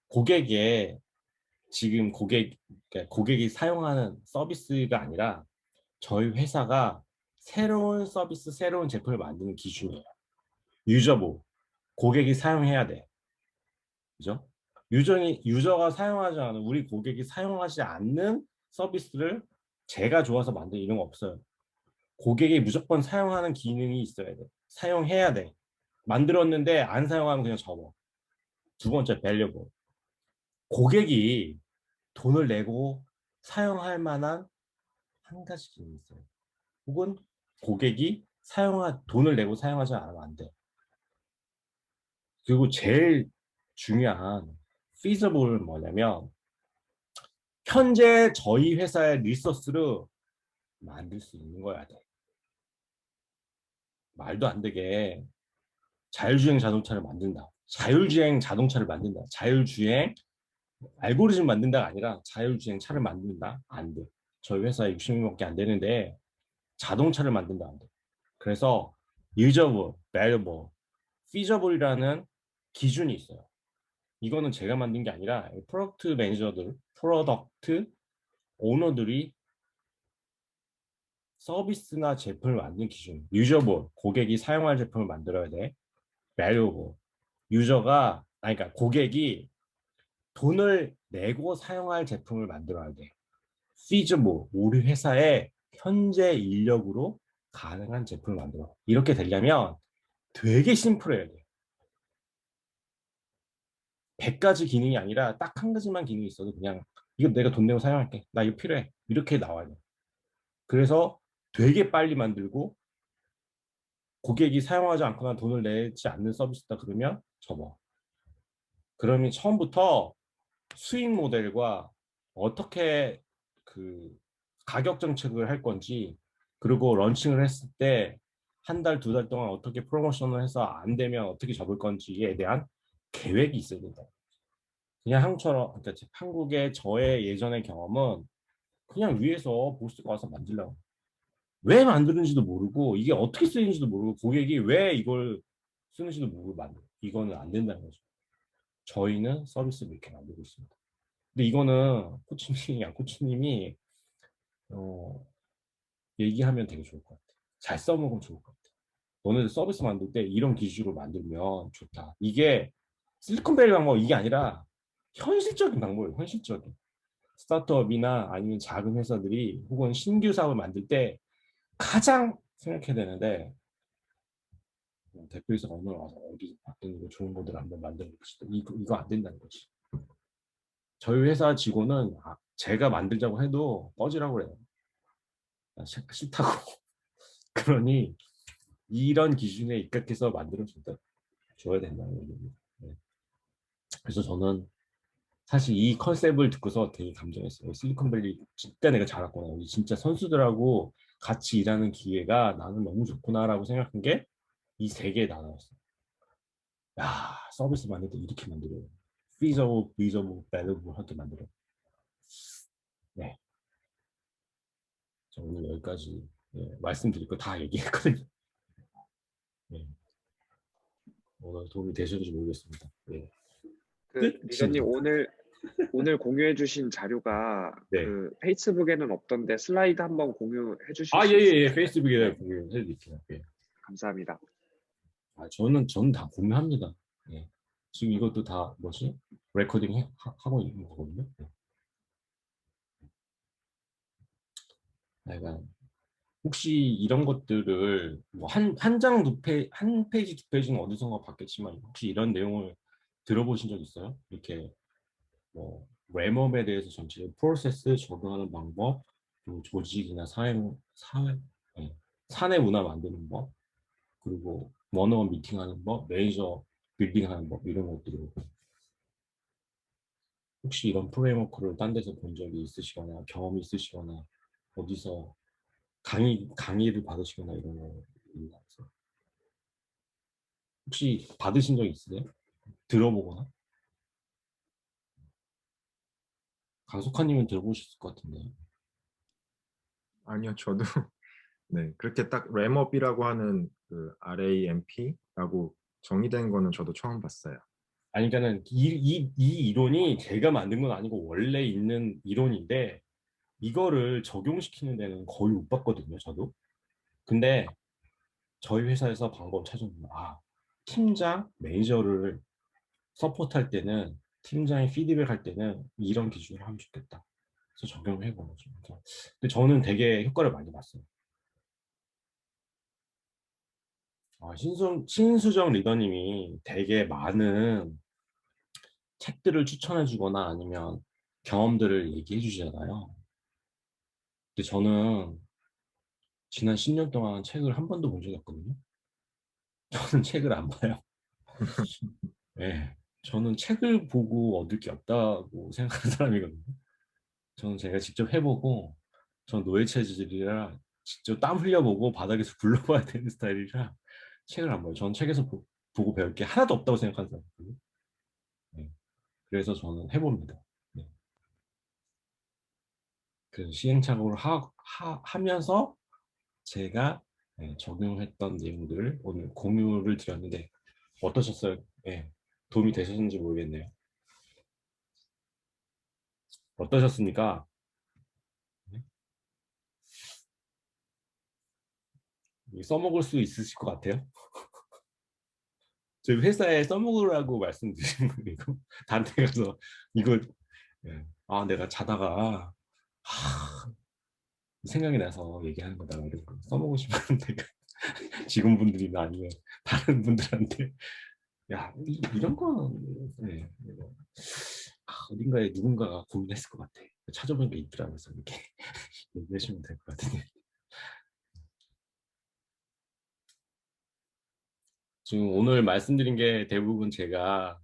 고객의 지금 그러니까 고객이 사용하는 서비스가 아니라 저희 회사가 새로운 서비스, 새로운 제품을 만드는 기준이에요. 유저보 고객이 사용해야 돼. 그죠? 유저가 사용하지 않은 우리 고객이 사용하지 않는 서비스를 제가 좋아서 만든 이런 거 없어요. 고객이 무조건 사용하는 기능이 있어야 돼. 사용해야 돼. 만들었는데 안 사용하면 그냥 접어. 두 번째, 밸류able. 고객이 돈을 내고 사용할 만한 한 가지 기능이 있어요. 혹은 고객이 돈을 내고 사용하지 않으면 안 돼. 그리고 제일 중요한 feasible은 뭐냐면 현재 저희 회사의 리소스를 만들 수 있는 거야 돼. 말도 안 되게 자율주행 자동차를 만든다. 자율주행 자동차를 만든다. 자율주행 알고리즘 만든다가 아니라 자율주행 차를 만든다. 안 돼. 저희 회사에 60명밖에 안 되는데 자동차를 만든다. 안 돼. 그래서 usable, valuable, feasible이라는 기준이 있어요. 이거는 제가 만든 게 아니라 프로덕트 매니저들, 프로덕트 오너들이 서비스나 제품을 만든 기준. usable, 고객이 사용할 제품을 만들어야 돼. valuable, 유저가, 아니, 그러니까 고객이 돈을 내고 사용할 제품을 만들어야 돼. feasible, 우리 회사의 현재 인력으로 가능한 제품을 만들어. 이렇게 되려면 되게 심플해야 돼. 100가지 기능이 아니라 딱 한 가지만 기능이 있어도 그냥 이거 내가 돈 내고 사용할게. 나 이거 필요해. 이렇게 나와요. 그래서 되게 빨리 만들고 고객이 사용하지 않거나 돈을 내지 않는 서비스다 그러면 접어. 그러면 처음부터 수익 모델과 어떻게 그 가격 정책을 할 건지 그리고 런칭을 했을 때 한 달, 두 달 동안 어떻게 프로모션을 해서 안 되면 어떻게 접을 건지에 대한 계획이 있어야 된다. 그냥 한국처럼, 그러니까 한국의 저의 예전의 경험은 그냥 위에서 보스가 와서 만들려고. 왜 만드는지도 모르고 이게 어떻게 쓰이는지도 모르고 고객이 왜 이걸 쓰는지도 모르고 만들어. 이거는 안 된다는 거죠. 저희는 서비스를 이렇게 만들고 있습니다. 근데 이거는 코치님이, 양코치님이 얘기하면 되게 좋을 것 같아. 잘 써먹으면 좋을 것 같아. 너네들 서비스 만들 때 이런 기준으로 만들면 좋다. 이게 실리콘밸리 방법 이게 아니라 현실적인 방법이에요. 현실적인. 스타트업이나 아니면 작은 회사들이 혹은 신규 사업을 만들 때 가장 생각해야 되는데 대표이사가 오늘 와서 어디 바꾸는 좋은 거들 한번 만들어 봅시다. 이거 안 된다는 거지. 저희 회사 직원은 제가 만들자고 해도 꺼지라고 그래요. 싫다고. 그러니 이런 기준에 입각해서 줘야 된다는 얘기입니다. 네. 그래서 저는 사실 이 컨셉을 듣고서 되게 감동했어요. 실리콘밸리 진짜 내가 잘했구나. 우리 진짜 선수들하고 같이 일하는 기회가 나는 너무 좋구나라고 생각한 게 이 세 개에 나눠졌어요. 야, 서비스 만들 때 이렇게 만들어요. feasible, feasible, valuable 하게 만들어요. 네. 저 오늘 여기까지 말씀드릴 거 다 얘기했거든요. 네. 오늘 도움이 되셨는지 모르겠습니다. 네. 그 리더님 오늘 공유해주신 자료가 네. 그 페이스북에는 없던데 슬라이드 한번 공유해 주실 아, 수 예, 있을까요? 예, 페이스북에 네, 공유해드릴게요. 예. 감사합니다. 저는 다 공유합니다. 예. 지금 이것도 다 레코딩 하고 있는 거거든요. 예. 내가 혹시 이런 것들을 뭐 한 장 두 페이지, 한 페이지 두 페이지는 어디선가 봤겠지만 혹시 이런 내용을 들어보신 적 있어요? 이렇게 뭐 램업에 대해서 전체 프로세스 적용하는 방법, 그리고 조직이나 예, 사내 문화 만드는 법, 그리고 원어원 미팅하는 법, 매니저 빌딩하는 법 이런 것들을 혹시 이런 프레임워크를 딴 데서 본 적이 있으시거나 경험이 있으시거나 어디서 강의를 받으시거나 이런 거 있나요? 혹시 받으신 적 있으세요? 들어보거나? 강석환님은 들어보셨을 것 같은데. 아니요, 저도 네, 그렇게 딱 램업이라고 하는 그 RAMP라고 정의된 거는 저도 처음 봤어요. 아니, 그러니까는 이 이론이 제가 만든 건 아니고 원래 있는 이론인데 이거를 적용시키는 데는 거의 못 봤거든요, 저도. 근데 저희 회사에서 방법 찾아보면 팀장, 매니저를 서포트할 때는 팀장이 피드백 할 때는 이런 기준을 하면 좋겠다. 그래서 적용을 해본 거죠. 근데 저는 되게 효과를 많이 봤어요. 신수정 리더님이 되게 많은 책들을 추천해 주거나 아니면 경험들을 얘기해 주시잖아요. 근데 저는 지난 10년 동안 책을 한 번도 본 적이 없거든요. 저는 책을 안 봐요. 네. 저는 책을 보고 얻을 게 없다고 생각하는 사람이거든요. 저는 제가 직접 해보고 전 노예 체질이라 직접 땀 흘려보고 바닥에서 굴러봐야 되는 스타일이라 책을 안 봐요. 전 책에서 보고 배울 게 하나도 없다고 생각하는 사람이거든요. 네. 그래서 저는 해봅니다. 네. 그래서 시행착오를 하면서 제가 적용했던 내용들을 오늘 공유를 드렸는데 어떠셨어요? 네. 도움이 되셨는지 모르겠네요. 어떠셨습니까? 네. 써먹을 수 있으실 것 같아요? 저희 회사에 써먹으라고 말씀드린 거고 다른 데 가서 이거 내가 자다가 생각이 나서 얘기하는 거다 이런 거 써먹고 싶은데 직원분들이나 아니면 다른 분들한테 이런 거는 어딘가에 누군가가 고민했을 것 같아. 찾아보니까 있더라면서 이렇게 얘기하시면 될 것 같은데 지금 오늘 말씀드린 게 대부분 제가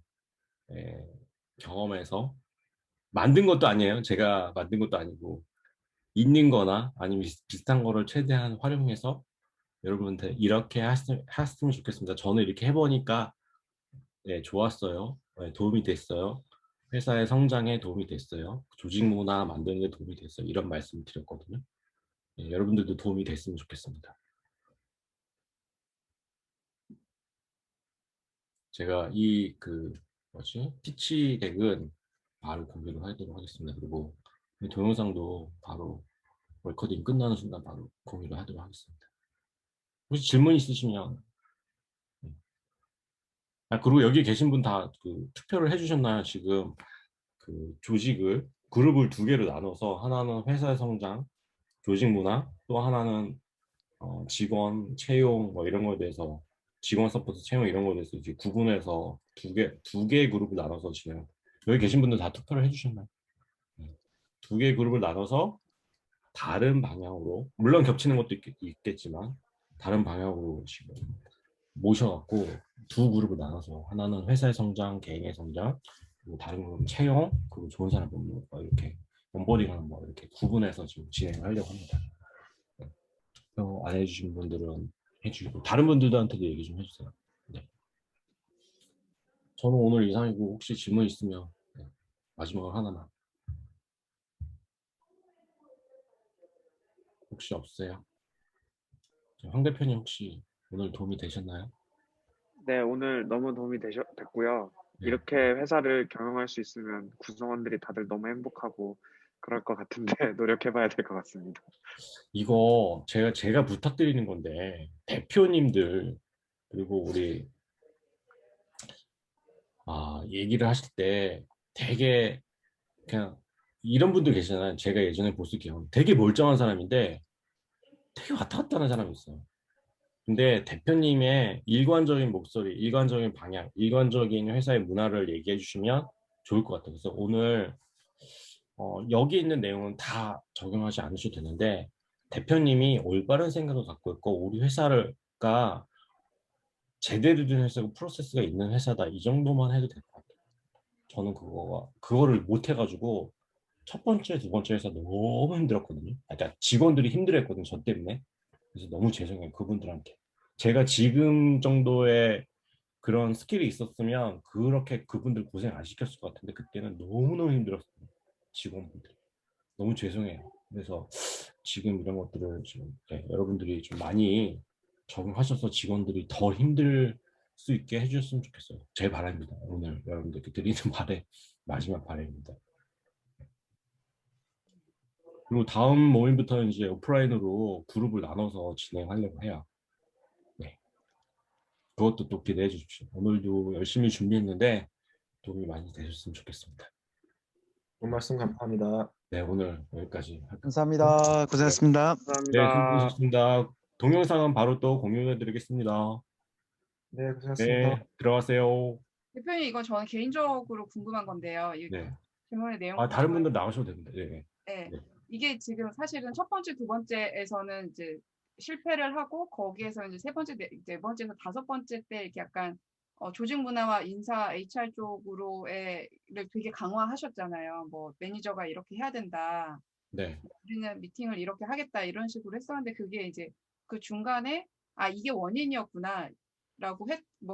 경험해서 만든 것도 아니에요. 제가 만든 것도 아니고 있는 거나 아니면 비슷한 거를 최대한 활용해서 여러분한테 이렇게 하셨으면 좋겠습니다. 저는 이렇게 해보니까 좋았어요. 도움이 됐어요. 회사의 성장에 도움이 됐어요. 조직 문화 만드는 데 도움이 됐어요. 이런 말씀을 드렸거든요. 여러분들도 도움이 됐으면 좋겠습니다. 제가 피치 덱은 바로 공개를 하도록 하겠습니다. 그리고 이 동영상도 바로 레코딩 끝나는 순간 바로 공유를 하도록 하겠습니다. 혹시 질문 있으시면 그리고 여기 계신 분 다 투표를 해주셨나요? 지금 그룹을 두 개로 나눠서 하나는 회사의 성장, 조직 문화, 또 하나는 직원 채용 뭐 이런 거에 대해서 직원 서포트 채용 이런 거에 대해서 이제 구분해서 두 개의 그룹을 나눠서 지금 여기 계신 분들 다 투표를 해주셨나요? 두 개의 그룹을 나눠서 다른 방향으로 물론 겹치는 것도 있겠지만 다른 방향으로 지금 모셔갖고 두 그룹을 나눠서 하나는 회사의 성장, 개인의 성장, 그리고 다른 그룹은 채용, 그리고 좋은 사람 뽑는 거 이렇게 온보딩하는 거 이렇게 구분해서 지금 진행을 하려고 합니다. 투표 안 해주신 분들은 해주시고 다른 분들한테도 얘기 좀 해주세요. 네. 저는 오늘 이상이고 혹시 질문 있으면 마지막으로 하나만. 혹시 없으세요? 황 대표님 혹시 오늘 도움이 되셨나요? 네, 오늘 너무 도움이 됐고요. 네. 이렇게 회사를 경영할 수 있으면 구성원들이 다들 너무 행복하고 그럴 것 같은데 노력해봐야 될 것 같습니다. 이거 제가 부탁드리는 건데 대표님들 그리고 우리 얘기를 하실 때 되게 그냥 이런 분들 계시잖아요. 제가 예전에 보스 기억 되게 멀쩡한 사람인데 되게 왔다 갔다 하는 사람이 있어요. 근데 대표님의 일관적인 목소리, 일관적인 방향, 일관적인 회사의 문화를 얘기해 주시면 좋을 것 같아요. 그래서 오늘 여기 있는 내용은 다 적용하지 않으셔도 되는데 대표님이 올바른 생각을 갖고 있고 우리 회사가 제대로 된 회사고 프로세스가 있는 회사다 이 정도만 해도 될 것 같아요. 저는 그거를 못 해가지고 첫 번째, 두 번째 회사 너무 힘들었거든요. 그러니까 직원들이 힘들었거든요. 저 때문에. 그래서 너무 죄송해요. 그분들한테. 제가 지금 정도의 그런 스킬이 있었으면 그렇게 그분들 고생 안 시켰을 것 같은데 그때는 너무너무 힘들었어요. 직원분들. 너무 죄송해요. 그래서 지금 이런 것들을 지금 여러분들이 좀 많이 적응하셔서 직원들이 더 힘들 수 있게 해주셨으면 좋겠어요. 제 바람입니다. 오늘 여러분들께 드리는 마지막 바람입니다. 그리고 다음 모임부터는 이제 오프라인으로 그룹을 나눠서 진행하려고 해요. 네. 그것도 또 기대해 주십시오. 오늘도 열심히 준비했는데 도움이 많이 되셨으면 좋겠습니다. 좋은 말씀 감사합니다. 네, 오늘 여기까지 할게요. 감사합니다. 고생하셨습니다. 네, 감사합니다. 수고하셨습니다. 동영상은 바로 또 공유해 드리겠습니다. 네, 고생하셨습니다. 네, 들어가세요. 대표님 이건 저는 개인적으로 궁금한 건데요. 이 네. 질문의 내용 다른 분들 나오셔도 됩니다. 네. 네. 네. 이게 지금 사실은 첫 번째, 두 번째에서는 이제 실패를 하고 거기에서 이제 세 번째, 네 번째에서 다섯 번째 때 이렇게 약간 조직 문화와 인사 HR 쪽으로를 되게 강화하셨잖아요. 뭐 매니저가 이렇게 해야 된다. 네. 우리는 미팅을 이렇게 하겠다 이런 식으로 했었는데 그게 이제 그 중간에 아 이게 원인이었구나라고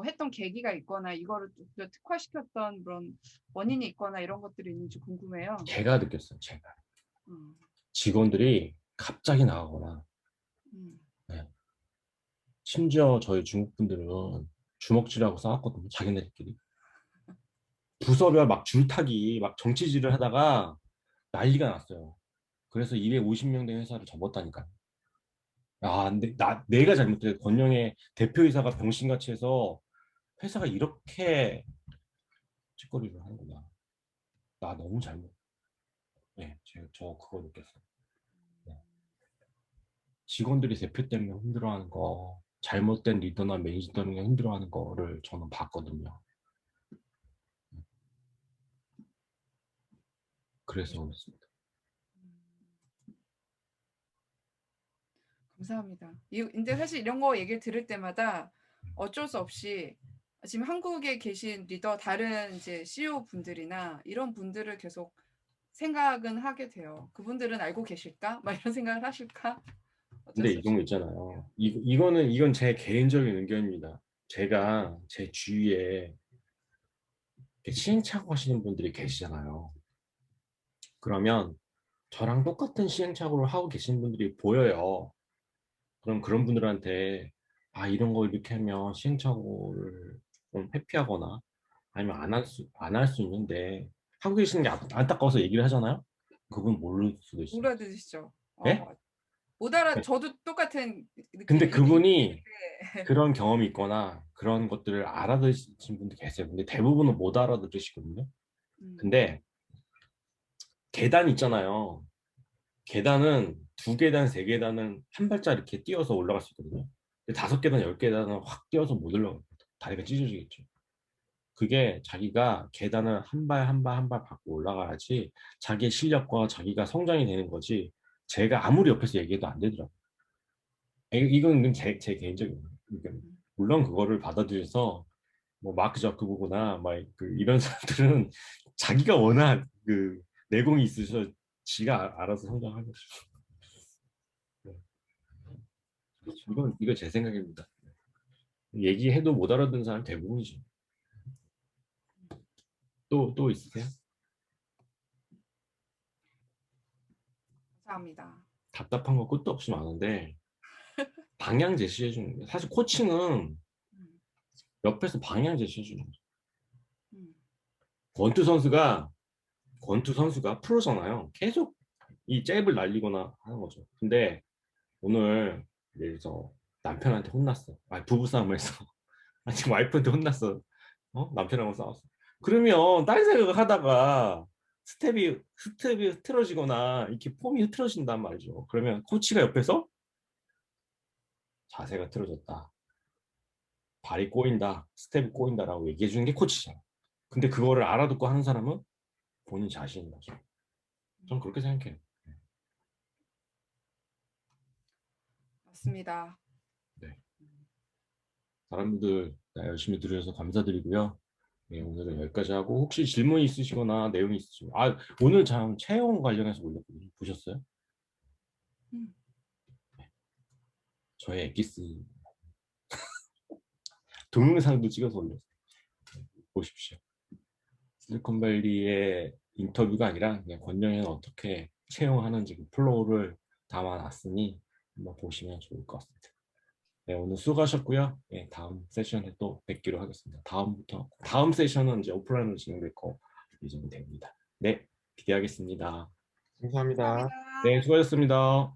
했던 계기가 있거나 이거를 좀 특화시켰던 그런 원인이 있거나 이런 것들이 있는지 궁금해요. 제가 느꼈어요. 제가 음, 직원들이 갑자기 나가거나 음, 네. 심지어 저희 중국 분들은 주먹질하고 싸웠거든요. 자기네들끼리 부서별 막 줄타기 막 정치질을 하다가 난리가 났어요. 그래서 250명 된 회사를 접었다니까요. 아, 근데 내가 잘못해. 권영의 대표이사가 병신같이 해서 회사가 이렇게 찌꺼리를 하는구나. 나 너무 잘못. 네, 저 그거 느꼈어요. 네. 직원들이 대표 때문에 힘들어하는 거, 잘못된 리더나 매니저 때문에 힘들어하는 거를 저는 봤거든요. 그래서 그렇습니다. 감사합니다. 근데 사실 이런 거 얘기를 들을 때마다 어쩔 수 없이 지금 한국에 계신 리더 다른 이제 CEO 분들이나 이런 분들을 계속 생각은 하게 돼요. 그분들은 알고 계실까? 막 이런 생각을 하실까? 어쩔 근데 수 이런 거 없이. 있잖아요. 이건 제 개인적인 의견입니다. 제가 제 주위에 이렇게 시행착오 하시는 분들이 계시잖아요. 그러면 저랑 똑같은 시행착오를 하고 계신 분들이 보여요. 그럼 그런 분들한테 아 이런 거 이렇게 하면 시행착오를 좀 회피하거나 아니면 안 할 수 있는데 하고 계시는 게 안타까워서 얘기를 하잖아요. 그분 모를 수도 못 있어요. 알아들으시죠? 예? 저도 똑같은 근데 그분이 느낌인데 그런 경험이 있거나 그런 것들을 알아들으신 분도 계세요. 근데 대부분은 못 알아들으시거든요. 근데 계단 있잖아요. 계단은 2계단, 3계단은 한 발짝 이렇게 뛰어서 올라갈 수 있거든요. 근데 5계단, 10계단은 확 뛰어서 못 올라가요. 다리가 찢어지겠죠. 그게 자기가 계단을 한 발 한 발 한 발 밟고 올라가야지 자기의 실력과 자기가 성장이 되는 거지. 제가 아무리 옆에서 얘기해도 안 되더라고요. 이건 제 개인적인 의견. 물론 그거를 받아들여서 뭐 마크 저크버그나 막 이런 사람들은 자기가 워낙 그 내공이 있으셔서 지가 알아서 성장하겠죠. 네. 이건 제 생각입니다. 얘기해도 못 알아듣는 사람 대부분이죠. 또 있으세요? 감사합니다. 답답한 거 끝도 없이 많은데 방향 제시해 주는 게 사실 코칭은 음, 옆에서 방향 제시해 주는 거죠. 음, 권투 선수가 프로잖아요. 계속 이 잽을 날리거나 하는 거죠. 근데 오늘 예를 들어서 남편한테 혼났어. 부부싸움에서 지금 와이프한테 혼났어. 남편하고 싸웠어. 그러면 딴 생각을 하다가 스텝이 흐트러지거나 이렇게 폼이 흐트러진단 말이죠. 그러면 코치가 옆에서 자세가 틀어졌다. 발이 꼬인다. 스텝이 꼬인다라고 얘기해 주는 게 코치잖아. 근데 그거를 알아듣고 하는 사람은 본인 자신인 거죠. 저는 그렇게 생각해요. 맞습니다. 네. 다른 분들 열심히 들으셔서 감사드리고요. 네, 오늘은 여기까지 하고 혹시 질문 있으시거나 내용 있으시면 오늘 참 채용 관련해서 올렸거든요. 보셨어요? 음, 저의 엑기스 동영상도 찍어서 올렸어요. 보십시오. 실리콘밸리의 인터뷰가 아니라 그냥 권영현 어떻게 채용하는지 그 플로우를 담아놨으니 한번 보시면 좋을 것 같습니다. 네, 오늘 수고하셨고요. 네, 다음 세션에 또 뵙기로 하겠습니다. 다음 세션은 이제 오프라인으로 진행될 거 예정됩니다. 네, 기대하겠습니다. 감사합니다. 감사합니다. 네, 수고하셨습니다.